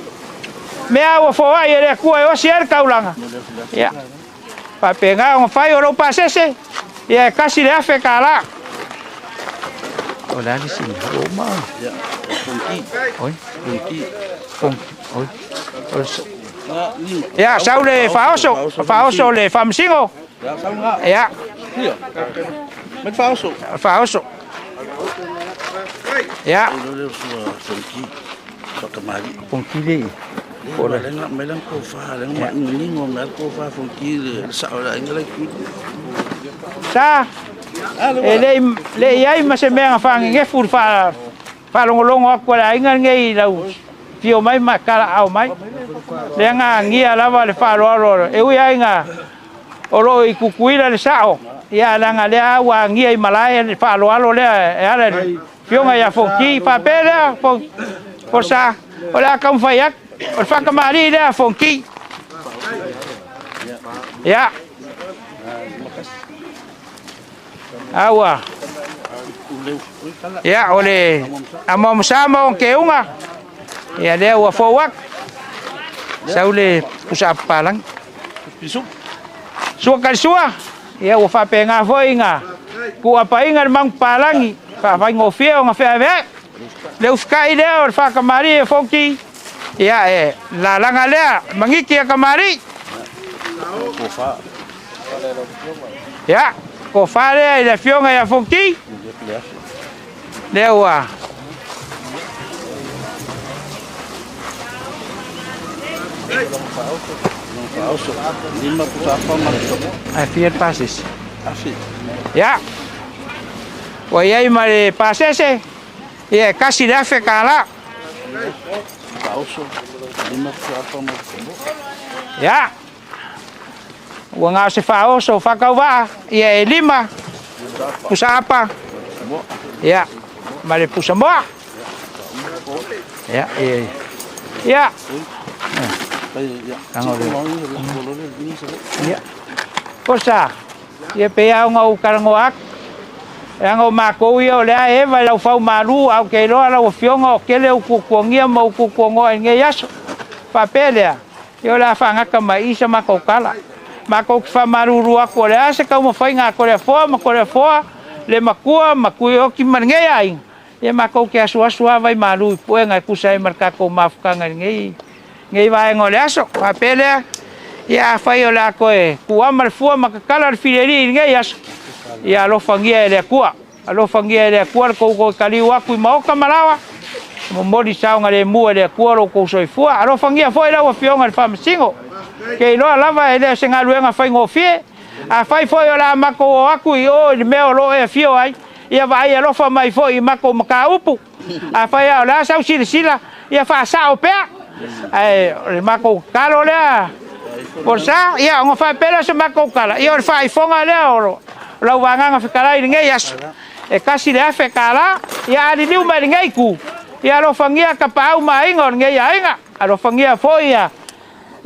mea o fo ai le ku o sier kaulanga ya pa penga on fai o pasese ya casi le hace cara. Hola, di sini. Roma. Ya. Funky. Oi. Funky. Oi. Ya, saule faoso le famsingo. Ya, sama. Ya. Iya. Met faoso. Faoso. Ya. Funky. Pakamari. Funky le. Ora lenga melang ko fa, lenga ningo mer ko fa funky sa ora ingale ku. Sa le ai ma se me fa nge fur fa longolongo aku la inga nge lau fio mai makala au mai le nga ngia lava le fa lo e u ia inga oro i kukuila le sao ia la nga le wa ngia i malaya le fa lo le ala fio nga ya fonki pa pele por sa ola kam fa yak o fa kamari le fonki ya awa ya ole amom sama on keunga ya le wa fowak saule usa palang Pisu suka ya wa fa penga foinga ku apa ingar mang palangi fa fa ngofia nga fa ve le uskai le or fa kamari fonki ya la langa le mangiki kamari ya ko fare le fionga ya fonki lewa faoso. Lima pusapa maksomo. Afier pases. Afi. Ya. Wayai mare pasese. Ya casi le hace cala. Faoso. Lima pusapa maksomo. Ya. Wanga se faoso fakauva ya lima pusapa ya mare pusamoa ya ya ya posa ya pea nga ukarangoak yang o mako yo le eva la fau maru au ke lo la fiongo ke le ukukongia mo ukukongo nge yaso papelea yo la fanga kama isa makokala mako fa maruru ako le ase ka mo fainga ko le fo le makua ki mange ai e mako ke asua vai maru poenga kusai marka ko mafkanga ngei vai ngole aso papele ya fai ola ko e kua mal fu makakala fileri ngei as ya lo fangia le kua ko kali waku maoka malawa mo modi saunga le mua le kua lo ko soifua alo fangia foi la wa fionga le famsingo ke lo lava ele senga luenga fai ngofie a fai foi ola mako aku yo le meo lo e fio ai ia vai alo fa mai foi mako makaupu a fai ola sau sila ia fa sao pe ai le mako kalo le por sa ia ngo fa pela se mako kala ia fai fonga le oro lo wanga fikala nge yas e kasi le afe kala ia ali liu mai ngai ku ia lo fangia kapau mai ngor nge ia inga alo fangia foi ia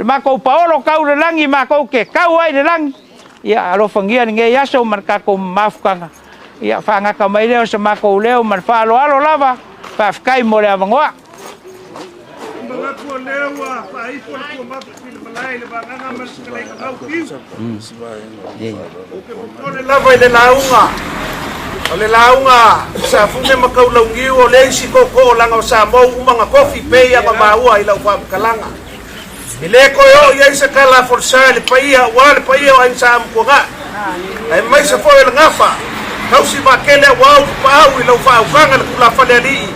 mako paolo kau le langi mako ke kau ai le langi ya alo fangia nge yaso marka ko mafkanga ia whangaka mai leo sa mako leo man whaaloalo lava whawhikai mo le avangoa. Mga po lewa, paipon po mapapil malay le banganga maskalay ka kiu. Ole lava ile launga. Ole launga sa funge makaulaungiu ole si koko langa sa mo mga coffee pay ang maua ila pa kalanga. Ile ko yo ye sa kala forsa le paia wal paia ang sa mo nga. Ay mai sa fo el ngafa. Kau si makele wau pau ila fa ukanga kula faleli.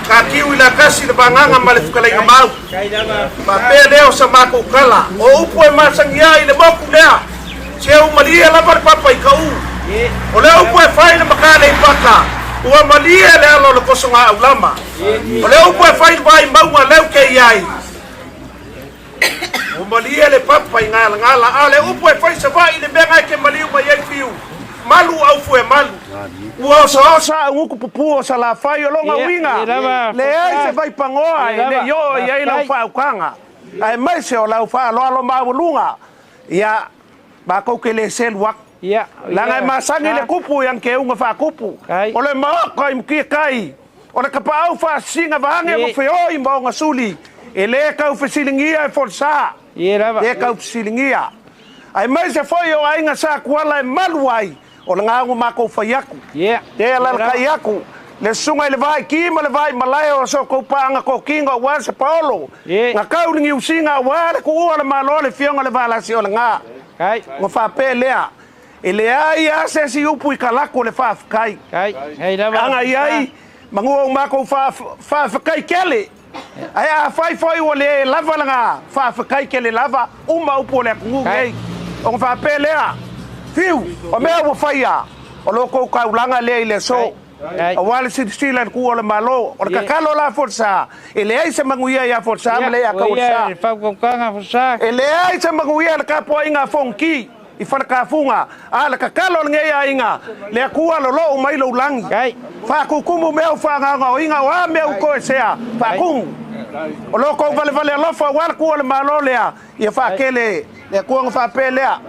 Kakiu ila kasi na banganga malifukalay ka mau. Papeleo sa mako kala. O upo ay masangya ila moku lea. Siya umalia labar papay ka u. O leo upo ay fay na makala ipaka. Uwa malia lea lolo koso nga ulama. O leo upo ay fay ba imau nga leo kay yai. O malia le papay ngala ngala. Ale upo ay fay sa vai ile benga ke maliu mayay fiu. Malu au fue malu. Ua osa nguku pupu sa la fai longa winga. Le ai se vai pangoa le yo ia ila fa ukanga. Ai mai se o la fa lo lo maulunga. Ia ba ko ke le sel wak. Ia langa masangi le kupu yang ke unga fa kupu. O le ma ko im ki kai. O le kapau fa singa vange mo fe oi mo nga suli. Ele ka fa silingia forsa. Ia ba. E ka silingia. Ai mai se foi o ainga sa kuala maluai. O le ngāngu mako whaiaku. Te ala kaiaku. Le sunga le vai kima le vai malai o so koupanga ko kinga wa se Paulo. Nga kaulingi usinga wa le ku ua le malo le fionga le vala si o le ngā. Ngo whape lea. E le ai ase si upu i kalako le whawhakai. Anga iai mangua mako whawhakai kele. Ai a whai o le lava langa whawhakai kele lava uma upu le kungu ngei. O whape lea. Fiu, o mea wa whaia, o loko kaulanga lea i le so, o wale sila ku o le malo, o le kakalo la forsa, e le ai se manguia ia forsa, ma le a kaursa. E le ai se manguia le kapoa inga fonki, i whanakafunga, a le kakalo le ngea inga, le a kua lo mai lo ulangi. Whakukumu mea whanganga o inga, o a mea uko e sea, whakumu. O loko vale alofa, wale kua le malo lea, ia whakele, le kua ngawhape lea.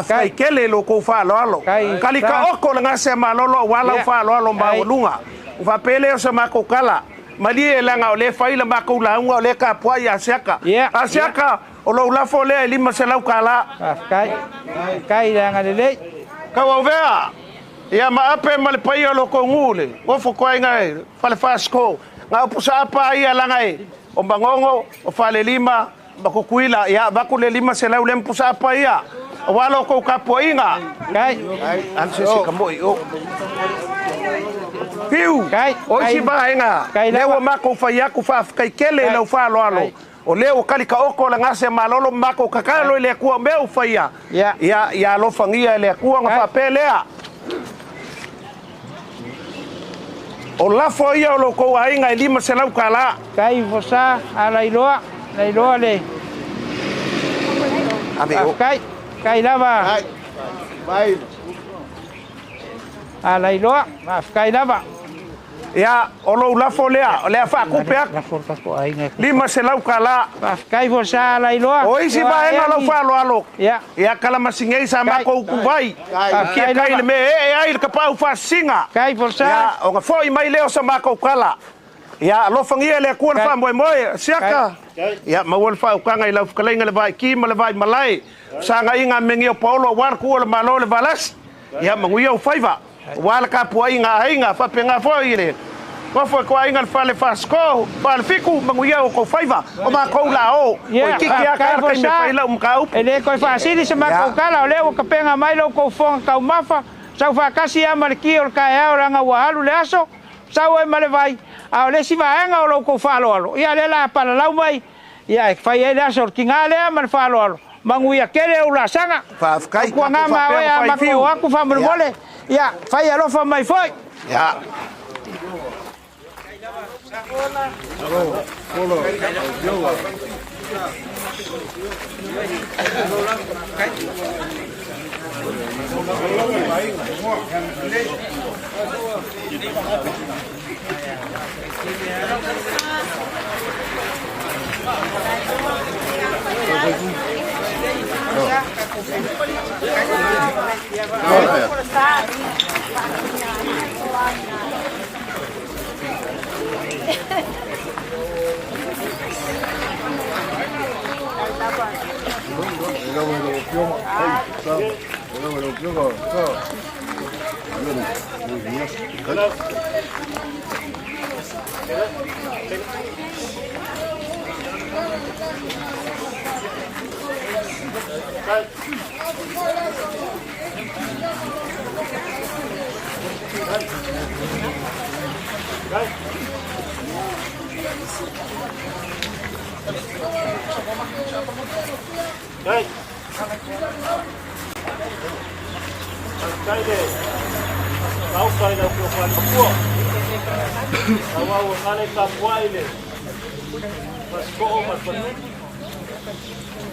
Kai kele lo ko fa lo kali ka oko nga se malolo wala fa lo ba lunga fa pele se mako kala mali langa le faila mako la nga le ka po ya siaka asiaka o lo la fo le lima se lau kala kai langa le ka wa vea ya ma ape mal pai lo ko ngule o fo ko nga fa le fasko nga pusa pa ia langa o bangongo o fa le lima bakukuila ya bakule lima se lau lem pusa pa ia walo ko kapoinga kai anse se kamoi o piu o si bainga lewa mako faiaku fa kai kele lo fa lo alo o leo kali ka oko la ngase malolo mako kakalo le ku meu faia ya lo fangia le ku nga fa pelea o la foia lo ko ainga lima se lau kala kai fosa ala iloa le kai lava vai ala iloa kai lava ya o lo la folea le fa kupea lima se lau kala kai fosa ala iloa o isi ba en lo fa lo alo ya kala masingei sa mako ku vai kai le me ai le kapau fa singa kai fosa ya o nga foi mai leo sa mako kala ya lo fangia le ku fa moe siaka ya mawal fa ukanga ila fukalenga le vai ki le vai malai sanga inga mengio Paulo war ku le malo le balas ya manguia faiva wala ka puinga inga fa penga fo ile ko fo ko inga fa le fasco fa le fiku manguia ko faiva o ma ko la o ki ya ka me faila ka ele ko fa sidi se ma ko kala le o ka penga mai lo ko fo ka mafa sa fa kasi ama ki o ka ya ranga wa halu le aso sa o ma le vai a le si va nga o lo ko fa lo ya le la para la mai ya fa ye la sor kingale ama fa lo manguia kele ula sanga fa kai ko nga ma ya ma ko aku fa mole ya fa ya lo fa mai foi ya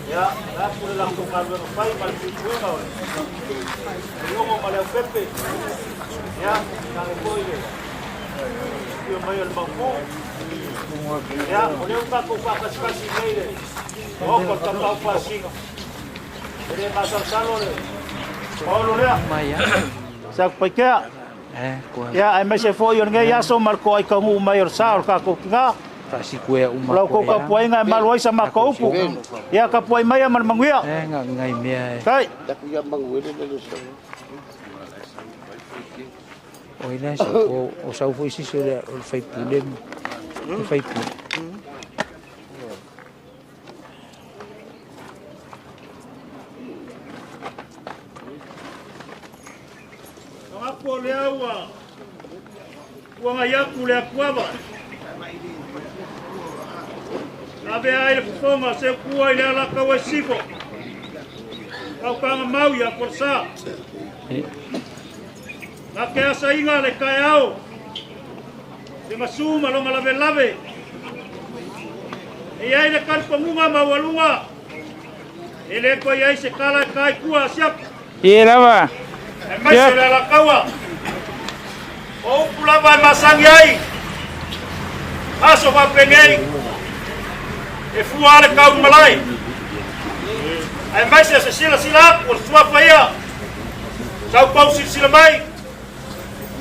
Ya, la pula lang kung kalwa ng pay, malipin ko. Yung mo malaw pepe. Ya, kami po yun. Yung mayon bangko. Ya, ulit ka kung kakas-kasi ngayon. O, pagkapapasing. Jadi pasal salon. Paulo ya. Sa pagka. Ya, ay may sefo yun nga yaso marko ay kang umayor sa ka ko nga. Kasi kuya umako. Lau ko kapuay nga malway sa makaupo. Ya kapuay maya man manguya. Nga ngay miya. Kay. Dakuya manguya na lusa. O ina sa ko o sa ufo isi sila o fai pulen. Fai pulen. Ako leawa. Wanga yaku le akuaba. Abe ai fonga se kuai le ala kawasiko. Kau kanga mau ya korsa. Nake asa inga le kai au. Se masuma lo malave lave. E ai le kan pamunga mawalunga. Ele ko ai se kala kai kua siap. Lava. Mai se la kawa. O pula vai masang ai. Aso va pengei. E fuare kau malai. Ai mai se sila por sua faia. Kau pau sila mai.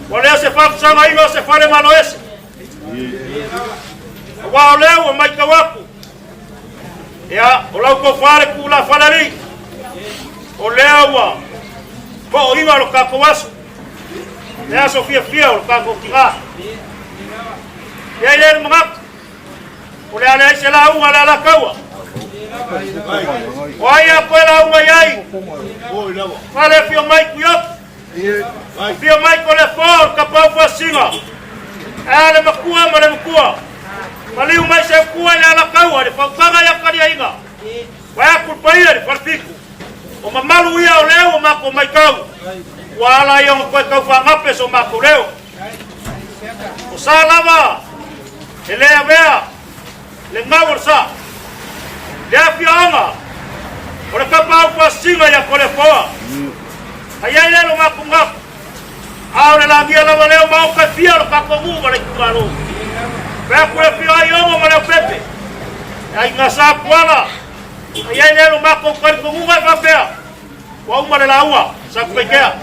Wale se fa sama ino se fare manoes. Wa leo mai kawaku. Ya, olau ko fare kula falari. O leo wa. Ko iwa lo ka kawasu. Ya Sofia fia lo ka ko kira. Ya ile mangap. Ole ala se la unga la kawa. Waya ko la unga yai. Fale fio mai kuyot. Fio mai ko le for ka pa fa singa. Ale makua male makua. Mali umai se kua la kawa le fa kaga ya kali inga. Waya ku paia le fartiku. O mamalu ia o leo o mako mai kau. Wala yung koe kau whangape so mako leo. O sa lava. E lea vea. Le ngawar sa. Lea fianga. O le kapau kwa singa ya kole poa. Ayai lelo mako ngako. Ao le langia lava leo mao kai fia lo kako ngu ma le kukaro. Vea kule fia iongo ma leo pepe. Ai ngasa kuala. Ayai lelo mako kai kungu ngai kapea. Wa uma le laua. Sa kupekea.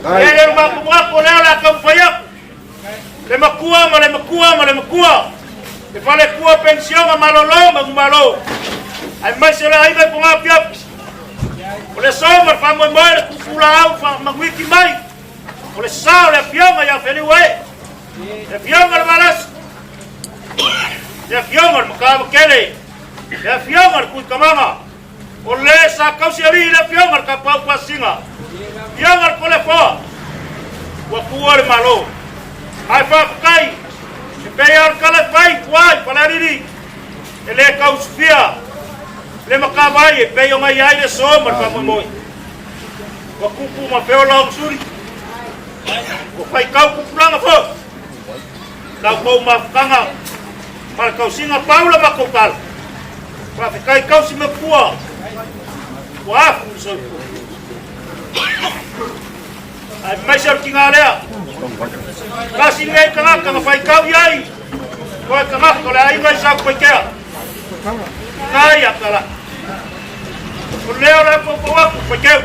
Ayai lelo mako ngako leo la kampaya. Le makua ma le makua ma le makua. Le fale kua pension ma malolo ma ngumalo. Ai mai se la aiga ko ngapia. Ole soma fa mo mo kula au fa magwiki mai. Ole sao le fionga ya feli we. Le fionga le balas. Le fionga mo kele. Le fionga ku kamanga. Ole sa kausi ali le fionga ka pa pa singa. Fionga ko le fo. Wa kuwa le malo. Ai fa kai. Peyar kala pai kwai palariri. Ele kausi fia. Le makawai peyo mai ai le so mar pa mo. Wa kupu ma peo long suri. Ko fai kau kupulanga fo. Lau ko ma kanga. Para kau singa paula ma ko kal. Pa kai kau si me pua. Wa so. Ai mai ser kinga lea. Kasi ngai kanga kanga fai kau yai. Ko kanga ko la ai mai sa ko kea. Kai akala. O leo le popo waku whakeu.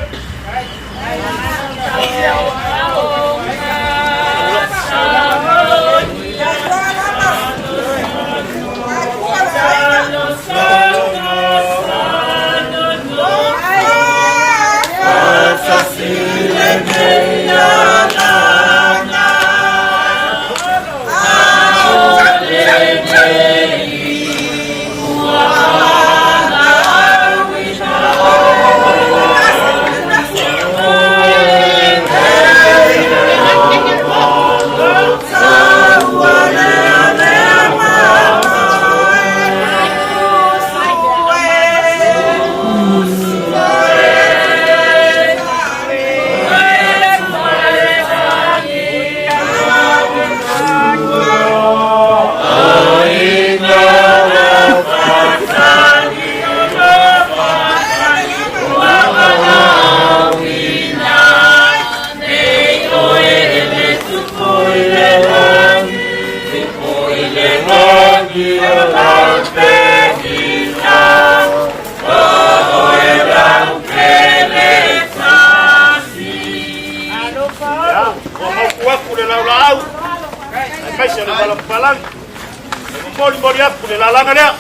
Mori aku le lalanga lea.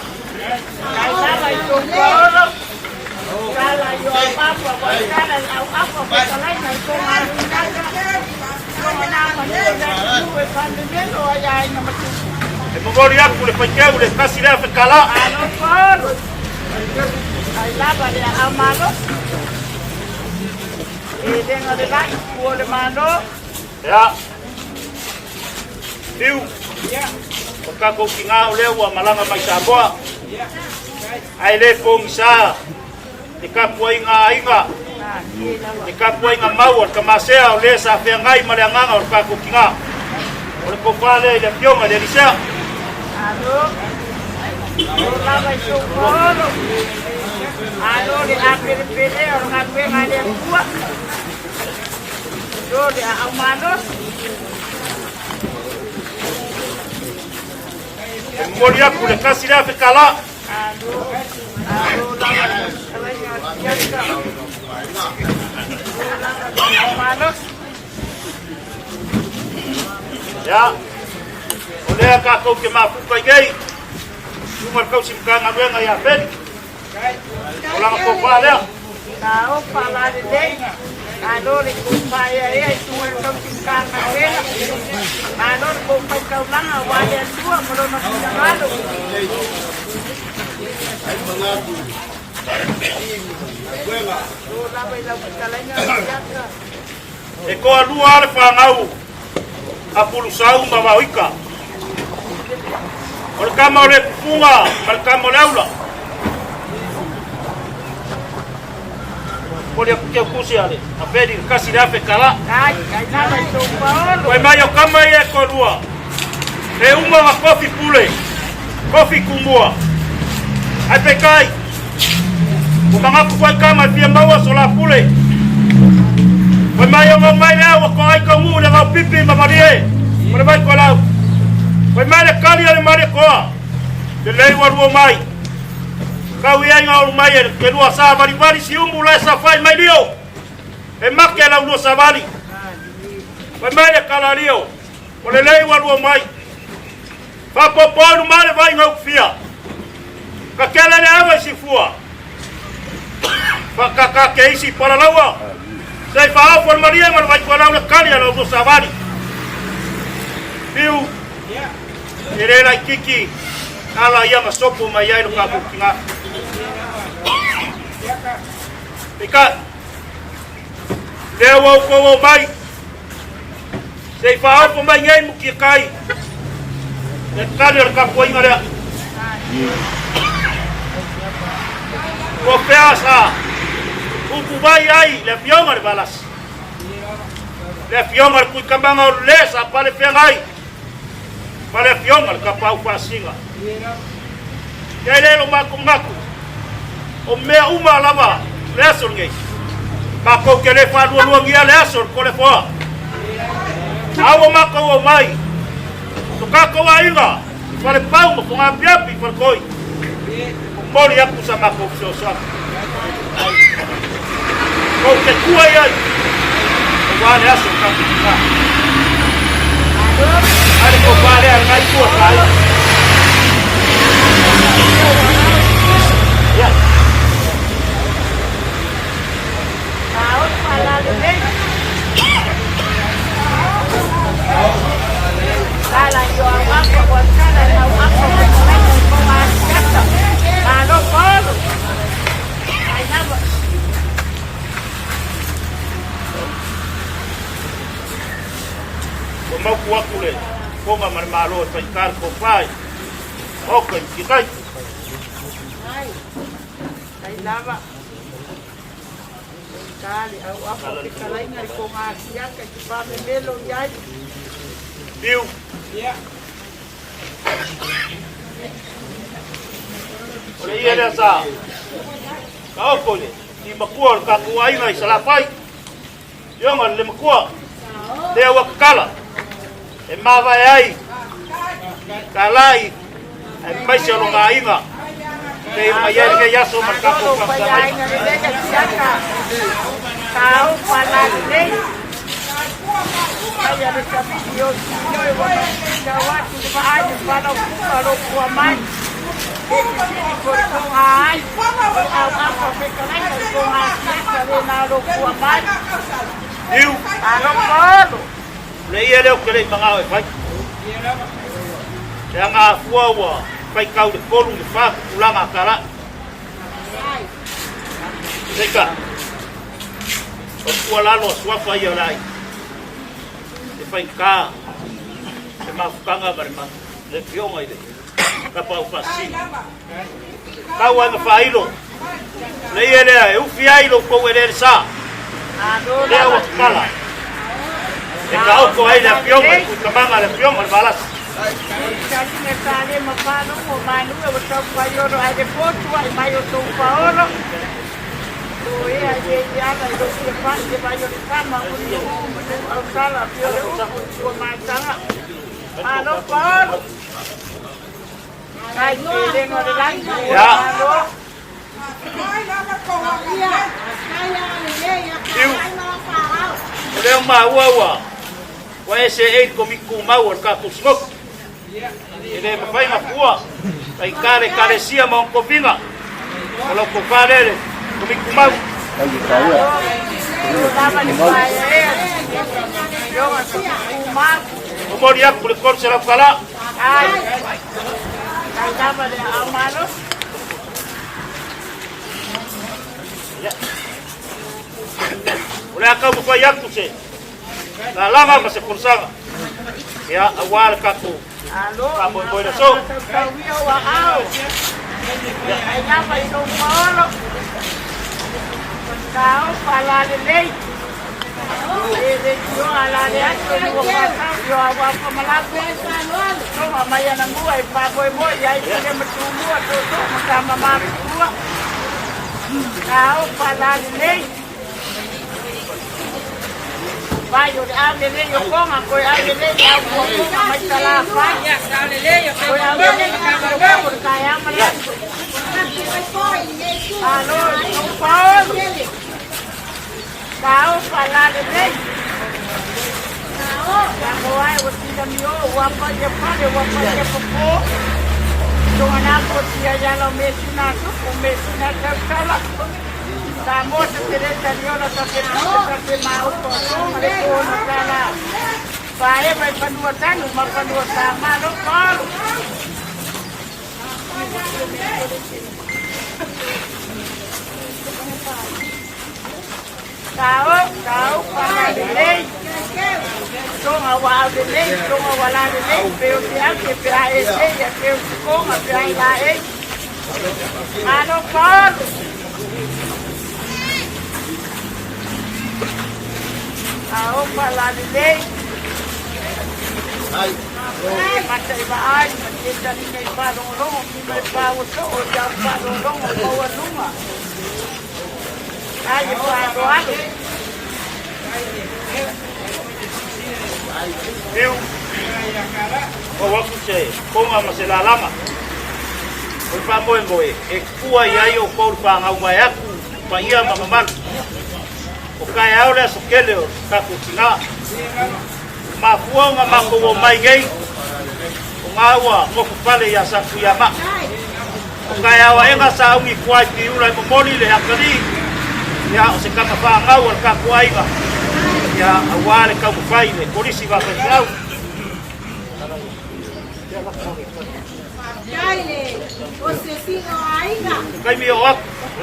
Mori aku le paikeu le kasi lea whekala. Ai lava le amano. E denga le lai kua le mano. Ya. Tiu. O kako ki ngā o leo a malanga mai sa boa. Ai le pōngi sa. Te kapua i ngā inga. Te kapua i ngā maua. Ka masea o le sa whea ngai ma le anganga o kako ki ngā. O le kofale i le pionga le risea. Alo. O lava i so koro. Alo le apere pere o ngā kuenga le kua. Do le a amanos. Mori aku le kasi lea whekala. Ya. O lea kākou ke mafuka i gei. Tumar kau si mkanga luenga ia peri. O langa popa lea. Ka opa la de dei. Alore ko paia e tu kau si mkanga luenga. Alore ko pai kau langa wale tua molo na sinamalo. Ai mangatu. E koa lua ale whangau a pulusau ma wauika. O le kama o le pupunga, ma le kama o le aula. O le kia kusi ale, a pedi kasi le afe kala. Koe mai o kama i e koa lua. E uma wa kofi pule, kofi kumua. Ai pe kai. O mga kukwai kama i pia maua so la pule. Koe mai o mai leo o koe ai kaungu le ngau pipi ma marie. Koe mai koe lau. Koe mai le kali ale mare koa. Le lei warua mai. Kau ia inga o mai e ke lua sa vari si umbu la sa fai mai lio. E make la lua sa vari. Koe mai le kala lio. O le lei warua mai. Whapoponu mare vai ngau fia. Ka kele le awa si fua. Whakaka ke isi para laua. Sei whaau por maria ngā vai kua lau le kali ala lua sa vari. Piu. E rera i kiki. Ala ia ma sopo mai ai lo ka kukinga. Pika. Leo au ko mai. Sei whaau por mai ngai muki kai. Le kali ala ka kuinga lea. Ko pea sa. Upu vai ai le fionga le balas. Le fionga kui kambanga o le sa pale pea ngai. Pale fionga le kapau pasinga. Kei lelo maku maku. O mea uma lava le asol ngei. Kako ke le whanua luangia le asol ko le foa. Awa mako o mai. So kako wa inga. Pale pau mo konga piapi pale koi. Mori aku sa mako so so. Kau te kua iai. Wale aso kapita. Ale ko wale a ngai kua kai. Ya. Kau pala le. Kala yo apa buat kala yo apa buat kau kata. Kalau kau. Ai nama. Mau kuat kule, kau nggak malu pencari kau pai, oke kita. Ai lava. Kali au apa kita ingat kau ngasih ke kita melo yai. Biu. Ya. Oleh ia dah sah. Kau kau ni, di makual kaku aing ai salapai. Dia ngan le makual. Dia wakala. Emava ai. Kalai. Mai se lo ngainga. Te mai ia ke yaso markapo kapsai. Kau pala le. Saya ada video yo jawab tu baai pada kalau kuaman. Ini potong ai. Apa pekan ko ngasih kalau nalo kuaman. Iu. Ano ko? Le ia leo kele manga vai. Yang afua vai kau de kolu de fa ulanga kala. Seka. O la lo swa fa ia lai. E vai ka. E ma fanga barma. Le fioma ile. Kapa o pasi. Kau anga fa ilo. Le ia le e ufi ilo ko ele sa. Le o kala. E kau ko ai le fioma ku tamanga le fioma balas. Jadi mesale mapano mo manu e o tau pai oro ai de potu ai mai o tau paolo. Tu e ai e ana do que faz de vai o kama o sala piore o matanga. Ano paolo. Ai de no de lai. Ya. Ole ma wa. Wa ese e komiku mau ka kusmok. Ele me fai uma pua. Vai care sia ma un copinga. Kalau ko pare komiku mau. Umur dia kulit kol serap kala. Ai. Ai dava de amaro. Ya. Oleh akau buka yak tu se. Lama masih kurang. Ya awal kaku. Alô. Kamu boleh so. Kau wa au. Ai dava no polo. Kau pala lei. Ele yo ala le ato yo pasa yo agua como la pesa no. No mamaya na ngua e pa boy ai ke mtumu ato kama mama tua. Kau pala lei. Vai o ave le yo koma ko ave le ya ko mai sala fa. Ya ave le yo ko ave le ka ko kaya mala. Alô, Paulo. Kau pala lei. Kau ai o tira mio o apa ye pare o apa ye popo. Dona ko tia ya lo mesina ko mesina ka sala. Estamos Teresa Diola tapi mau potong ada kono sana. Saya mai panuatan, mau panuatan malu kau. Kau pakai Kung awal dili, kung wala dili, pero siya kipihain siya, pero kung mapihain. Ano kau? Ako pala dili. Ay. Mata ibaan, magkita rin niya iparong-rong, hindi ipawo sa o diyang parong-rong, o bawa-lunga. Ay, ipaano-ano. Eu, o waku se, konga maselalama. O pamoe moe, e kua iai o kou whangau mai aku, pa ia mamamalu. o kai au le sokele o taku tina mafuanga mako o mai ngai o ngawa ngofu pale ya saku ya ma o kai au enga sa ungi kuai piura mo moli le akari ya o se kama fa ngau o ka kuaiga ya awale ka kufai le polisi va pensau Yaile, você sino ainda? kai mi o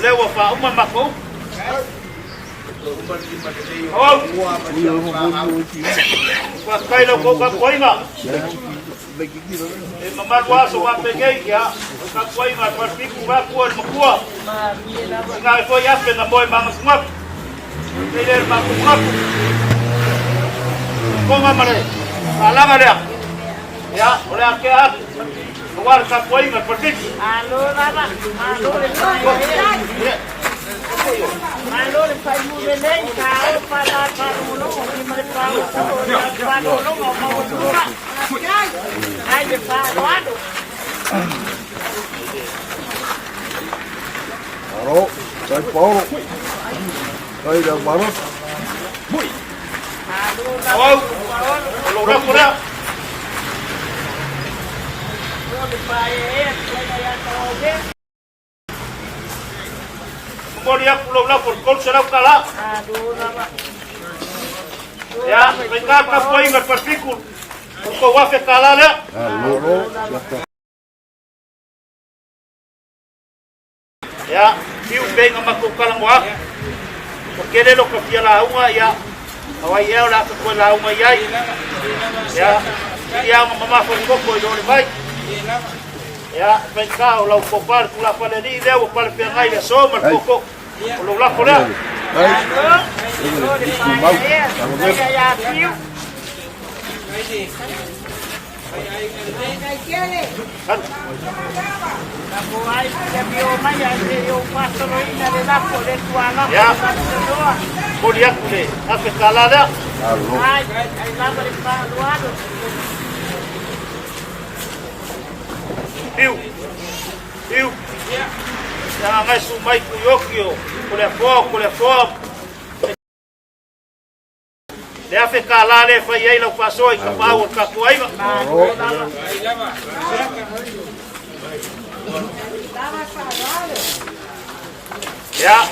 lewa fa uma mako oh wa kai lo ko ka koinga e mama waso wa peguei ya ka koinga pa piku va ko mo ko nga ko ya pe na boy mama smap ele ma ko ko mare ala mare ya ora ke a lugar ka koinga pa piku Alô, lava. Alô, Alô, faz mover carro para o logo, para o logo, ai, de lado. Aro, sai Paulo. Sai da mano. Alô, alô, alô. Moria pulau la por kol será kala. Ya, venga ka foi ngar partikul. Ko wa fe kala la. Ya, piu bem ma ko kala wa. Porque ele lo que fia la uma ya. Awai eu la ko la uma ya. Ya, mama foi ko do vai. Ya, venga o la ko par ku la pale ni le o pale pe ngai le so mar ko. Lo la por lá. Ya. Podia comer. A pescalada. Viu? Já mais um mais cuiocchio, com le fogo. Deve ficar lá, né? Foi aí, não passou, e acabou o capoeira. Já.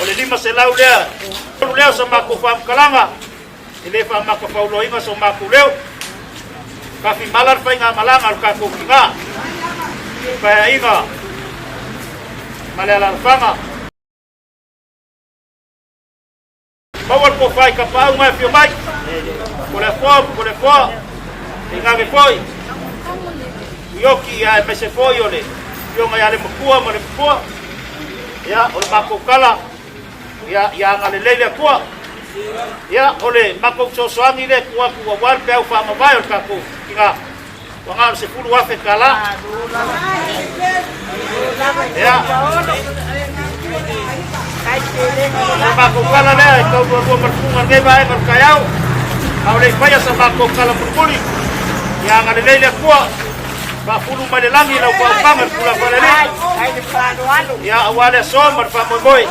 Olha, lima se lá o leu, só maco fam calanga. Ele fam maco paulo inga só maco leu. Kafi malar fai nga malanga al kako kinga. Fai inga. Malala fanga. Bawal ko fai kapau mai fio mai. Por le fo. Inga ke foi. Yoki ya mese foi ole. Yo nga yale mkua mo le mkua. Ya ol mako kala. Ya ngale lele kwa. Ya ole mako sosoangi le kwa kwa wal pe fa ma vai ka ko kinga wanga se fulu wa fe kala ya mako kala le ko do marfunga ngai vai mar kayau ole faya sa mako kala puli ya ngale le kwa ba fulu male langi la kwa panga pula pale le ya wale so mar fa moy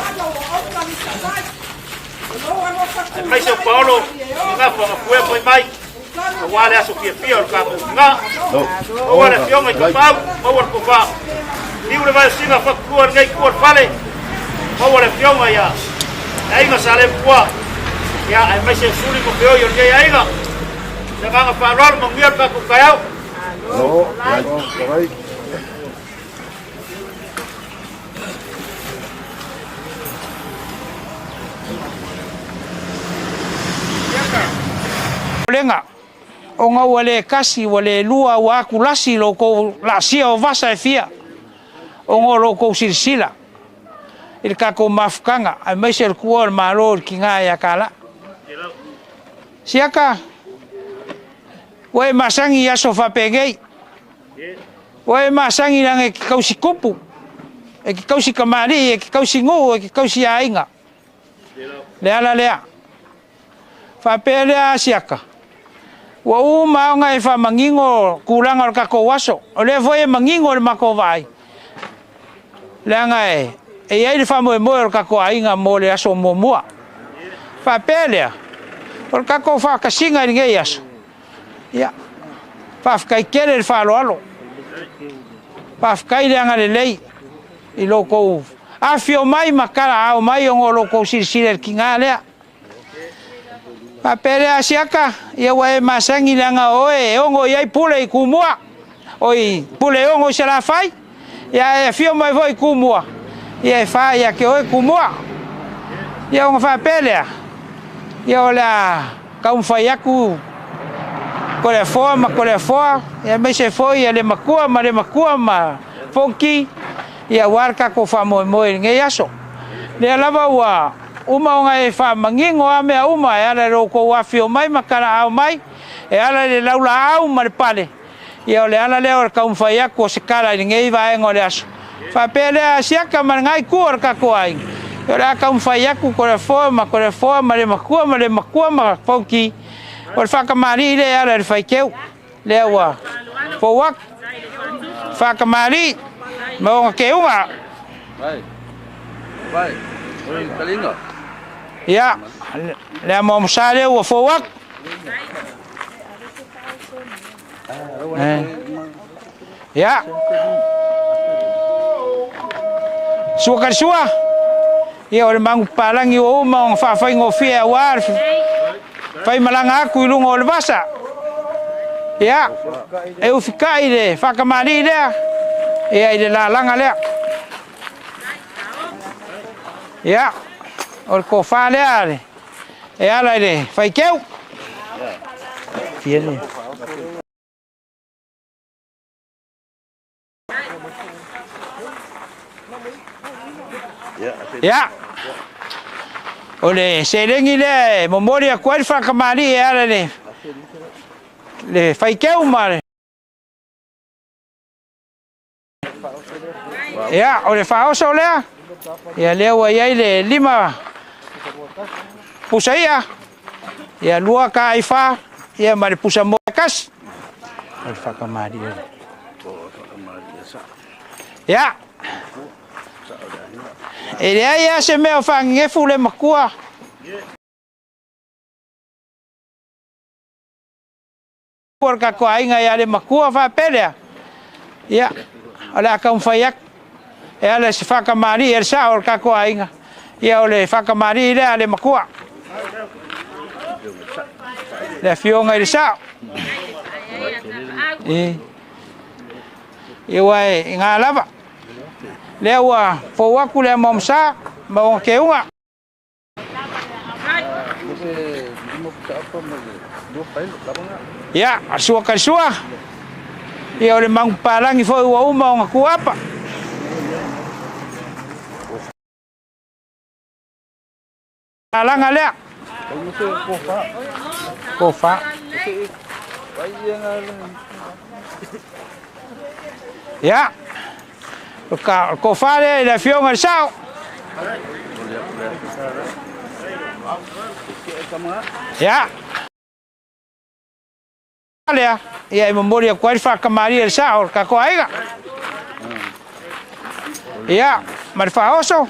Mas o Paulo nga fa fue foi mai. Wala aso que fio ka nga. Wala fio ngai ka pau, wala ko fa. Libre vai singa fa kuar ngai kuar fale. Wala fio ngai ya. Ai nga sale kwa. Ya ai mai se suri ko fio yo ngai ai nga. Nga fa rol mo ngiar ka ku kayau. No, right. Lenga o nga wale kasi wale lua wa kulasi lo ko la sia o vasa e fia o nga lo ko silsila il ka ko mafkanga ai mai ser kuor malo ki nga ya kala siaka we masangi ya sofa pegei we masangi nang e kausi kupu e kausi kamari e kausi ngo e kausi ainga lea fa pelea siaka wa uma nga e fa mangingo kulang or kako waso ole foi mangingo le mako vai le nga e e ai le whamoe ka ko ainga mo le aso mua. Whapelea. O ka ko whakasinga i ngei aso. Ia. Whafkai kere le whaloalo. Whafkai le anga le lei. I loko afio mai makara au mai o loko sirisire ki ngā lea. Whapelea siaka. Ia wae masangi le anga oe. Ongo iai pule i kumua. Oi pule ongo se la fai. Ia e fio mai voi kumua. Ia e fai ia ke oe kumua. Ia ongo whapelea. Ia o la kaum fai aku ko le foa ia me se foi ia le makua ma fonki ia warka ko fa mo nge yaso le lava wa uma nga e fa mangingo a me uma ia le ro ko wa fio mai makara au mai e ala le laula au mar pale ia o le ala le or kaum fai aku se kala nge va en o le aso fa pele asia ka man ngai ku or ka ko ai ora kaum fai aku ko le foa ma le makua ma fonki o le whakamari le ara le whaikeu le awa fo wak whakamari ma o ke unga vai oi kalinga ia le mo msale o fo wak ia sua ia o le mangu palangi o uma o whawhaingo fia war fai malanga aku i lungo o le basa. Ia, e ufikai le, whakamari lea, ia i le la langa lea. Ia, o le kofa lea le, e ala i le, fai keu. Fia le. Ia. O le serengi le momori a kuai whakamari e ara le whaikeu mare. Ia, o le whaoso lea. Ia leo a iai le 5 pusa ia. Ia lua ka ai wha. Ia mare pusa mo kas. O le whakamari ia. Ia. E lea ia se mea whangefu le makua. Ka ko ainga ia le makua whapelea. Ia, ole a kaum whaiak. E ale se whakamari e sa o ka ko ainga. Ia ole whakamari lea le makua. Le fionga i sa. Ia wai ngā lava. Lea ua fōwaku lea momsa ma o ke unga. Ia, asua karisua. Ia o le mangu palangi fo ua uma o ngaku apa. Alanga lea. Kofa. Ia. Ko fare la fionga sao. Ya. Alea, ia memoria kwai whakamari e sao ka ko aiga. Ia, mar faoso.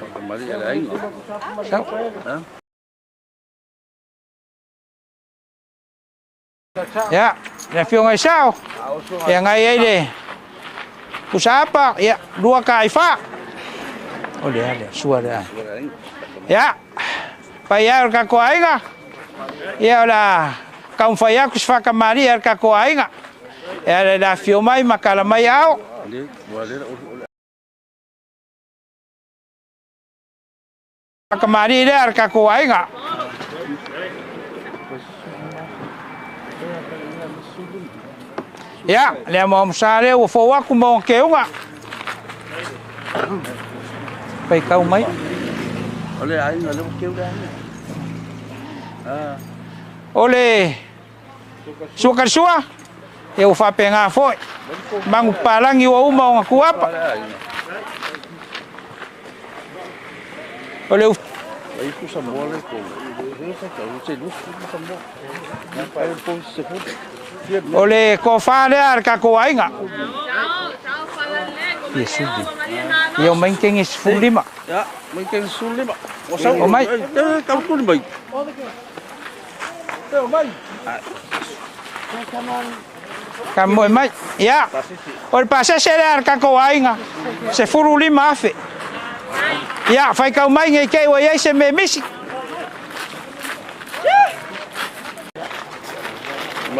Whakamari e ainga. Ya, la fionga sao. Ia ngai ele. Kusapa, ya, 2 kai fa. Ole ale, suara. Ya. Paya ka ko ainga. Ya la kaum faya kus fa kamari ka ko ainga. Ya la fio mai makala mai ao. Kamari le ka ko ainga. Ya, le mo msare o fo wa ku mo ke unga. Pai kau mai. Ole ai ngale mo ke unga. Ole. Sukar sua. E o fa penga foi. Mangu palangi o uma o ku apa. Ole. Ai ku sa mo le ko. Ole ko fa le ar ka ko ainga. Yes, Ia o mai kengi 15. Ya, mai kengi 15. O mai. Kau tu mai. Teu mai. Kamoi mai. Ia. O pasa se ar ka ko ainga. Se furu lima afe. Ia, fai kau mai ngai kei wa ia se me misi.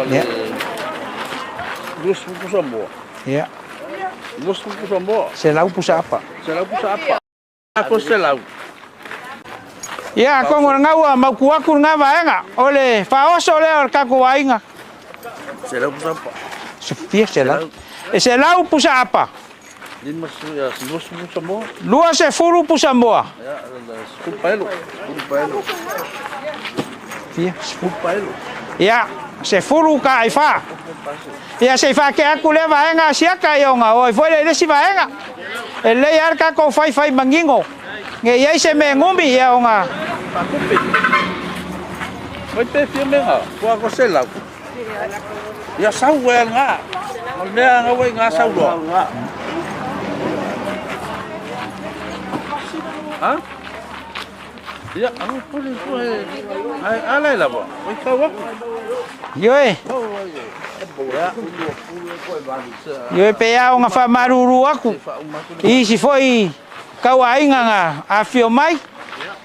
Ya. Dus pusa mo. Ya. Dus pusa mo. Se lau pusa apa? Se lau pusa apa? Ako se lau. Ya, ko ngor ngawa mau kuaku ngava enga. Ole, fa oso le or ka ko ainga. Se lau pusa apa? Sofia se lau. E se lau pusa apa? Lima ya, dus pusa mo. Lua se furu pusa moa. Ya, skupaelo. Skupaelo. Fia, skupaelo. Ya, se furu ka ai fa. Ya se fa ke aku le va enga sia ka yonga oi foi le si va enga. E le ar ka ko fai mangingo. Nge ia se me ngumbi ya onga. Vai te fia menga, ko ko se lau. Ya sau we nga. Le nga we nga sau do. Ha? Ya, aku pun ai la bo. Vai ka wa. Yoe. Yoe pe ya onga fa maruru aku. I si foi kau ainga nga afio mai.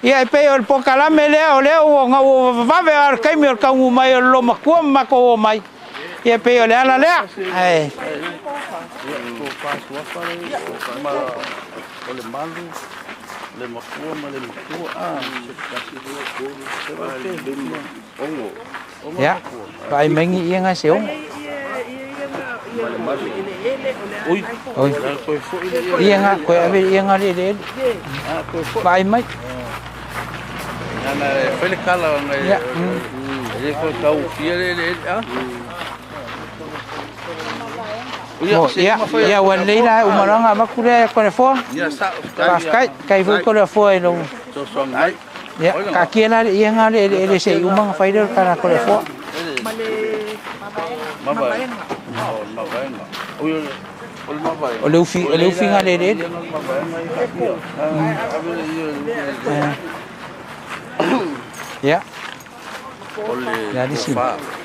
Ia pe o pokalame le o le o nga o va ver ar kai mi o kau mai o lo makua mako mai. Ia pe o le ala le. Ai. Ko fa sua fa le malu. Le makua ma le makua Ya, vai mengi ia nga se on. Oi. Oi. Ia nga ko ave ia nga le. Vai mai. Ana fele kala nga. Ya. Ele ko kau fia le Ya wan leila umaranga makure ko le fo. Ya sa kai fu ko le fo no. So so ngai. Ya ka kiela ia nga le se umang faida kana ko le fo. Maba. O le ufi nga le. Ya. Ya di sini.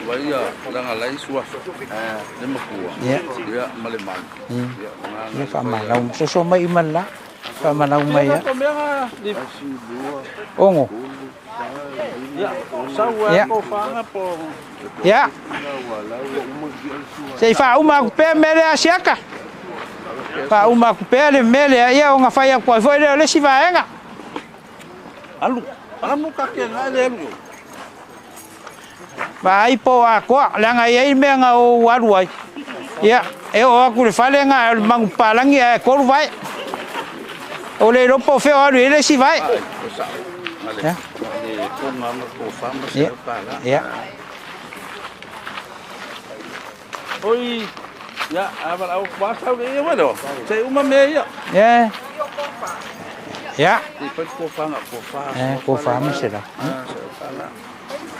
Wai ya danga lai suaf. Le makua. Ya. Ya maleman. Ya fa malau so mai imala. Fa malau mai ya. Ongo. Ya, sawa ko fanga po. Ya. Sei fa uma pe mele asiaka. Fa uma pe le mele ya nga fa ya ko foi le si va enga. Alu ka ke nga le lu. Vai po a ko la nga ye me nga o waruai. Ya, e o ku le fale nga mang palangi e ko vai. O le ropo fe o le si vai. Ya. Ya. Ya. Oi. Ya, abal au pasau dia mana? Saya umam dia. Ya. Ya. Ipat ko fa nga ko fa. Ko fa mi se la.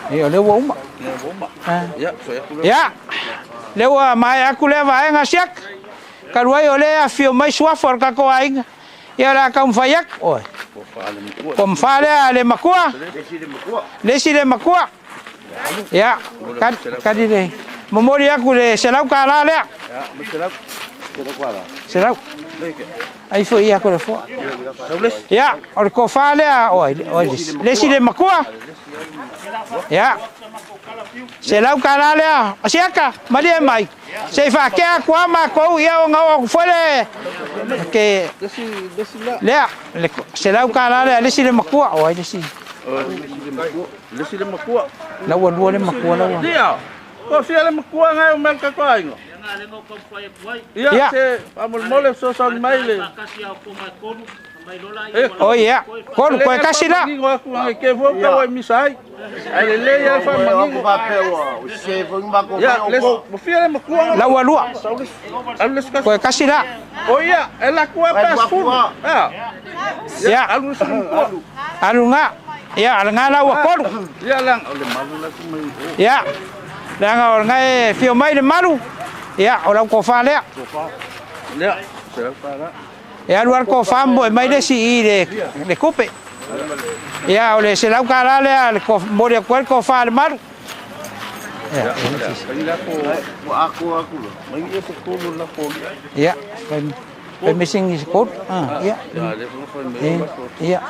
Le wo uma. Le wo uma. Ya, saya ku. Ya. Le wo mai aku le vai nga siak. Karuai ole a fio mai sua for ka ko ainga. Ya la ka fayak. Oi. Kom fale ale makua. Lesi le makua. Ya. Kadi le. Memori aku le selau kala le. Ya, selau. Selau kala. Selau. Ai foi aku le fo. Ya, or ko fale oi, lesi le makua. Ya. Selau kala le. Asiaka, mali mai. Se fa ke aku ama ko ia nga fole ke le selau kala le lesi le makua oi lesi. Lesi le makua. Lawa dua le makua lawa. Dia. Ko fia le makua ngai o melka ko aingo. Ya, se amol mole so son maile. Oh ya, ko ko kasi la. Ko ngai ke vo ko misai. Ai le ya fa mangi ba pewa. O se vo ba ko. Ya, mo fia le makua. Lawa lua. Ko kasi la. Oh ya, ela ko pas fu. Ya. Alu nga. Ya, nga lawa ko. Ya lang, ole malu la mai. Ya. Lang or ngai fio mai de malu. Ya, ora ko fa le. Ko fa. Ya, se fa la. E aluar ko fambo e mai le si i le kupe. Ia o le se lau kala le ko mori ko ko fa le mar. Ya, ila ko aku lo. Mai e ko la ko. Ya, pe missing is code. Ya. Ya.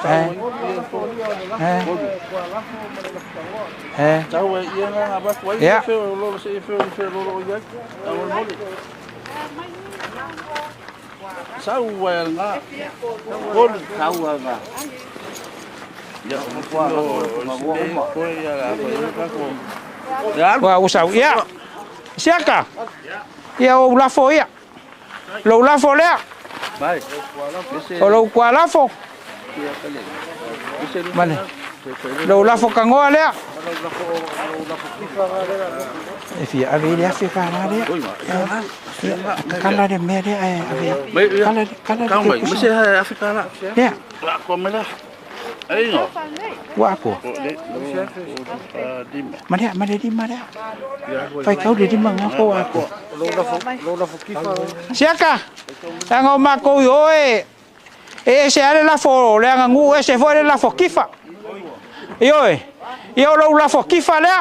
Tahu ia nga ba ko Ya. fe lo se fe lo ya. Awal moli. Sau wa nga. Kol sau nga. Ya, ko ya la ko. Wa usau ya. Siaka. Ya o lafo ya. Lo lafo le. Vai. O lo kwa lafo. Mane. Lo lafo kangoa le. E fi ave le fi kana le. Kala de mere kala Kau mai, mesti Afrika. Ya. Ko mela. Ai no. Wa ko. Mane di mare. Fai kau de di manga ko ako. Lo la fokifa. Siaka. Tango mako yo e se ale la fo le ngu e se fo le la fokifa. Yo lo la fokifa le.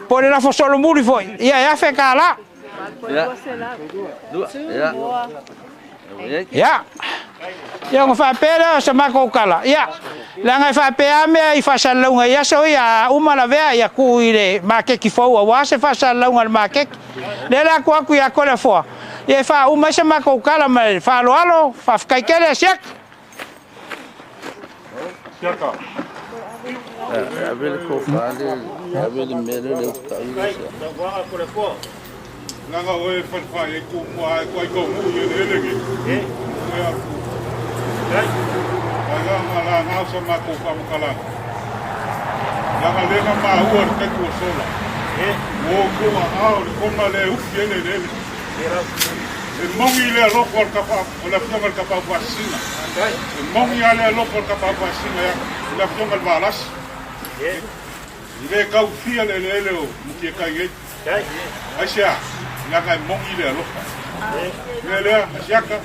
Por la fo solo muri foi. Ia fe kala. Ya. Ya. Ya ngo fa pera sa mako kala. Ya. La ngai fa pe ame I fa salunga ya so ya uma la vea ya ku ile ma ke ki fo wa se fa salunga ma ke. Le la ku ya ko le fo. Ia fa uma se mako kala ma fa lo alo fa kai kele siak. Siaka. Abel ko fale, abel mere le ka ile. Nanga oe whanwha e ko mua e ko mu i e elegi. Oe aku. Ai ngā la ngā sa mā ko whamukalanga. Nanga lenga mā ua te kua sola. O kua ao ni kona le uki ele ele. E mongi lea loko al kapa, o la fionga al kapa wasina. E mongi a lea loko al kapa wasina ya, o la fionga al walas. I le kau fia le ele o muki e kai ei. Ai sea. Nanga mongi le loka. Le asiaka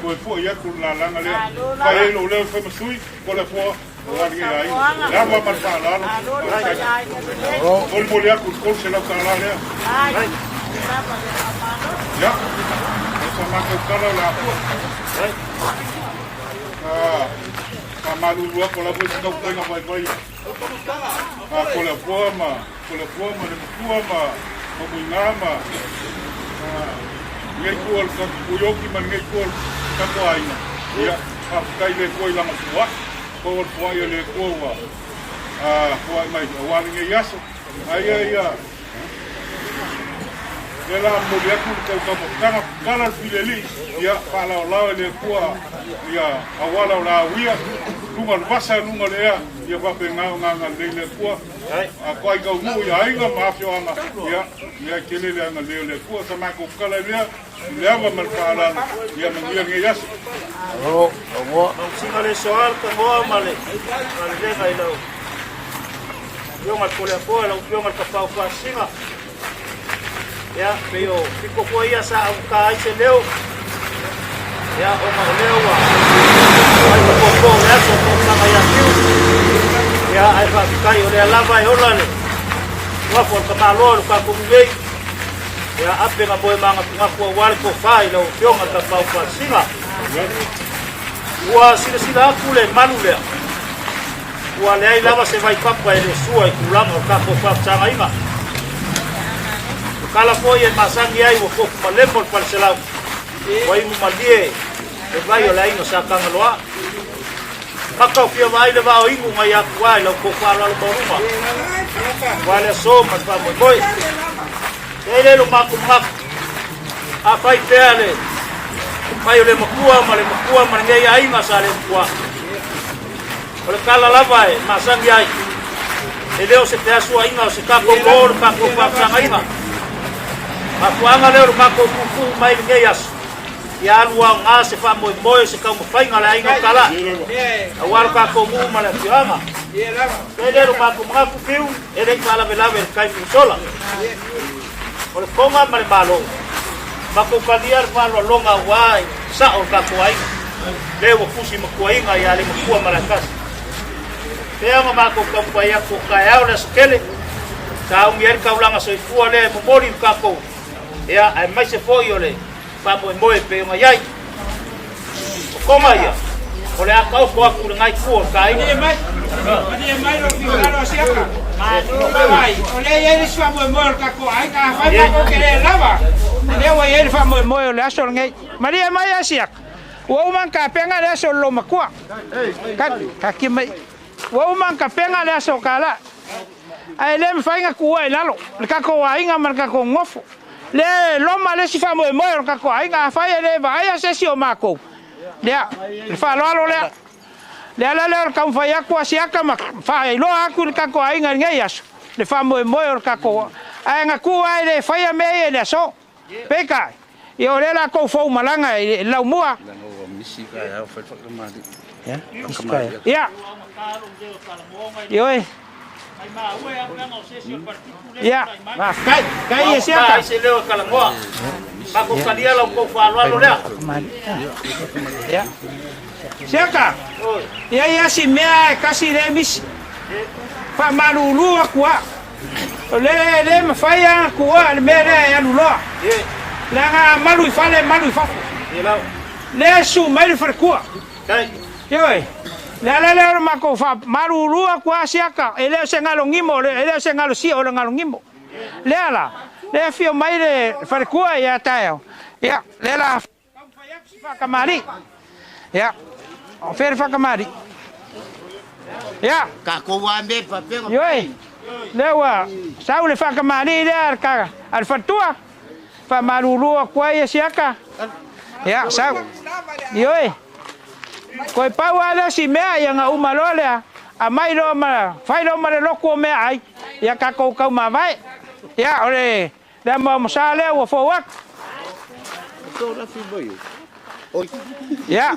ko e fo ia ku la langa le. Ka e lo le fa masui ko le fo la ngi ai. La ma ma fa la. Ko mo le ku ko se la ka la le. Ya. Esa ma ko ka la fo. Ka ma lu ko la fo ka ko na vai vai. Ko le fo ma le fo ma ko ngama ngai kuol ka uyoki man ngai kuol ka ko aina ya kai le ko ila masua ko ko le ko wa ko mai wa ngai yaso ai ela mo le ku ka ka kala fileli ya pala la le ko ya awala la wia lunga vasa lunga le ya va penga nga le ko a ko ai go mu ya ai ga mafio anga ya kele le anga le ko sa ma ko kala le ava mal pala ya mangia ngi yas o singa le soal ka mo male le ga ilo yo mal ko le ko la yo mal ka pa singa ya pero fico ko ia sa ka ai se leo ya o ma leo wa ai ko ya so ko na ya ya ai fa kai o le lava e olale wa for ka malo ka ko ngei ya ape na boe manga nga ko wale ko fai lo fionga ka pa pa singa wa sila kule malule wa le ai lava se vai papa e sua e kulama ka ko pa tsanga inga kala foi e masangi ai wo ko malembo par selau wa imu malie e vai o lai no sa kanga loa Maka fia vai le va o ingu ngai aku ai lo ko fala lo boruma. Wale so ma pa mo boy. Ele lo maku mak. A pai pele. Mai le makua ma ngai ai ma sale kua. Ole kala lava e masangi ai. Ele o se te asu ai ma o se ka ko gol pa ko pa sa ai ma. Aku anga le o mako ku mai ngai asu. Ya luang a se fa mo se ka mo fai ngala inga kala awal ka ko mu mala tiama ele ro ka ko ma ku fiu ele kala vela ver kai sola ole konga male malo ba ko kaliar fa lo longa wai sa o ka ko ai le ua pusi makuaiga ia le makua malakasi pea ma makou kaupai aku kae au le asokele taumi ai kaulaga soifua le momoli kakou ia ae maise fo'i o le fa'amoemoe pe oga iai okoga ia o le akaopo aku le gai kua kaina mai lo figaro asiaka mai o le ele swa mo kako ai ka fa ko kere lava le wa ele fa mo le aso ngai maria mai asiaka wo man ka penga le aso lo makua ka ki mai wo man ka penga le aso kala ai le fa inga ku ai lalo le kako ai nga man kako ngofo le lo ma le si fa mo kako ai nga fa ele va ai asesi o mako le fa lo le le ala ka fa ya ku asiaka ma fa lo aku ka ko ai ngai aso le fa mo ka ko ai nga ku ai le fa ya me le so peka e o le la ko fo malanga la mua ya yo ya va kai asiaka se leo kala moa ba ko kalia la ko fa lo le ya siaka ia si mea kasi remis fa malulu akua le mafaya akua le mera ya lulo la malu fale malu fa le su mai farkua yoi la ma ko fa malulu akua siaka ele se ngalo ngimo ele se ngalo si o ngalo ngimo le ala le fio mai le farkua ya tayo ya le la fa kamari ya fer fa kamari ya ka ko wa me pa pe yoi lewa saule fa kamari der ka al fatua fa marulu kwa ya siaka ya sau yoi ko pa wala si mea yang au malole a mai lo ma fai lo ma lo ko me ai ya ka ko ka ma vai ya ole da mo sale wo fo wak ya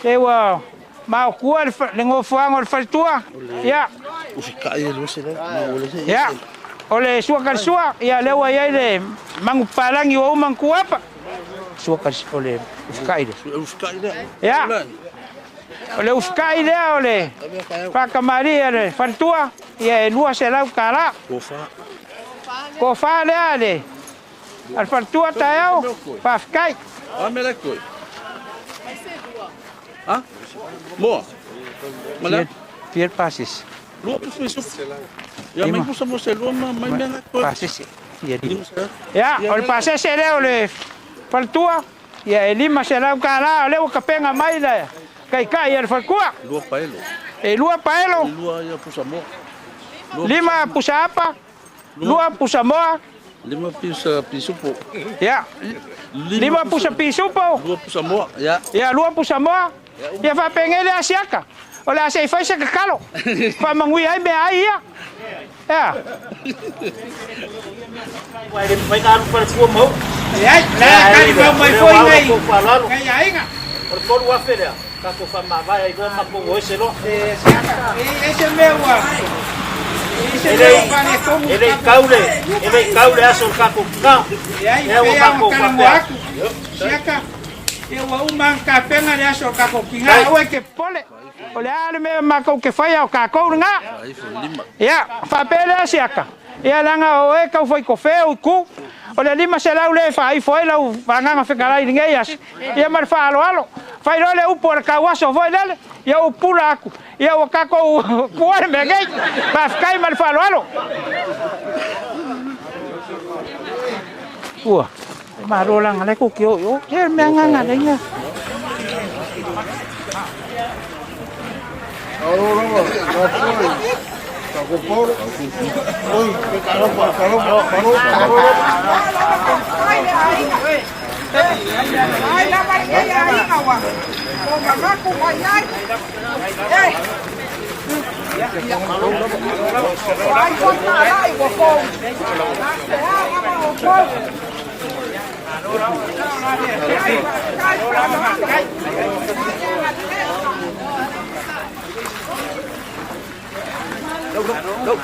ewa mau kual lengo fuang ol fatua ya usika ile losela ya ole suakar suak ya lewa ya ile mangupalangi o manguapa suakar ole usika ile ya ole usika ile ole pa Maria le fatua ya lua sela kala kofa le ale al fatua tayao pa kai amela koi ah mo mala pier passes lu puso ya mai puso mo se lu mai mena passes ya ol passes ele ole faltua ya elima se la kala le kapenga mai la kai el falcua lu paelo lua paelo lu ya puso mo lima pusa apa lua pusa mo lima pusa pisupo ya lima pusa pisupo lua pusa mo ya lua pusa mo ya fa pengele asiaka ola se fa se kalo fa mangui ai me ai ya vai dar para tua mão ya la kali mau mai foi ngai ngai ai nga por todo o afera ka ko fa ma vai ai go ma ko ese lo ese mewa ele caule aso kako ka ya o kako ka siaka eu uma capenga de aso kako kinga o que pole olha me mako que foi o kako nga ya fa pele siaka ya langa o e ka foi cofeu ku olha lima se la ule fa ai foi la vanga fa cara ninguém as ya mar fa alo fai role u por kawaso foi dele ya o pulaco ya o kako kuar me gai pa kai mar fa alo ua marolang ale ku kio yo ye me nganga denga Ai la Maria ya ahí agua. Con mamá con guayay. Ai con ai con con. Đâu.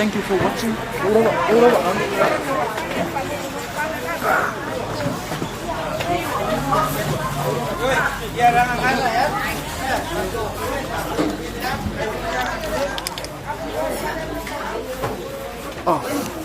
Thank you for watching. Oh.